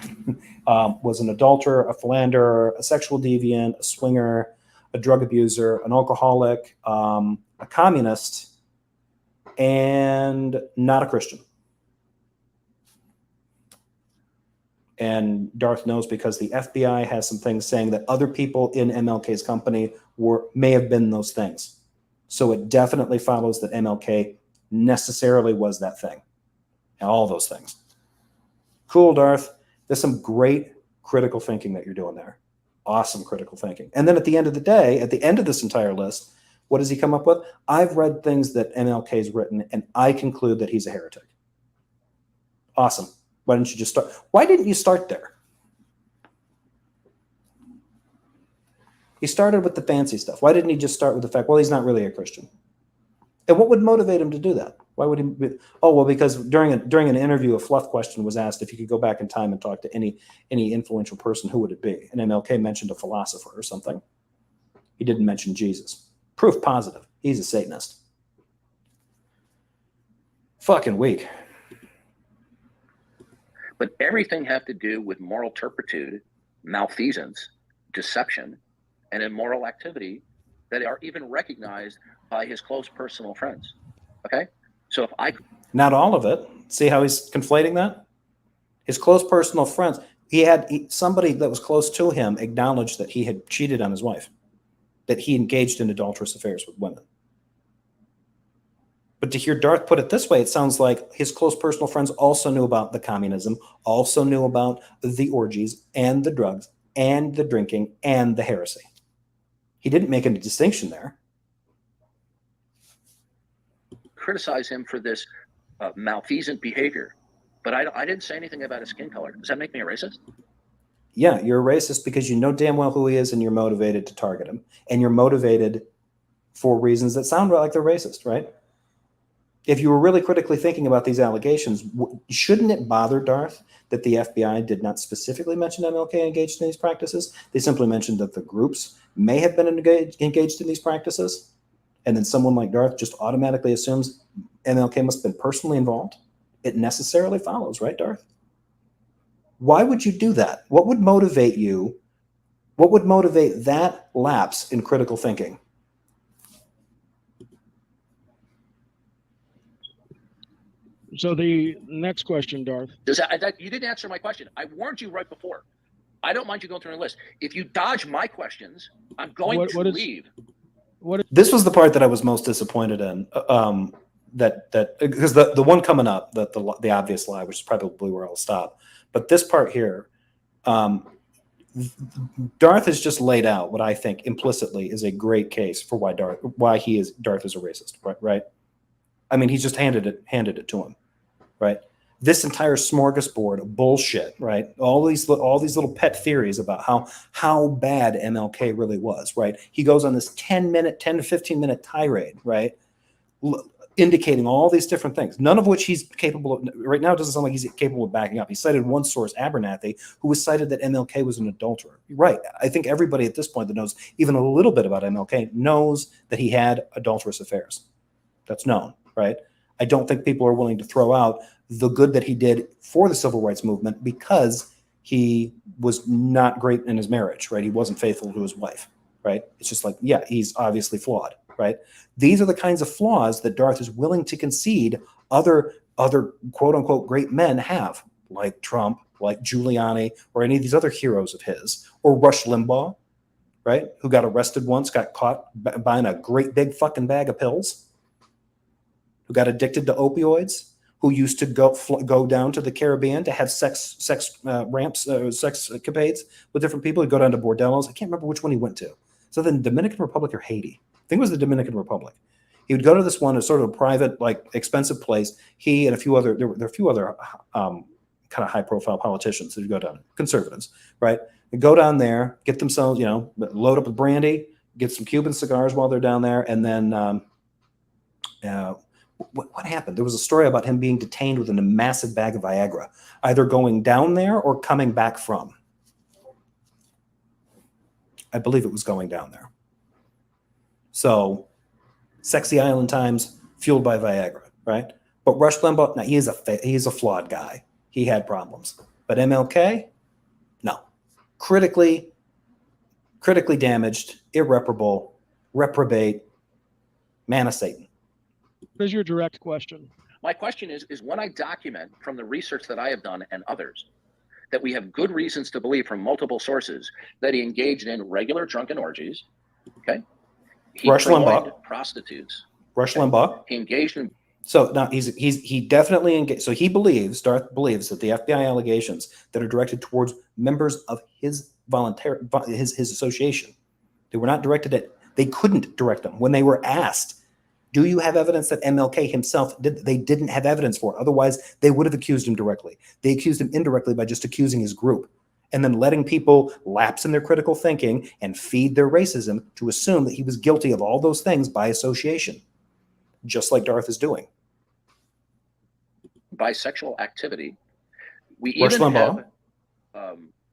was an adulterer, a philanderer, a sexual deviant, a swinger, a drug abuser, an alcoholic, a communist, and not a Christian. And Darth knows because the FBI has some things saying that other people in MLK's company may have been those things. So it definitely follows that MLK necessarily was that thing. And all those things. Cool, Darth. There's some great critical thinking that you're doing there. Awesome critical thinking. And then at the end of the day, at the end of this entire list, what does he come up with? I've read things that MLK's written, and I conclude that he's a heretic. Awesome. Why didn't you just start? Why didn't you start there? He started with the fancy stuff. Why didn't he just start with the fact, well, he's not really a Christian? And what would motivate him to do that? Why would he be? Oh, well, because during an interview, a fluff question was asked if he could go back in time and talk to any influential person, who would it be? And MLK mentioned a philosopher or something. He didn't mention Jesus. Proof positive. He's a Satanist. Fucking weak. But everything have to do with moral turpitude, malfeasance, deception, and immoral activity that are even recognized by his close personal friends. Okay, so if I Not all of it. See how he's conflating that? His close personal friends. Somebody that was close to him acknowledged that he had cheated on his wife, that he engaged in adulterous affairs with women. But to hear Darth put it this way, it sounds like his close personal friends also knew about the communism, also knew about the orgies and the drugs and the drinking and the heresy. He didn't make any distinction there. criticize him for this malfeasant behavior, but I didn't say anything about his skin color. Does that make me a racist? Yeah, you're a racist because you know damn well who he is and you're motivated to target him. And you're motivated for reasons that sound like they're racist, right? If you were really critically thinking about these allegations, shouldn't it bother Darth that the FBI did not specifically mention MLK engaged in these practices? They simply mentioned that the groups may have been engaged in these practices. And then someone like Darth just automatically assumes MLK must have been personally involved. It necessarily follows, right, Darth? Why would you do that? What would motivate you? What would motivate that lapse in critical thinking? So the next question, Darth. You didn't answer my question. I warned you right before. I don't mind you going through a list. If you dodge my questions, I'm going to leave. This was the part that I was most disappointed in. Because the one coming up, the obvious lie, which is probably where I'll stop. But this part here, Darth has just laid out what I think implicitly is a great case for why Darth is a racist, right? I mean, he's just handed it to him, right? This entire smorgasbord of bullshit, right? All these little pet theories about how bad MLK really was, right? He goes on this 10 to 15 minute tirade, right? Indicating all these different things, none of which he's capable of. Right now, it doesn't sound like he's capable of backing up. He cited one source, Abernathy, who was cited that MLK was an adulterer. Right. I think everybody at this point that knows even a little bit about MLK knows that he had adulterous affairs. That's known, right? I don't think people are willing to throw out the good that he did for the civil rights movement because he was not great in his marriage, right? He wasn't faithful to his wife, right? It's just like, yeah, he's obviously flawed, right? These are the kinds of flaws that Darth is willing to concede other quote unquote great men have, like Trump, like Giuliani, or any of these other heroes of his, or Rush Limbaugh, right? Who got arrested once, got caught buying a great big fucking bag of pills, who got addicted to opioids, who used to go down to the Caribbean to have sex escapades with different people. He'd go down to bordellos. I can't remember which one he went to. So then Dominican Republic or Haiti. I think it was the Dominican Republic. He would go to this one, a sort of private, like expensive place. He and a few other, there were a few other kind of high profile politicians who would go down, conservatives, right? They'd go down there, get themselves, load up with brandy, get some Cuban cigars while they're down there. And then what happened? There was a story about him being detained with a massive bag of Viagra, either going down there or coming back from. I believe it was going down there. So, sexy island times fueled by Viagra, right? But Rush Limbaugh, now he's a flawed guy. He had problems. But MLK, no. Critically damaged, irreparable, reprobate, man of Satan. What is your direct question? My question is when I document from the research that I have done and others that we have good reasons to believe from multiple sources that he engaged in regular drunken orgies, okay? He Rush Limbaugh. Prostitutes. Rush Limbaugh. He engaged in. So now he definitely engaged. So Darth believes that the FBI allegations that are directed towards members of his his association, they were not directed at. They couldn't direct them when they were asked, "Do you have evidence that MLK himself did?" They didn't have evidence for it. Otherwise, they would have accused him directly. They accused him indirectly by just accusing his group, and then letting people lapse in their critical thinking and feed their racism to assume that he was guilty of all those things by association, just like Darth is doing. Bisexual activity. We even have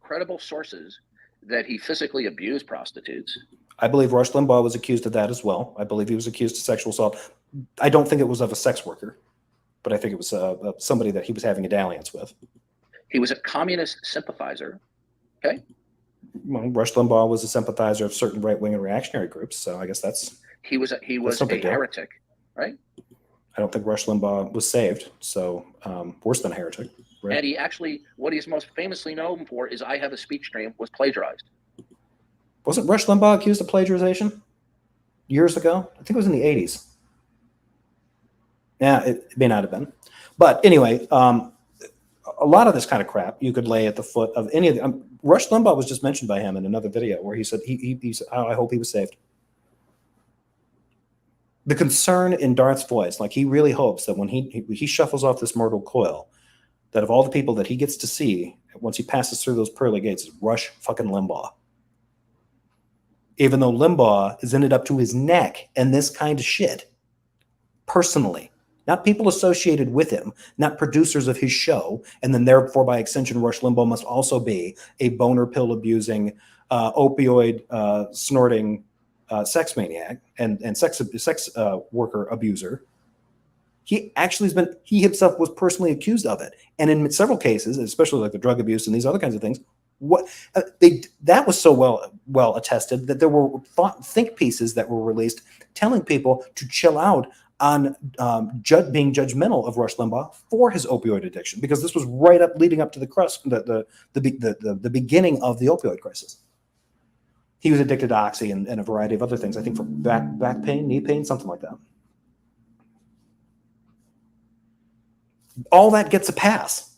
credible sources that he physically abused prostitutes. I believe Rush Limbaugh was accused of that as well. I believe he was accused of sexual assault. I don't think it was of a sex worker, but I think it was somebody that he was having a dalliance with. He was a communist sympathizer, okay? Well, Rush Limbaugh was a sympathizer of certain right-wing and reactionary groups, so I guess he was a no big deal. heretic, right? I don't think Rush Limbaugh was saved, so worse than a heretic. Right? And he actually, what he's most famously known for is "I Have a Speech Stream" was plagiarized. Wasn't Rush Limbaugh accused of plagiarization years ago? I think it was in the 80s. Yeah, it may not have been. But anyway, a lot of this kind of crap you could lay at the foot of any of the. Rush Limbaugh was just mentioned by him in another video where he said he said, I hope he was saved. The concern in Darth's voice, like he really hopes that when he shuffles off this mortal coil, that of all the people that he gets to see once he passes through those pearly gates, is Rush fucking Limbaugh. Even though Limbaugh is ended up to his neck in this kind of shit, personally. Not people associated with him, not producers of his show, and then therefore by extension, Rush Limbaugh must also be a boner pill abusing, opioid snorting sex maniac and sex worker abuser. He actually has been, he himself was personally accused of it, and in several cases, especially like the drug abuse and these other kinds of things, that was so well attested that there were think pieces that were released telling people to chill out on being judgmental of Rush Limbaugh for his opioid addiction, because this was right up leading up to the beginning of the opioid crisis. He was addicted to Oxy and a variety of other things, I think for back pain, knee pain, something like that. All that gets a pass.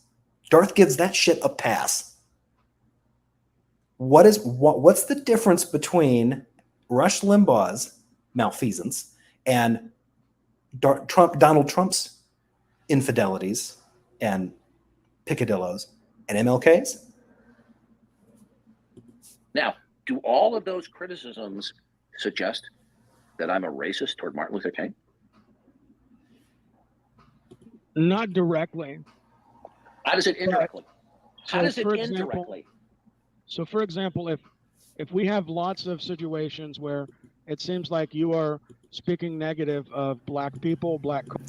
Darth gives that shit a pass. What's the difference between Rush Limbaugh's malfeasance and Donald Trump's infidelities and picadillos and MLK's? Now, do all of those criticisms suggest that I'm a racist toward Martin Luther King? Not directly. How does it indirectly? How does it example, indirectly? So, for example, if we have lots of situations where it seems like you are speaking negative of black people,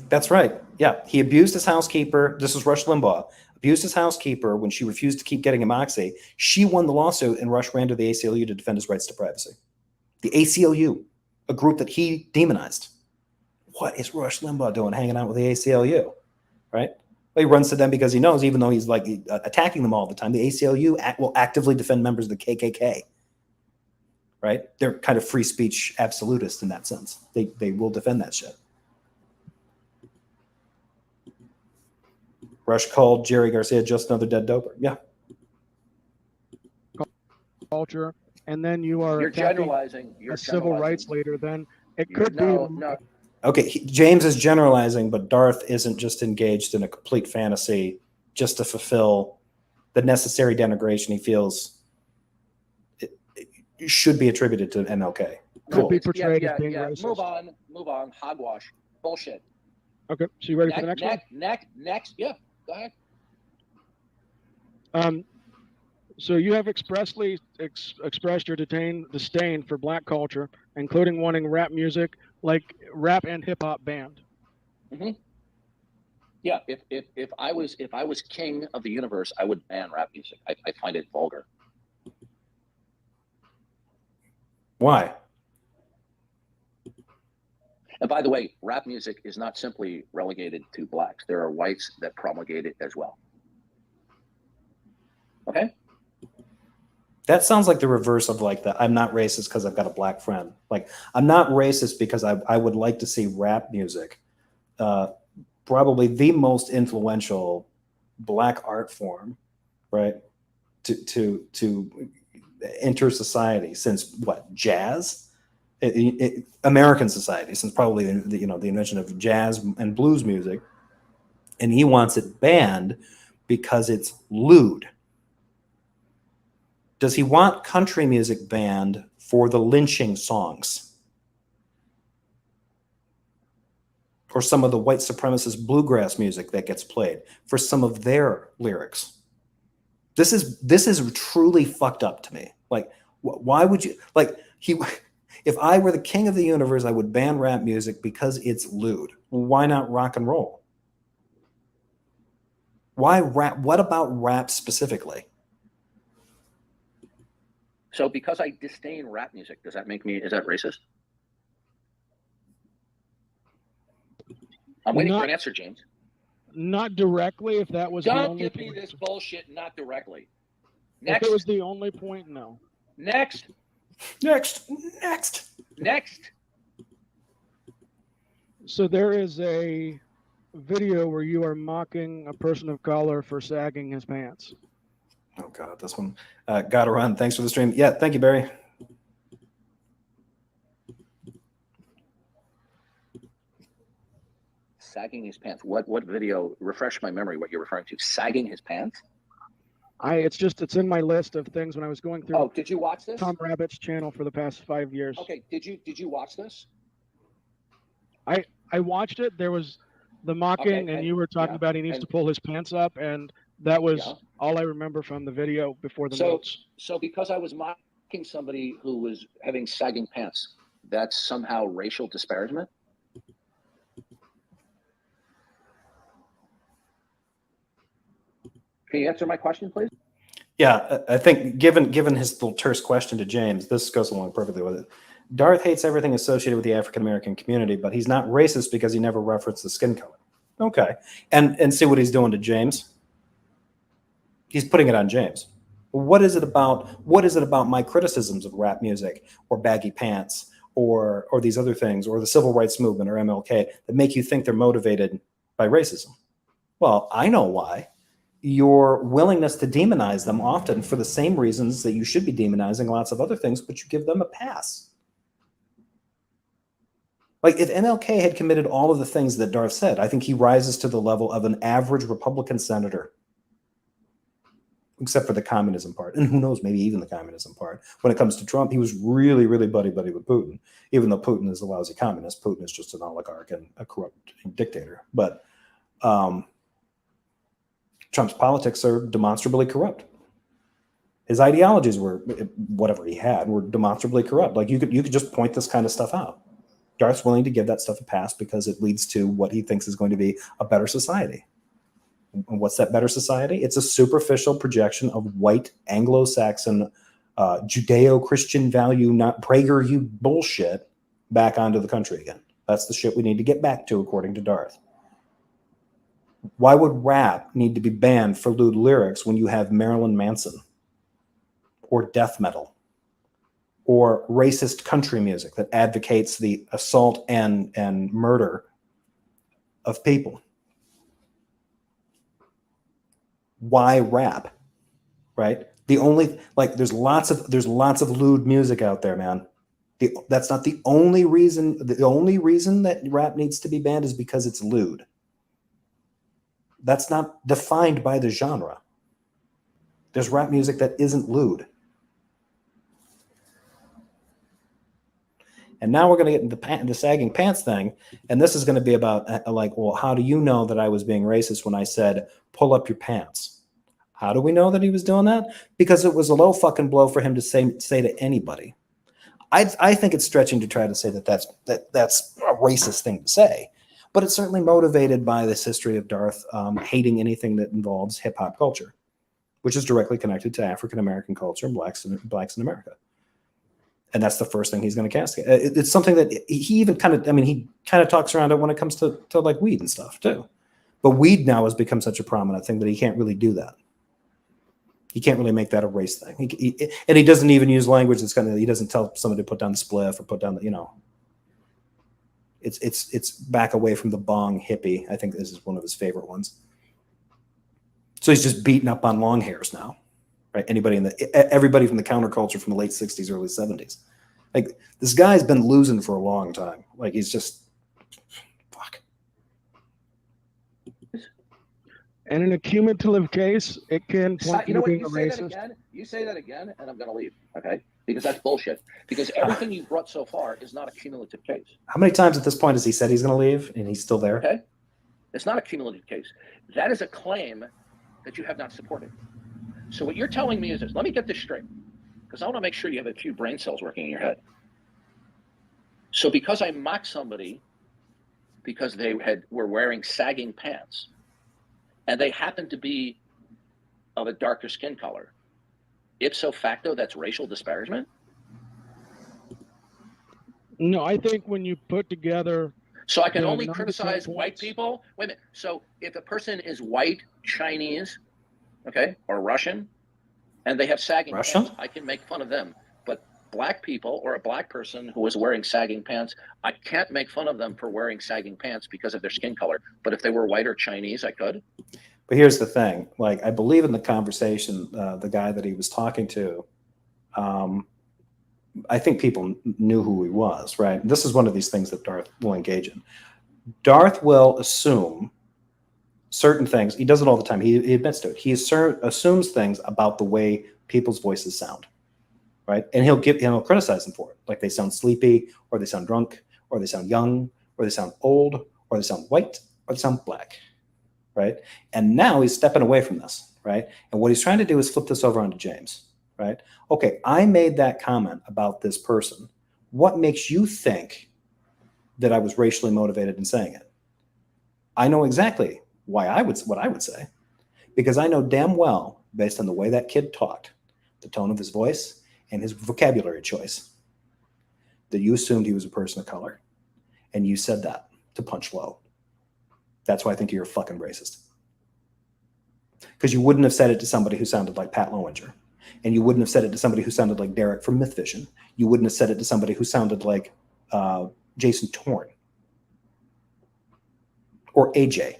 That's right. Yeah, he abused his housekeeper. This is Rush Limbaugh. Abused his housekeeper when she refused to keep getting him Oxy. She won the lawsuit, and Rush ran to the ACLU to defend his rights to privacy. The ACLU, a group that he demonized. What is Rush Limbaugh doing hanging out with the ACLU? Right? Well, he runs to them because he knows, even though he's like attacking them all the time, the ACLU will actively defend members of the KKK. Right? They're kind of free speech absolutists in that sense. They will defend that shit. Rush called Jerry Garcia just another dead doper. Yeah. culture, and then you're generalizing. You're a civil rights leader, then it could be. No. Okay, James is generalizing, but Darth isn't just engaged in a complete fantasy just to fulfill the necessary denigration he feels it should be attributed to MLK. Could be portrayed as being racist. Move on. Hogwash. Bullshit. Okay, so you ready for the next one? Next. Yeah, go ahead. So you have expressly expressed your disdain for black culture, including wanting rap music, like rap and hip hop banned. Mm-hmm. Yeah, if I was king of the universe, I would ban rap music. I find it vulgar. Why? And by the way, rap music is not simply relegated to blacks. There are whites that promulgate it as well. Okay? That sounds like the reverse of like the I'm not racist because I've got a black friend. Like, I'm not racist because I would like to see rap music. Probably the most influential black art form, right? To enter society since what? Jazz? American society, since probably the invention of jazz and blues music. And he wants it banned because it's lewd. Does he want country music banned for the lynching songs? Or some of the white supremacist bluegrass music that gets played for some of their lyrics? This is truly fucked up to me. Like, why would you, like, if I were the king of the universe, I would ban rap music because it's lewd. Why not rock and roll? Why rap? What about rap specifically? So because I disdain rap music, does that make me, is that racist? I'm waiting for an answer, James. Not directly, if that was the Don't only give me point. this bullshit, not directly. If Next. it was the only point, no. Next. So there is a video where you are mocking a person of color for sagging his pants. Oh God, this one. Gotta run. Thanks for the stream. Yeah, thank you, Barry. Sagging his pants. What video? Refresh my memory. What you're referring to? Sagging his pants. It's in my list of things when I was going through. Oh, did you watch this? Tom Rabbit's channel for the past 5 years. Okay, did you watch this? I watched it. There was the mocking, and you were talking about he needs to pull his pants up, and that was all I remember from the video before the notes. So because I was mocking somebody who was having sagging pants, that's somehow racial disparagement? Can you answer my question, please? Yeah, I think given his little terse question to James, this goes along perfectly with it. Darth hates everything associated with the African American community, but he's not racist because he never referenced the skin color. Okay, and see what he's doing to James. He's putting it on James. What is it about my criticisms of rap music or baggy pants or these other things or the civil rights movement or MLK that make you think they're motivated by racism? Well, I know why. Your willingness to demonize them often for the same reasons that you should be demonizing lots of other things, but you give them a pass. Like if MLK had committed all of the things that Darth said, I think he rises to the level of an average Republican senator, except for the communism part. And who knows, maybe even the communism part. When it comes to Trump, he was really, really buddy-buddy with Putin, even though Putin is a lousy communist. Putin is just an oligarch and a corrupt dictator. But Trump's politics are demonstrably corrupt. His ideologies were, whatever he had, were demonstrably corrupt. Like you could just point this kind of stuff out. Darth's willing to give that stuff a pass because it leads to what he thinks is going to be a better society. And what's that better society? It's a superficial projection of white Anglo-Saxon Judeo-Christian value, not PragerU bullshit back onto the country again. That's the shit we need to get back to, according to Darth. Why would rap need to be banned for lewd lyrics when you have Marilyn Manson or death metal or racist country music that advocates the assault and murder of people? Why rap? Right? There's lots of lewd music out there, man. That's not the only reason. The only reason that rap needs to be banned is because it's lewd. That's not defined by the genre. There's rap music that isn't lewd. And now we're going to get into the sagging pants thing. And this is going to be about well, how do you know that I was being racist when I said, pull up your pants? How do we know that he was doing that? Because it was a low fucking blow for him to say to anybody. I think it's stretching to try to say that's a racist thing to say. But it's certainly motivated by this history of Darth hating anything that involves hip hop culture, which is directly connected to African American culture and blacks in America. And that's the first thing he's going to castigate. It's something that he even kind of talks around it when it comes to like weed and stuff too. But weed now has become such a prominent thing that he can't really do that. He can't really make that a race thing. And he doesn't even use language that's he doesn't tell somebody to put down the spliff or put down the, It's back away from the bong hippie. I think this is one of his favorite ones. So he's just beating up on long hairs now, right? Everybody from the counterculture from the late 60s, early 70s. Like this guy's been losing for a long time. Like he's just fuck. And in a cumulative case, it can point you to being a racist. You say that again, and I'm going to leave. Okay. Because that's bullshit. Because everything you've brought so far is not a cumulative case. How many times at this point has he said he's going to leave and he's still there? Okay. It's not a cumulative case. That is a claim that you have not supported. So what you're telling me is this. Let me get this straight. Because I want to make sure you have a few brain cells working in your head. So because I mock somebody because they were wearing sagging pants and they happened to be of a darker skin color, ipso facto, that's racial disparagement? No, I think when you put together So I can the only 9 to 10 criticize white points, people? Wait a minute. So if a person is white, Chinese, okay, or Russian, and they have sagging Russian? pants, I can make fun of them. But black people or a black person who is wearing sagging pants, I can't make fun of them for wearing sagging pants because of their skin color. But if they were white or Chinese, I could. But here's the thing. Like, I believe in the conversation, the guy that he was talking to, I think people knew who he was, right? This is one of these things that Darth will engage in. Darth will assume certain things. He does it all the time. He admits to it. He assumes things about the way people's voices sound, right? And he'll criticize them for it. Like they sound sleepy, or they sound drunk, or they sound young, or they sound old, or they sound white, or they sound black, right? And now he's stepping away from this, right? And what he's trying to do is flip this over onto James, right? Okay, I made that comment about this person. What makes you think that I was racially motivated in saying it? I know exactly what I would say, because I know damn well, based on the way that kid talked, the tone of his voice, and his vocabulary choice, that you assumed he was a person of color, and you said that to punch low. That's why I think you're a fucking racist. Because you wouldn't have said it to somebody who sounded like Pat Lowinger, and you wouldn't have said it to somebody who sounded like Derek from Myth Vision. You wouldn't have said it to somebody who sounded like Jason Torn or AJ.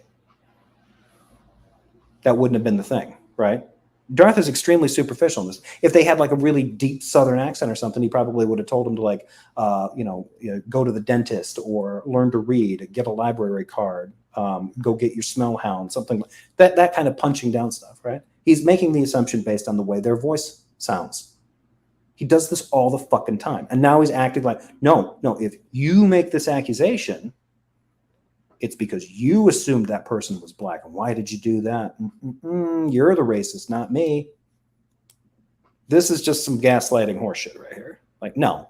That wouldn't have been the thing, right? Darth is extremely superficial in this. If they had like a really deep Southern accent or something, he probably would have told him to like, go to the dentist or learn to read, get a library card, go get your smell hound, something like that. That kind of punching down stuff, right? He's making the assumption based on the way their voice sounds. He does this all the fucking time, and now he's acting like, no. If you make this accusation, it's because you assumed that person was black. And why did you do that? You're the racist, not me. This is just some gaslighting horseshit right here. Like, no,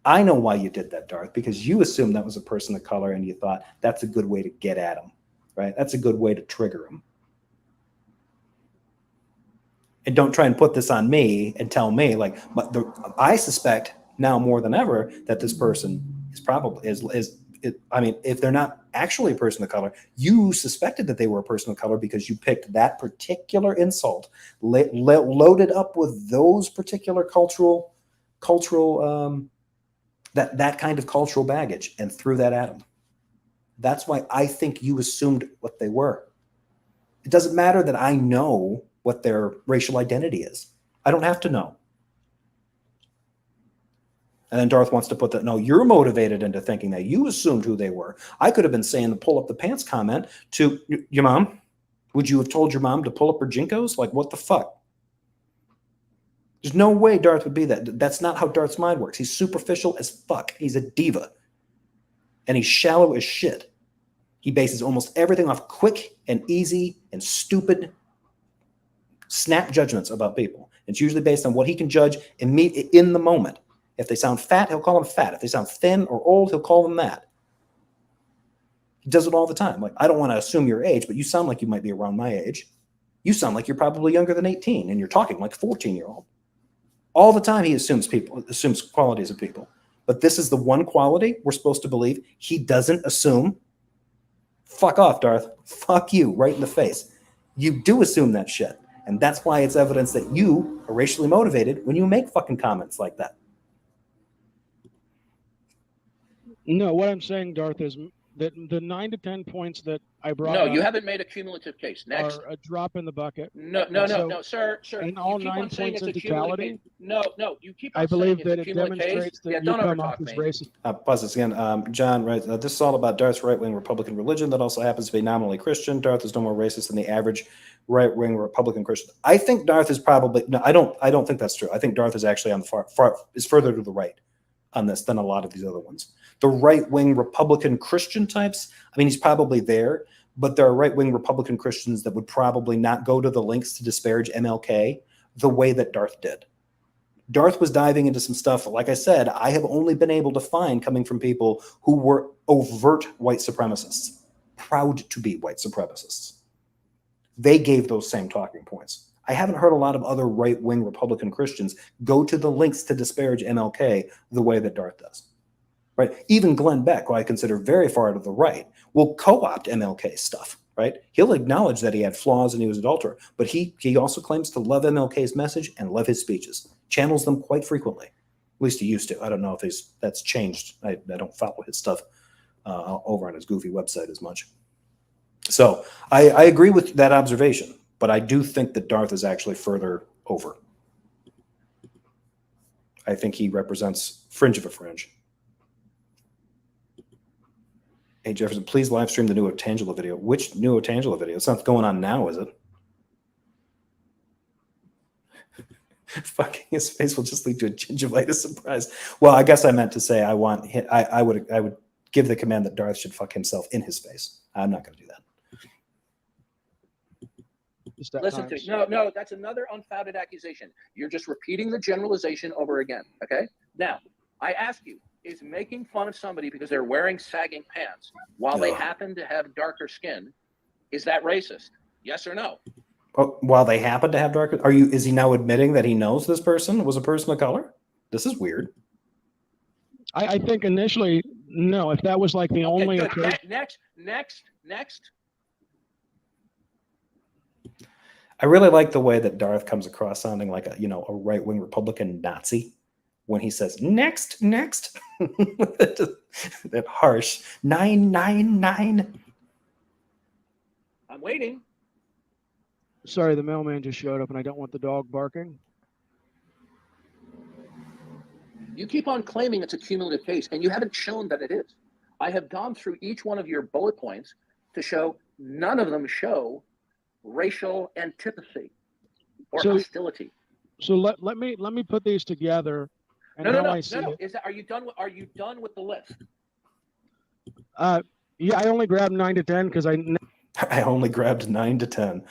I know why you did that, Darth, because you assumed that was a person of color and you thought that's a good way to get at him, right? That's a good way to trigger him. And don't try and put this on me and tell me, like, I suspect now more than ever that this person is probably if they're not actually a person of color, you suspected that they were a person of color because you picked that particular insult, loaded up with those particular cultural that kind of cultural baggage, and threw that at them. That's why I think you assumed what they were. It doesn't matter that I know what their racial identity is. I don't have to know. And then Darth wants to put that, no, you're motivated into thinking that. You assumed who they were. I could have been saying the pull up the pants comment to your mom. Would you have told your mom to pull up her jinkos? Like, what the fuck? There's no way Darth would be that. That's not how Darth's mind works. He's superficial as fuck. He's a diva. And he's shallow as shit. He bases almost everything off quick and easy and stupid snap judgments about people. It's usually based on what he can judge in the moment. If they sound fat, he'll call them fat. If they sound thin or old, he'll call them that. He does it all the time. Like, I don't want to assume your age, but you sound like you might be around my age. You sound like you're probably younger than 18, and you're talking like a 14-year-old. All the time he assumes qualities of people. But this is the one quality we're supposed to believe he doesn't assume. Fuck off, Darth. Fuck you, right in the face. You do assume that shit. And that's why it's evidence that you are racially motivated when you make fucking comments like that. No, what I'm saying, Darth, is that the 9 to 10 points that I brought No, up you haven't made a cumulative case. Next. are a drop in the bucket. No, sir. In You all keep 9 on saying points it's in a cumulative totality, case. No, you keep on I believe saying that it's a it cumulative demonstrates case. that Yeah, you don't come overtalk off as me. racist. Pause this again. John, right? This is all about Darth's right-wing Republican religion that also happens to be nominally Christian. Darth is no more racist than the average right-wing Republican Christian. I think Darth is probably no. I don't think that's true. I think Darth is actually on the is further to the right on this than a lot of these other ones. The right-wing Republican Christian types, I mean, he's probably there, but there are right-wing Republican Christians that would probably not go to the lengths to disparage MLK the way that Darth did. Darth was diving into some stuff, like I said, I have only been able to find coming from people who were overt white supremacists, proud to be white supremacists. They gave those same talking points. I haven't heard a lot of other right-wing Republican Christians go to the lengths to disparage MLK the way that Darth does. Right? Even Glenn Beck, who I consider very far to the right, will co-opt MLK stuff. Right? He'll acknowledge that he had flaws and he was an adulterer, but he also claims to love MLK's message and love his speeches. Channels them quite frequently. At least he used to. I don't know if that's changed. I don't follow his stuff over on his goofy website as much. So I agree with that observation, but I do think that Darth is actually further over. I think he represents fringe of a fringe. Hey, Jefferson, please live stream the new Otangelo video. Which new Otangelo video? It's not going on now, is it? Fucking his face will just lead to a gingivitis surprise. Well, I guess I meant to say I would give the command that Darth should fuck himself in his face. I'm not going to do that. Listen to me. No, that's another unfounded accusation. You're just repeating the generalization over again. Okay? Now, I ask you, is making fun of somebody because they're wearing sagging pants while they happen to have darker skin, is that racist? Yes or no? While they happen to have darker, is he now admitting that he knows this person was a person of color? This is weird. I think initially, no. If that was like the only next. I really like the way that Darth comes across sounding like a right-wing Republican Nazi when he says next. That harsh 999. I'm waiting. Sorry, the mailman just showed up and I don't want the dog barking. You keep on claiming it's a cumulative case, and you haven't shown that it is. I have gone through each one of your bullet points to show none of them show racial antipathy or hostility. So let me put these together. And No. Is that, are you done with the list? Yeah, I only grabbed 9 to 10 because I only grabbed 9 to 10.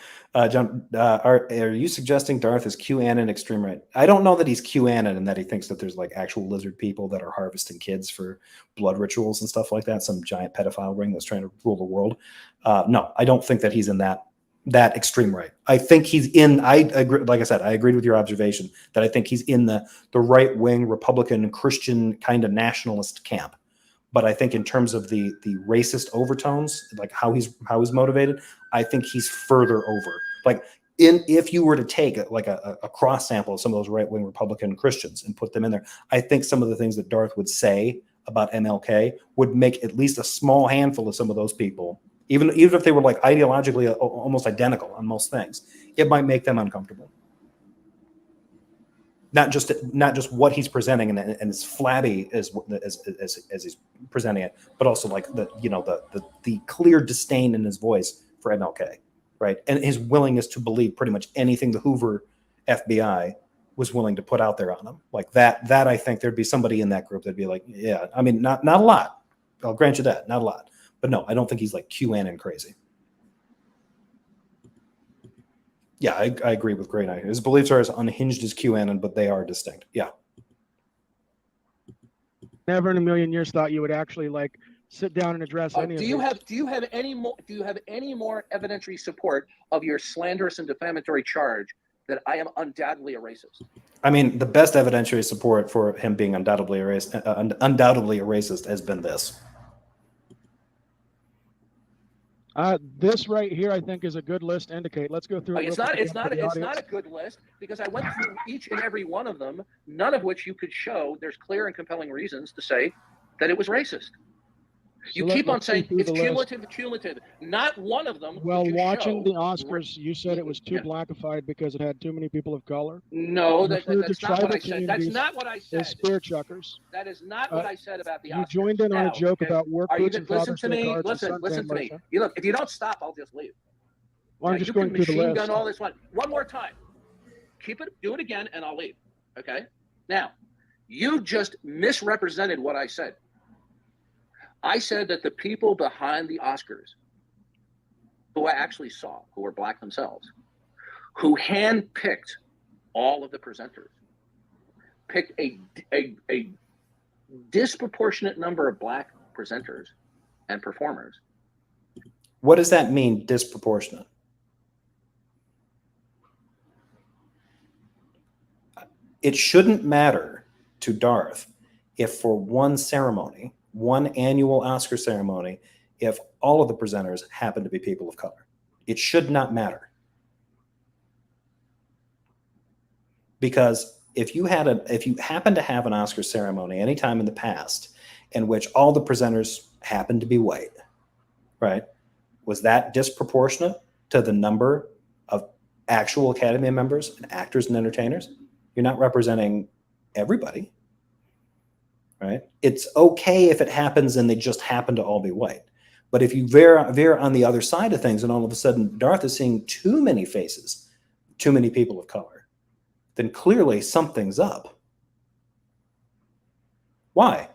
John, are you suggesting Darth is QAnon extreme right? I don't know that he's QAnon and that he thinks that there's like actual lizard people that are harvesting kids for blood rituals and stuff like that. Some giant pedophile ring that's trying to rule the world. No, I don't think that he's in that extreme right. I think he's in. I agree. Like I said, I agreed with your observation that I think he's in the right wing Republican Christian kind of nationalist camp. But I think in terms of the racist overtones, like how he's motivated, I think he's further over. Like if you were to take a cross sample of some of those right wing Republican Christians and put them in there, I think some of the things that Darth would say about MLK would make at least a small handful of some of those people, even if they were like ideologically almost identical on most things, it might make them uncomfortable. Not just what he's presenting and as flabby as he's presenting it, but also like the clear disdain in his voice for MLK, right? And his willingness to believe pretty much anything the Hoover FBI was willing to put out there on him, like that. I think there'd be somebody in that group that'd be like, yeah, I mean, not a lot. I'll grant you that, not a lot, but no, I don't think he's like QAnon crazy. Yeah, I agree with Grey Knight. His beliefs are as unhinged as QAnon, but they are distinct. Yeah. Never in a million years thought you would actually like sit down and address any of these. Do you have any more evidentiary support of your slanderous and defamatory charge that I am undoubtedly a racist? I mean, the best evidentiary support for him being undoubtedly a racist has been this. This right here, I think, is a good list to indicate. Let's go through it. It's not a good list because I went through each and every one of them, none of which you could see there's clear and compelling reasons to say that it was racist. You keep on saying it's cumulative. Not one of them. Well, watching the Oscars, you said it was too blackified because it had too many people of color. No, that's not what I said. That's not what I said. Spear chuckers. That is not what I said about the Oscars. You joined in on a joke about work boots and Father's Day cards. Listen to me. You look, if you don't stop, I'll just leave. Well, I'm just going through the list. Gun all this one more time. Do it again, and I'll leave. Okay. Now, you just misrepresented what I said. I said that the people behind the Oscars, who I actually saw, who were black themselves, who handpicked all of the presenters, picked a disproportionate number of black presenters and performers. What does that mean, disproportionate? It shouldn't matter to Darth if for one ceremony, one annual Oscar ceremony, if all of the presenters happen to be people of color. It should not matter. Because if you happen to have an Oscar ceremony anytime in the past in which all the presenters happened to be white, right? Was that disproportionate to the number of actual Academy members and actors and entertainers? You're not representing everybody, right? It's okay if it happens and they just happen to all be white. But if you veer on the other side of things and all of a sudden Darth is seeing too many faces, too many people of color, then clearly something's up. Why?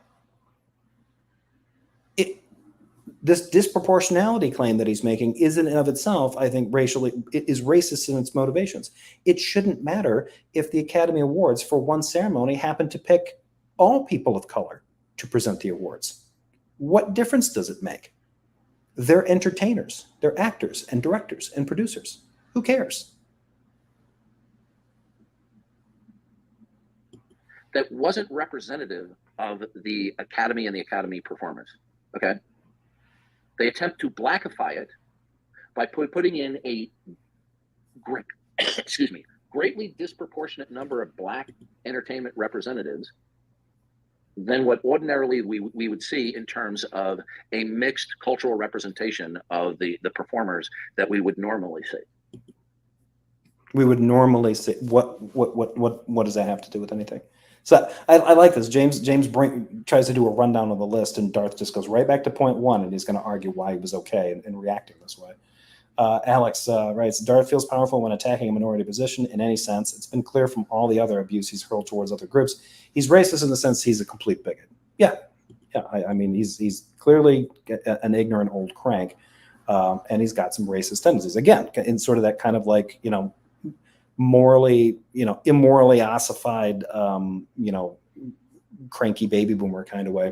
This disproportionality claim that he's making is in and of itself, I think, it is racist in its motivations. It shouldn't matter if the Academy Awards for one ceremony happen to pick all people of color to present the awards. What difference does it make? They're entertainers, they're actors and directors and producers. Who cares? That wasn't representative of the Academy and the Academy performance. Okay. They attempt to blackify it by putting in a greatly disproportionate number of black entertainment representatives than what ordinarily we would see in terms of a mixed cultural representation of the performers that we would normally see. We would normally see. What does that have to do with anything? So I like this. James tries to do a rundown of the list, and Darth just goes right back to point one, and he's going to argue why he was okay in reacting this way. Alex writes, Darth feels powerful when attacking a minority position in any sense. It's been clear from all the other abuse he's hurled towards other groups. He's racist in the sense he's a complete bigot. Yeah. I mean, he's clearly an ignorant old crank, and he's got some racist tendencies. Again, in sort of that kind of like, immorally ossified, cranky baby boomer kind of way.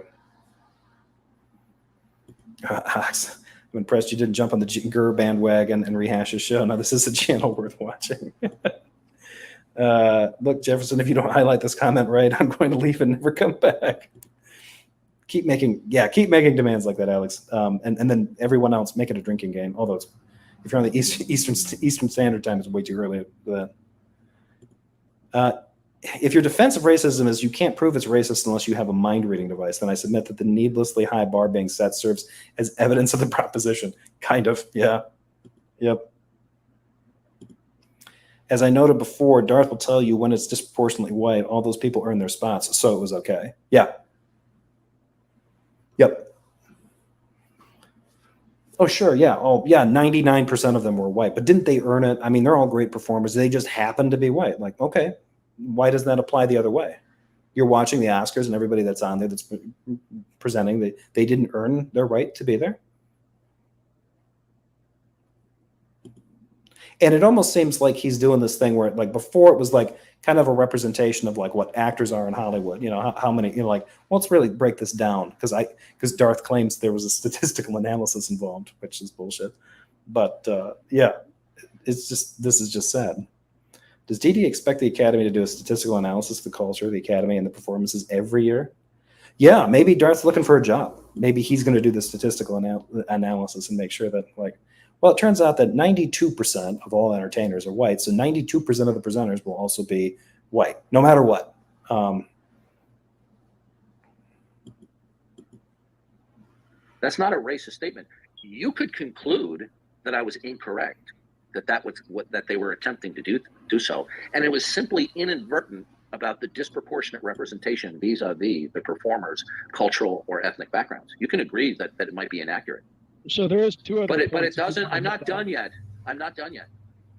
I'm impressed you didn't jump on the Gurr bandwagon and rehash his show. Now this is a channel worth watching. Look, Jefferson, if you don't highlight this comment right, I'm going to leave and never come back. Keep making demands like that, Alex. And then everyone else, make it a drinking game. Although if you're on the Eastern Standard Time, it's way too early for that. If your defense of racism is you can't prove it's racist unless you have a mind-reading device, then I submit that the needlessly high bar being set serves as evidence of the proposition. Kind of, yeah. Yep. As I noted before, Darth will tell you when it's disproportionately white, all those people earn their spots, so it was okay. Yeah. Yep. Oh, sure, yeah. Oh, yeah, 99% of them were white, but didn't they earn it? I mean, they're all great performers. They just happen to be white. Like, okay, why doesn't that apply the other way? You're watching the Oscars and everybody that's on there that's presenting, they didn't earn their right to be there. And it almost seems like he's doing this thing where, like, before it was like kind of a representation of like what actors are in Hollywood. How many? Well, let's really break this down because Darth claims there was a statistical analysis involved, which is bullshit. But yeah, this is just sad. Does DD expect the Academy to do a statistical analysis of the culture of the Academy and the performances every year? Yeah, maybe Darth's looking for a job. Maybe he's going to do the statistical analysis and make sure that, like, well, it turns out that 92% of all entertainers are white, so 92% of the presenters will also be white, no matter what. That's not a racist statement. You could conclude that I was incorrect, that was that they were attempting to do so, and it was simply inadvertent about the disproportionate representation vis-a-vis the performers' cultural or ethnic backgrounds. You can agree that it might be inaccurate. So there is two other. But it doesn't. I'm not done yet. I'm not done yet.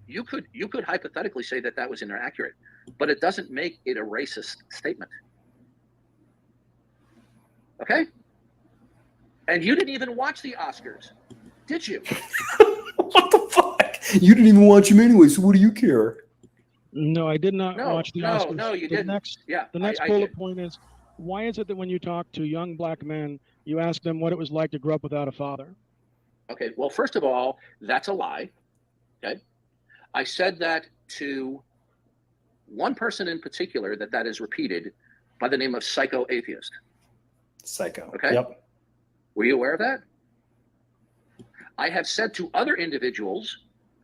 You could hypothetically say that was inaccurate, but it doesn't make it a racist statement. Okay. And you didn't even watch the Oscars, did you? What the fuck? You didn't even watch them anyway, so what do you care? No, I did not watch the Oscars. No, you didn't. The next bullet point is, why is it that when you talk to young black men, you ask them what it was like to grow up without a father? Okay, well, first of all, that's a lie. Okay, I said that to one person in particular that is repeated by the name of psycho atheist. Psycho. Okay. Yep. Were you aware of that? I have said to other individuals,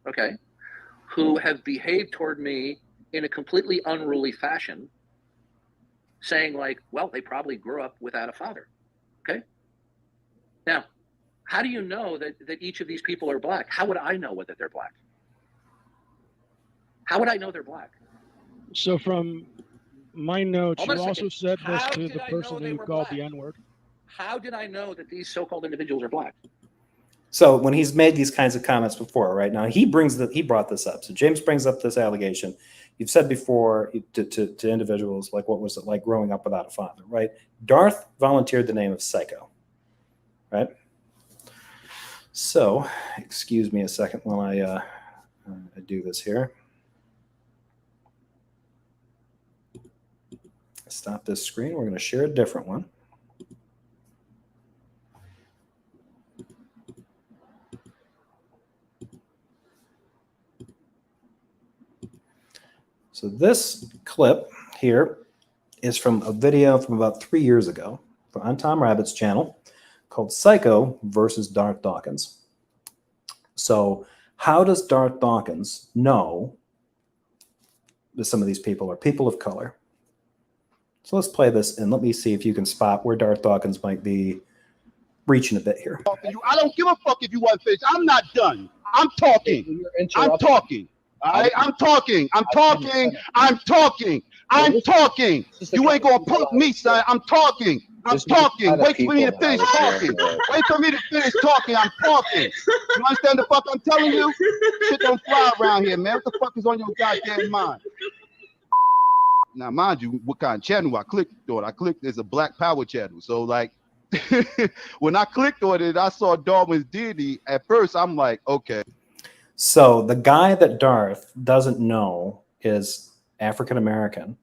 okay, who have behaved toward me in a completely unruly fashion, saying like, well, they probably grew up without a father. Okay. Now, how do you know that each of these people are black? How would I know whether they're black? How would I know they're black? So from my notes, Hold on you a also second. said this How to did the I know person they who were called black? the N-word. How did I know that these so-called individuals are black? So when he's made these kinds of comments before, right now he brought this up. So James brings up this allegation. You've said before to individuals like, what was it like growing up without a father, right? Darth volunteered the name of psycho, right? So excuse me a second while I do this here. Stop this screen. We're going to share a different one. So this clip here is from a video from about 3 years ago on Tom Rabbit's channel called Psycho versus Darth Dawkins. So how does Darth Dawkins know that some of these people are people of color? So let's play this and let me see if you can spot where Darth Dawkins might be reaching a bit here. I don't give a fuck if you want fish. I'm not done. I'm talking. I'm talking. All right, I'm talking. I'm talking. I'm talking. I'm talking. You ain't gonna punk me, son. I'm talking. I'm talking. Wait for me to finish talking. Wait for me to finish talking. I'm talking. You understand the fuck I'm telling you? Shit don't fly around here, man. What the fuck is on your goddamn mind? Now, mind you, what kind of channel I clicked on? I clicked as a Black Power channel. So, like, when I clicked on it, I saw Darwin's deity. At first, I'm like, okay. So the guy that Darth doesn't know is African American.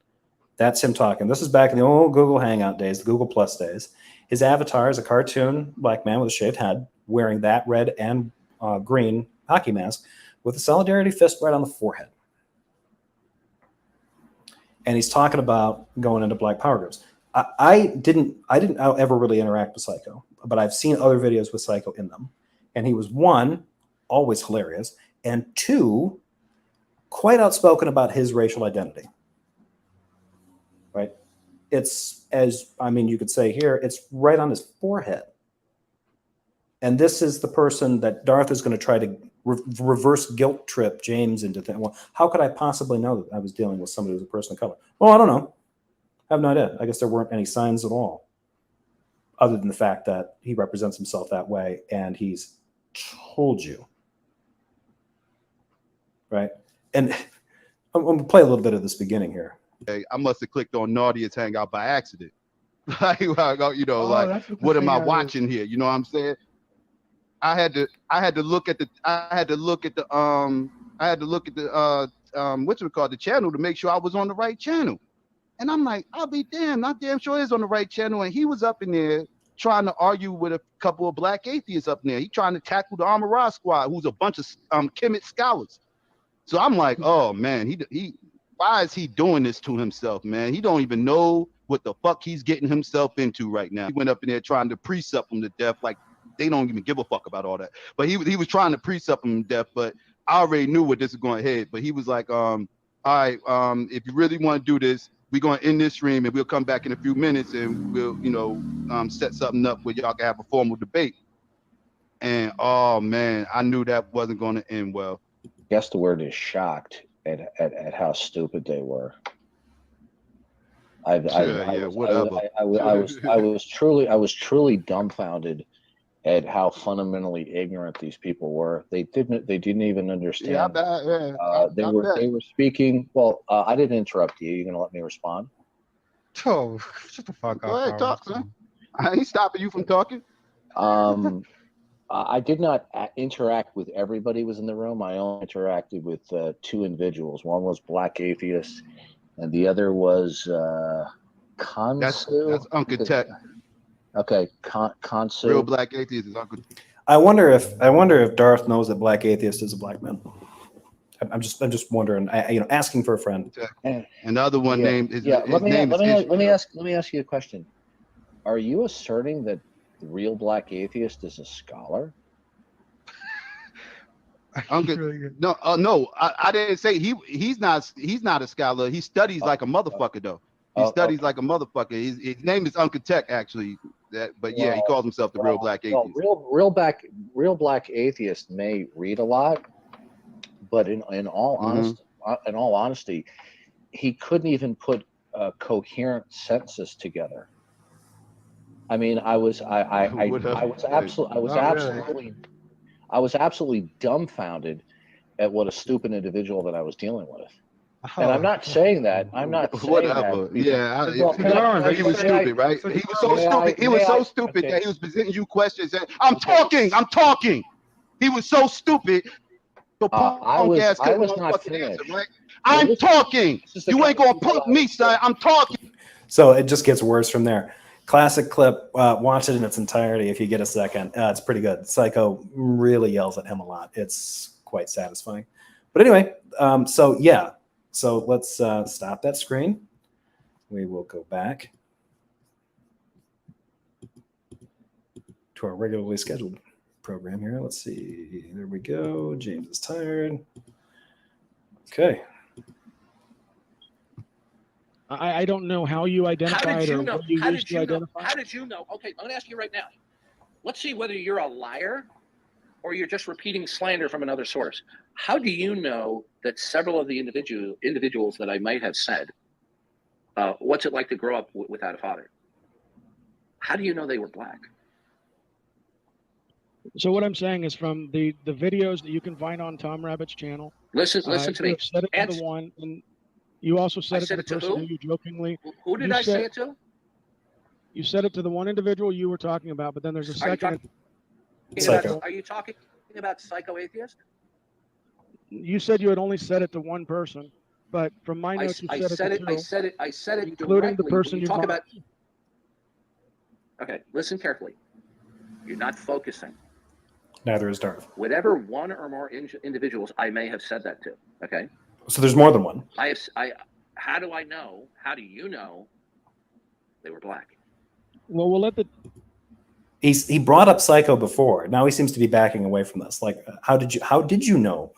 That's him talking. This is back in the old Google Hangout days, the Google Plus days. His avatar is a cartoon black man with a shaved head, wearing that red and green hockey mask with a solidarity fist right on the forehead. And he's talking about going into Black Power groups. I didn't ever really interact with Psycho, but I've seen other videos with Psycho in them. And he was, one, always hilarious, and two, quite outspoken about his racial identity. Right? It's, as I mean, you could say here, it's right on his forehead. And this is the person that Darth is going to try to reverse guilt trip James into thinking, well, how could I possibly know that I was dealing with somebody who's a person of color? Well, I don't know. I have no idea. I guess there weren't any signs at all, other than the fact that he represents himself that way and he's told you. Right? And I'm going to play a little bit of this beginning here. I must have clicked on Naughtiest Hangout by accident. Like, you know, like, what am I watching here? You know what I'm saying? I had to look at the what you call the channel to make sure I was on the right channel. And I'm like, I'll be damned, I damn sure is on the right channel. And he was up in there trying to argue with a couple of black atheists up in there. He trying to tackle the Armor Squad, who's a bunch of Kemet scholars. So I'm like, oh man, he why is he doing this to himself, man? He don't even know what the fuck he's getting himself into right now. He went up in there trying to precept him to death, like they don't even give a fuck about all that. But he was trying to precept him to death, but I already knew what this was going ahead. But he was like, all right, if you really want to do this, we're going to end this stream and we'll come back in a few minutes and we'll, you know, set something up where y'all can have a formal debate. And oh man, I knew that wasn't going to end well. I guess the word is shocked at how stupid they were. I was truly dumbfounded at how fundamentally ignorant these people were. They didn't even understand. They were speaking. Well, I didn't interrupt you. You're gonna let me respond? Oh, shut the fuck up. Go ahead, talk, son. I ain't stopping you from talking. I did not interact with everybody who was in the room. I only interacted with two individuals. One was Black Atheist, and the other was Consu. That's Uncle Tech. Okay, Consu. Real Black Atheist is Uncle. I wonder if Darth knows that Black Atheist is a black man. I'm just wondering, asking for a friend. And the other one named let me ask you a question. Are you asserting that the real black atheist is a scholar? No, I didn't say he's not a scholar. He studies like a motherfucker though. He studies like a motherfucker. His name is Uncle Tech actually. He calls himself the real black atheist. Real black atheist may read a lot, but in all honesty, he couldn't even put coherent sentences together. I mean, I was absolutely dumbfounded at what a stupid individual that I was dealing with. And I'm not saying that. I'm not saying whatever. that. He was stupid, right? He was so stupid. He was so stupid that he was presenting you questions. And, I'm talking. He was so stupid. So I was not finished. Answer, right? I'm talking. You ain't gonna punk me, son. I'm talking. So it just gets worse from there. Classic clip. Watch it in its entirety if you get a second. It's pretty good. Psycho really yells at him a lot. It's quite satisfying. But anyway, so let's stop that screen. We will go back to our regularly scheduled program here. Let's see. There we go. James is tired. Okay. I don't know how you identified or what you used to identify. How did you know? Okay, I'm going to ask you right now. Let's see whether you're a liar or you're just repeating slander from another source. How do you know that several of the individuals that I might have said, what's it like to grow up without a father? How do you know they were black? So what I'm saying is from the videos that you can find on Tom Rabbit's channel. Listen to me. Said it to the one, and you also said it to the person who you jokingly. Who did I say it to? You said it to the one individual you were talking about, but then there's a second. Are you talking about Psycho Atheist? You said you had only said it to one person, but from my notes, you said it to two. I said it including directly. the person you talk about. Okay, listen carefully. You're not focusing. Neither is Darth. Whatever one or more individuals I may have said that to. Okay. So there's more than one. How do I know? How do you know they were black? Well, we'll let the. He brought up Psycho before. Now he seems to be backing away from this. Like, how did you know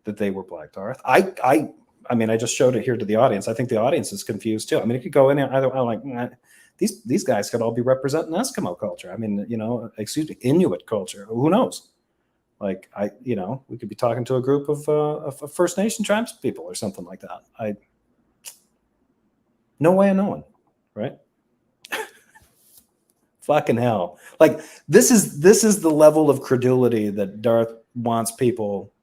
that they were black, Darth? I mean, I just showed it here to the audience. I think the audience is confused too. I mean, it could go in either. I'm like, these guys could all be representing Eskimo culture. I mean, Inuit culture. Who knows? Like, we could be talking to a group of First Nation tribes people or something like that. No way of knowing, right? Fucking hell. Like, this is the level of credulity that Darth wants people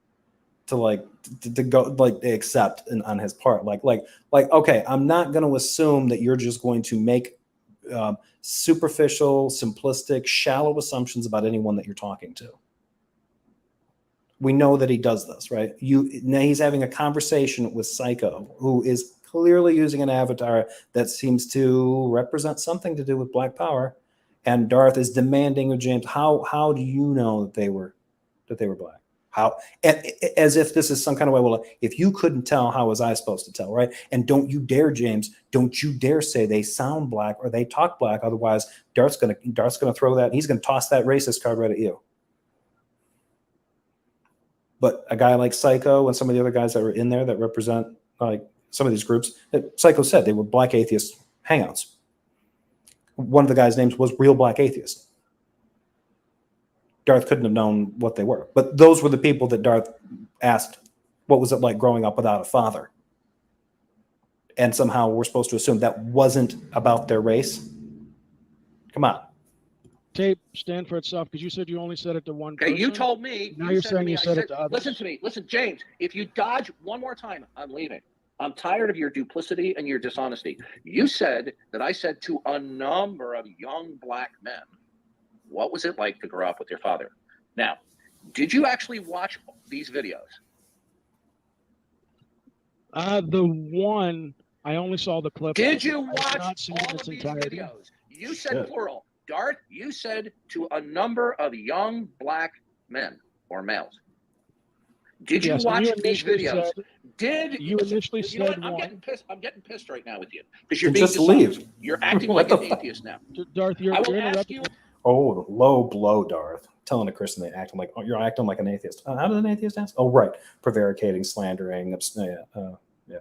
to to go, like, they accept on his part. Like, okay, I'm not going to assume that you're just going to make superficial, simplistic, shallow assumptions about anyone that you're talking to. We know that he does this, right? Now he's having a conversation with Psycho, who is clearly using an avatar that seems to represent something to do with Black Power, and Darth is demanding of James, how do you know that they were black? How? As if this is some kind of way. Well, if you couldn't tell, how was I supposed to tell, right? And don't you dare, James. Don't you dare say they sound black or they talk black. Otherwise, Darth's gonna throw that. He's gonna toss that racist card right at you. But a guy like Psycho and some of the other guys that were in there that represent like some of these groups, Psycho said they were black atheist hangouts. One of the guys' names was Real Black Atheist. Darth couldn't have known what they were. But those were the people that Darth asked, what was it like growing up without a father? And somehow we're supposed to assume that wasn't about their race. Come on. Tape stand for itself, because you said you only said it to one person. Okay, you told me. Now you're saying you said it to others. Listen to me. Listen, James, if you dodge one more time, I'm leaving. I'm tired of your duplicity and your dishonesty. You said that I said to a number of young black men, what was it like to grow up with your father? Now, did you actually watch these videos? The one, I only saw the clip. Did you watch all of these videos? You said plural. Darth, you said to a number of young black men or males. Did you Yes, and watch you these initially videos? said- Did You initially you know what? said I'm one. getting pissed. I'm getting pissed right now with you because you're Then being just dishonest. leave. You're acting What like an the fuck? atheist now. Darth, I you're will ask interrupting. you. Oh, low blow, Darth. Telling a Christian they acting like, oh, you're acting like an atheist. How does an atheist act? Oh, right. Prevaricating, slandering,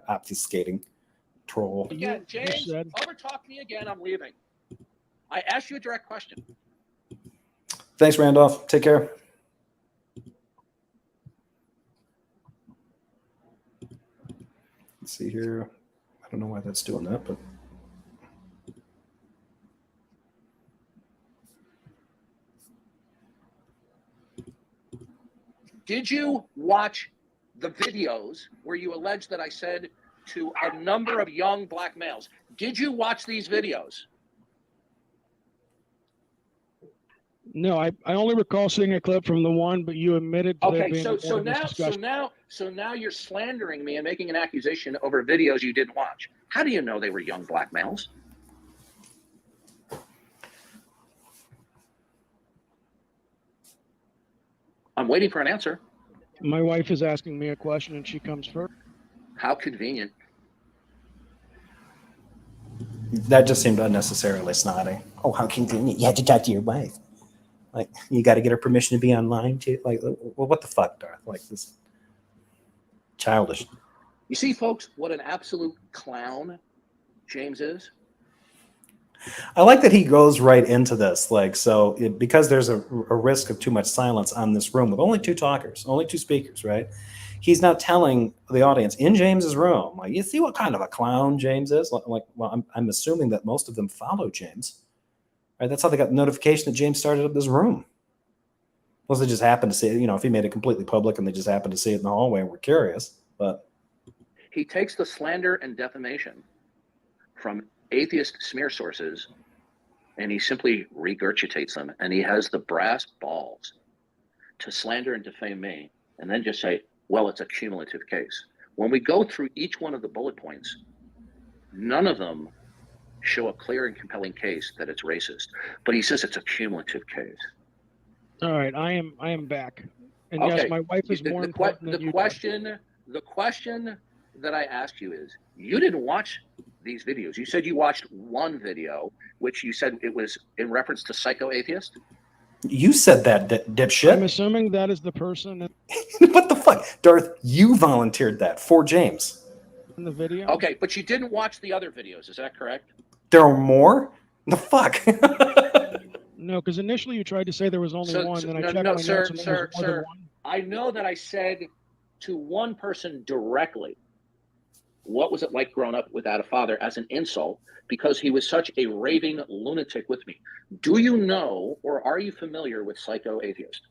obfuscating, troll. Again, You James, said- overtalk me again. I'm leaving. I asked you a direct question. Thanks, Randolph. Take care. Let's see here. I don't know why that's doing that, but Did you watch the videos where you allege that I said to a number of young black males? Did you watch these videos? No, I only recall seeing a clip from the one, but you admitted to there Okay, being so more of this discussion. now you're slandering me and making an accusation over videos you didn't watch. How do you know they were young black males? I'm waiting for an answer. My wife is asking me a question, and she comes first. How convenient. that just seemed unnecessarily snotty. Oh, how convenient. You had to talk to your wife. Like, you got to get her permission to be online too. Like, well, what the fuck, Darth? Like, this childish. You see, folks, what an absolute clown James is. I like that he goes right into this. Like, so because there's a risk of too much silence on this room with only two talkers, only two speakers, right? He's now telling the audience in James's room, like, you see what kind of a clown James is? Like, well, I'm assuming that most of them follow James, right? That's how they got the notification that James started up this room. Unless they just happened to see it, if he made it completely public and they just happened to see it in the hallway and were curious. But he takes the slander and defamation from atheist smear sources and he simply regurgitates them, and he has the brass balls to slander and defame me and then just say, well, it's a cumulative case. When we go through each one of the bullet points, none of them show a clear and compelling case that it's racist, but he says it's a cumulative case. All right, I am back. And Okay. yes, my wife is more important than you. The question that I asked you is, you didn't watch these videos. You said you watched one video, which you said it was in reference to Psycho Atheist. you said that, dipshit. I'm assuming that is the person What the fuck? Darth, you volunteered that for James. in the video. Okay, but you didn't watch the other videos. Is that correct? There are more? The fuck? No, because initially you tried to say there was only one, then I checked my notes and there was more than one. I know that I said to one person directly, what was it like growing up without a father, as an insult, because he was such a raving lunatic with me. Do you know, or are you familiar with Psycho Atheist?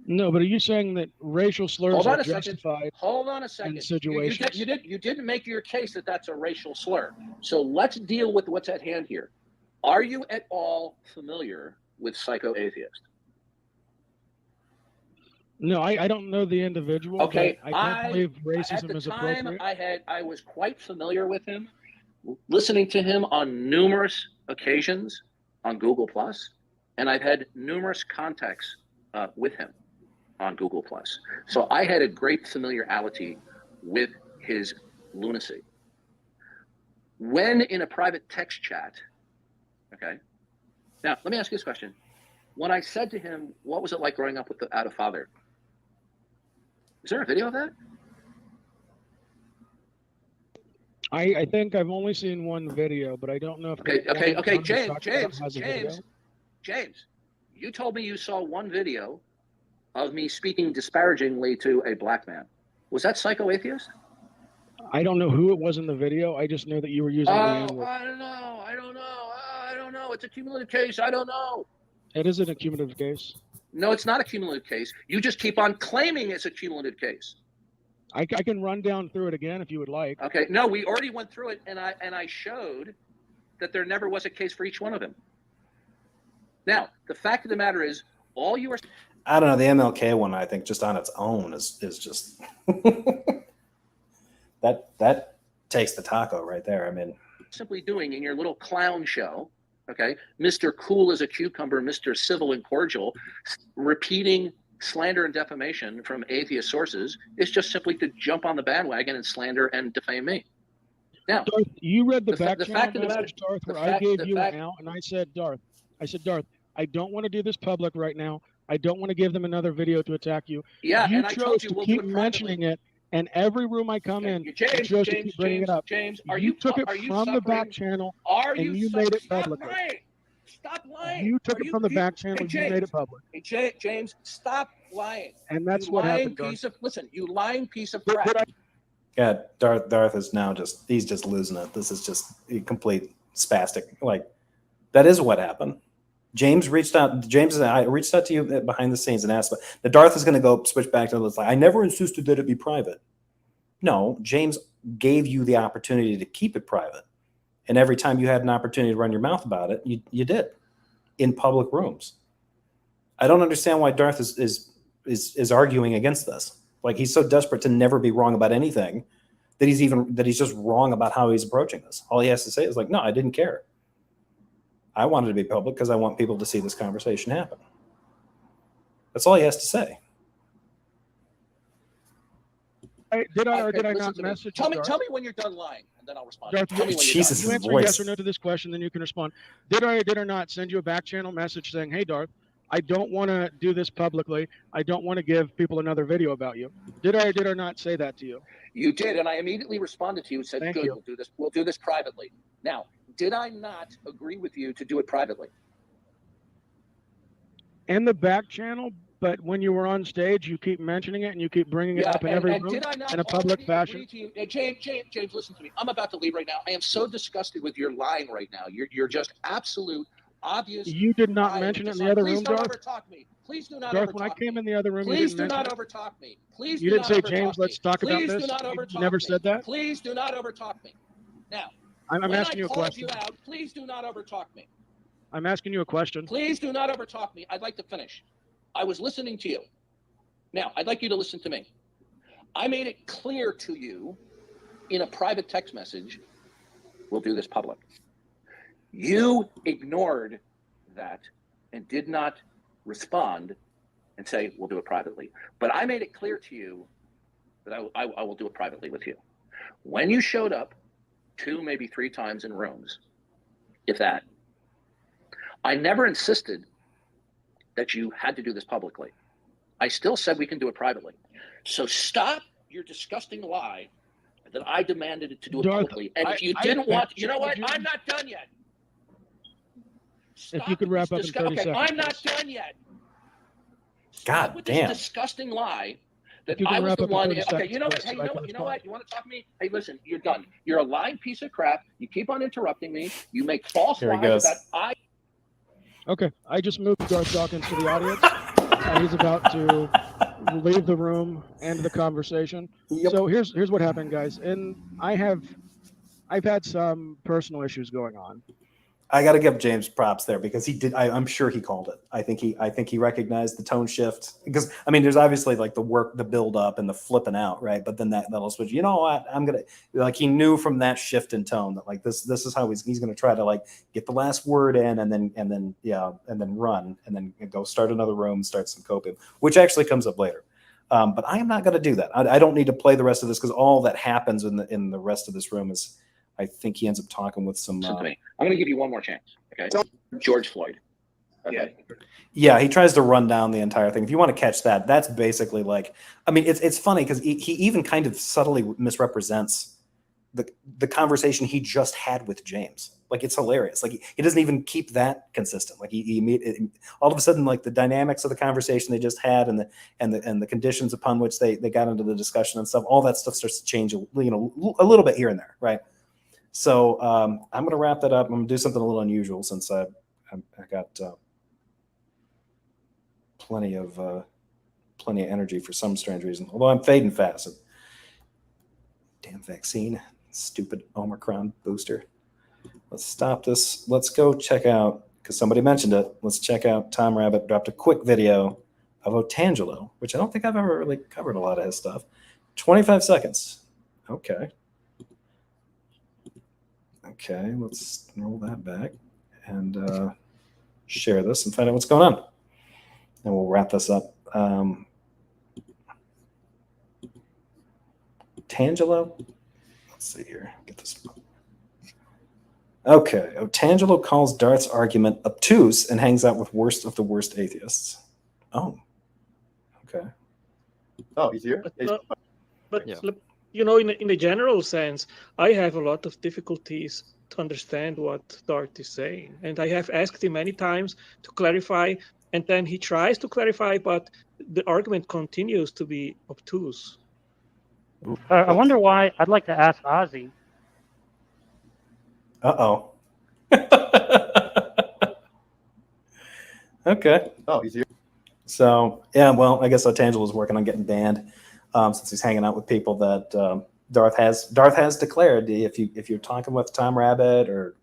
No, but are you saying that racial slurs are justified? Hold on a second. Situations. You didn't make your case that that's a racial slur. So let's deal with what's at hand here. Are you at all familiar with Psycho Atheist? No, I don't know the individual. Okay, I can't believe racism is at the time appropriate. I was quite familiar with him, listening to him on numerous occasions on Google Plus, and I've had numerous contacts with him on Google Plus. So I had a great familiarity with his lunacy. When in a private text chat, okay. Now let me ask you this question: when I said to him, "What was it like growing up without a father?" Is there a video of that? I think I've only seen one video, but I don't know if. Okay, James, you told me you saw one video of me speaking disparagingly to a black man. Was that Psycho Atheist? I don't know who it was in the video. I just know that you were using the N-word. I don't know. It's a cumulative case. I don't know. It is an accumulative case. No, it's not a cumulative case. You just keep on claiming it's a cumulative case. I can run down through it again if you would like. Okay. No, we already went through it, and I showed that there never was a case for each one of them. Now, the fact of the matter is, all you are... I don't know. The MLK one, I think, just on its own is just that takes the taco right there. I mean, simply doing in your little clown show, okay, Mr. Cool as a Cucumber, Mr. Civil and Cordial, repeating slander and defamation from atheist sources is just simply to jump on the bandwagon and slander and defame me. Now, Darth, you read the back fact channel of the matter, message, Darth, the where I fact- gave the you fact- an out, and I said, Darth, I don't want to do this public right now. I don't want to give them another video to attack you. yeah, You and I chose told you to we'll keep do it privately. mentioning it, and every room I come in, you chose to keep bringing it up. James, are You you took it are you from the back suffering? channel, Are and you you made it stop publicly. lying? Stop lying. You took Are it from the back channel, Hey, you made it public. Hey, James, stop lying. And that's you what lying happened, Darth. piece of listen. You lying piece of Did crap. Yeah, Darth is now he's just losing it. This is just a complete spastic. Like, that is what happened. James and I reached out to you behind the scenes and asked, but the Darth is going to go switch back to this. Like, I never insisted that it be private. No, James gave you the opportunity to keep it private. And every time you had an opportunity to run your mouth about it, you did in public rooms. I don't understand why Darth is arguing against this. Like, he's so desperate to never be wrong about anything that he's just wrong about how he's approaching this. All he has to say is like, no, I didn't care. I wanted to be public because I want people to see this conversation happen. That's all he has to say. Did I or Okay, did I listen not to me. message Tell you, me Darth? when you're done lying, and then I'll respond. Darth, Tell me when Jesus. you're You done. answer yes or voice. no to this question, then you can respond. Did I or did I not send you a back channel message saying, hey, Darth, I don't want to do this publicly. I don't want to give people another video about you. Did I or did I not say that to you? You did, and I immediately responded to you and said, Thank good, you. we'll do this privately. Now, did I not agree with you to do it privately? In the back channel, but when you were on stage, you keep mentioning it and you keep bringing it up in every room did I not in a public already fashion. agree to you? Hey, James, listen to me. I'm about to leave right now. I am so disgusted with your lying right now. You're just absolute, obvious. You did not lying. mention it in Just the like, other please room, don't Darth. overtalk me. Please do not Darth, overtalk when I came me. in the other room, Please you do didn't mention not it. overtalk me. Please You do didn't not say, overtalk James, me. let's talk about Please this. do not You overtalk never me. said that. Please do not overtalk me. Now, I'm when asking I you a called question. you out, please do not overtalk me. I'm asking you a question. Please do not overtalk me. I'd like to finish. I was listening to you. Now, I'd like you to listen to me. I made it clear to you in a private text message, we'll do this public. You ignored that and did not respond and say, we'll do it privately. But I made it clear to you that I will do it privately with you. When you showed up 2, maybe 3 times in rooms, if that, I never insisted that you had to do this publicly. I still said we can do it privately. So stop your disgusting lie that I demanded it to do it Darth, publicly. And if you didn't want, you know what? I'm not done yet. If you could wrap up in 30 seconds. I'm not done yet. God Stop with damn. this disgusting lie that you can I was wrap the up in one. 30 Okay, seconds, you know what? please, Hey, so I you know can what? You know respond. what? You want to talk to me? Hey, listen, you're done. You're a lying piece of crap. You keep on interrupting me. You make false Here he lies goes. that I. Okay, I just moved Darth Dawkins to the audience. He's about to leave the room, end the conversation. Yep. So here's what happened, guys. And I've had some personal issues going on. I got to give James props there because he did. I'm sure he called it. I think he recognized the tone shift because I mean, there's obviously like the work, the build up, and the flipping out, right? But then that'll switch. You know what? I'm gonna like he knew from that shift in tone that like this is how he's gonna try to like get the last word in and then run and then go start another room, start some coping, which actually comes up later. But I am not going to do that. I don't need to play the rest of this because all that happens in the rest of this room is. I think he ends up talking with some. Listen to me. I'm going to give you one more chance. Okay. George Floyd. Okay. Yeah, he tries to run down the entire thing. If you want to catch that, that's basically like. I mean, it's funny because he even kind of subtly misrepresents the conversation he just had with James. Like it's hilarious. Like he doesn't even keep that consistent. Like he all of a sudden like the dynamics of the conversation they just had and the conditions upon which they got into the discussion and stuff. All that stuff starts to change. A little bit here and there, right? So I'm going to wrap that up. I'm going to do something a little unusual since I got plenty of energy for some strange reason. Although I'm fading fast. Damn vaccine, stupid Omicron booster. Let's stop this. Let's go check out because somebody mentioned it. Let's check out Tom Rabbit dropped a quick video of Otangelo, which I don't think I've ever really covered a lot of his stuff. 25 seconds. Okay. Okay, let's roll that back and share this and find out what's going on. And we'll wrap this up. Tangelo. Let's see here. Get this. Okay. Tangelo calls Darth's argument obtuse and hangs out with worst of the worst atheists. Oh. Okay. Oh, he's here. But Yeah. you know, in a general sense, I have a lot of difficulties to understand what Darth is saying, and I have asked him many times to clarify, and then he tries to clarify, but the argument continues to be obtuse. I wonder why. I'd like to ask Ozzy. Uh-oh. Okay. Oh, he's here. So, yeah, well, I guess Tangelo's working on getting banned since he's hanging out with people that Darth has declared. If you're talking with Tom Rabbit or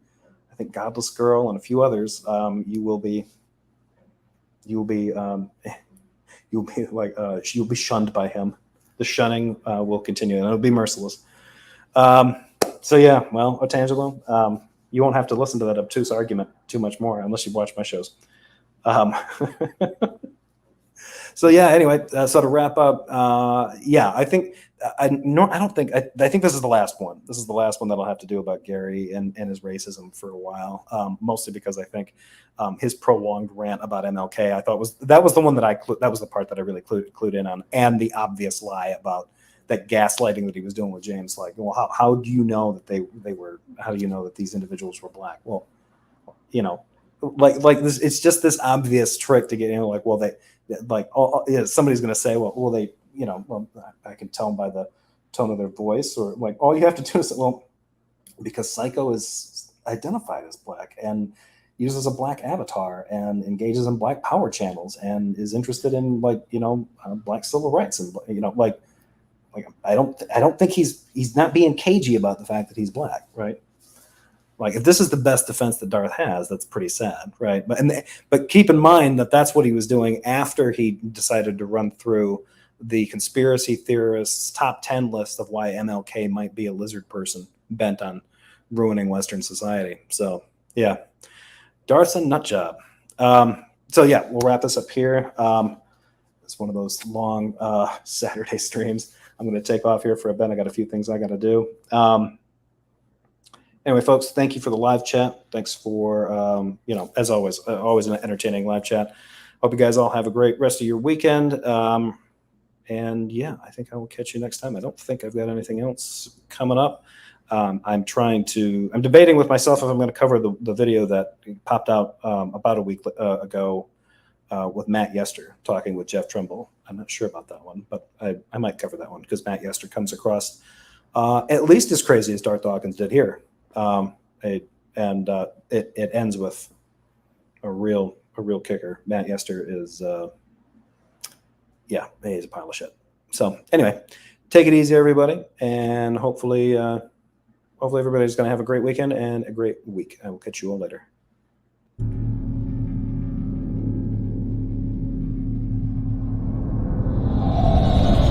I think Godless Girl and a few others, you'll be shunned by him. The shunning will continue, and it'll be merciless. So yeah, well, Otangelo, you won't have to listen to that obtuse argument too much more unless you watch my shows. So yeah, anyway, so to wrap up, yeah, I think I think this is the last one. This is the last one that I'll have to do about Gary and his racism for a while, mostly because I think his prolonged rant about MLK, I thought was the one that was the part that I really clued in on, and the obvious lie about that gaslighting that he was doing with James. Like, well, how do you know that they were? How do you know that these individuals were black? Well, you know, like this. It's just this obvious trick to get in. Like, well, somebody's going to say, well, they, you know, well, I can tell them by the tone of their voice, or like all you have to do is, well, because Psycho is identified as black and uses a black avatar and engages in black power channels and is interested in, like, you know, black civil rights, and, you know, like I don't think he's not being cagey about the fact that he's black, right? Like, if this is the best defense that Darth has, that's pretty sad, right? But keep in mind that that's what he was doing after he decided to run through the conspiracy theorists' top 10 list of why MLK might be a lizard person bent on ruining Western society. So yeah, Darth's a nut job. So yeah, we'll wrap this up here. It's one of those long Saturday streams. I'm going to take off here for a bit. I got a few things I got to do. Anyway, folks, thank you for the live chat. Thanks for, you know, as always an entertaining live chat. Hope you guys all have a great rest of your weekend. And yeah, I think I will catch you next time. I don't think I've got anything else coming up. I'm debating with myself if I'm going to cover the video that popped out about a week ago with Matt Yester talking with Jeff Trimble. I'm not sure about that one, but I might cover that one because Matt Yester comes across at least as crazy as Darth Dawkins did here. It ends with a real kicker. Matt Yester is, yeah, he's a pile of shit. So anyway, take it easy, everybody, and hopefully everybody's going to have a great weekend and a great week. I will catch you all later.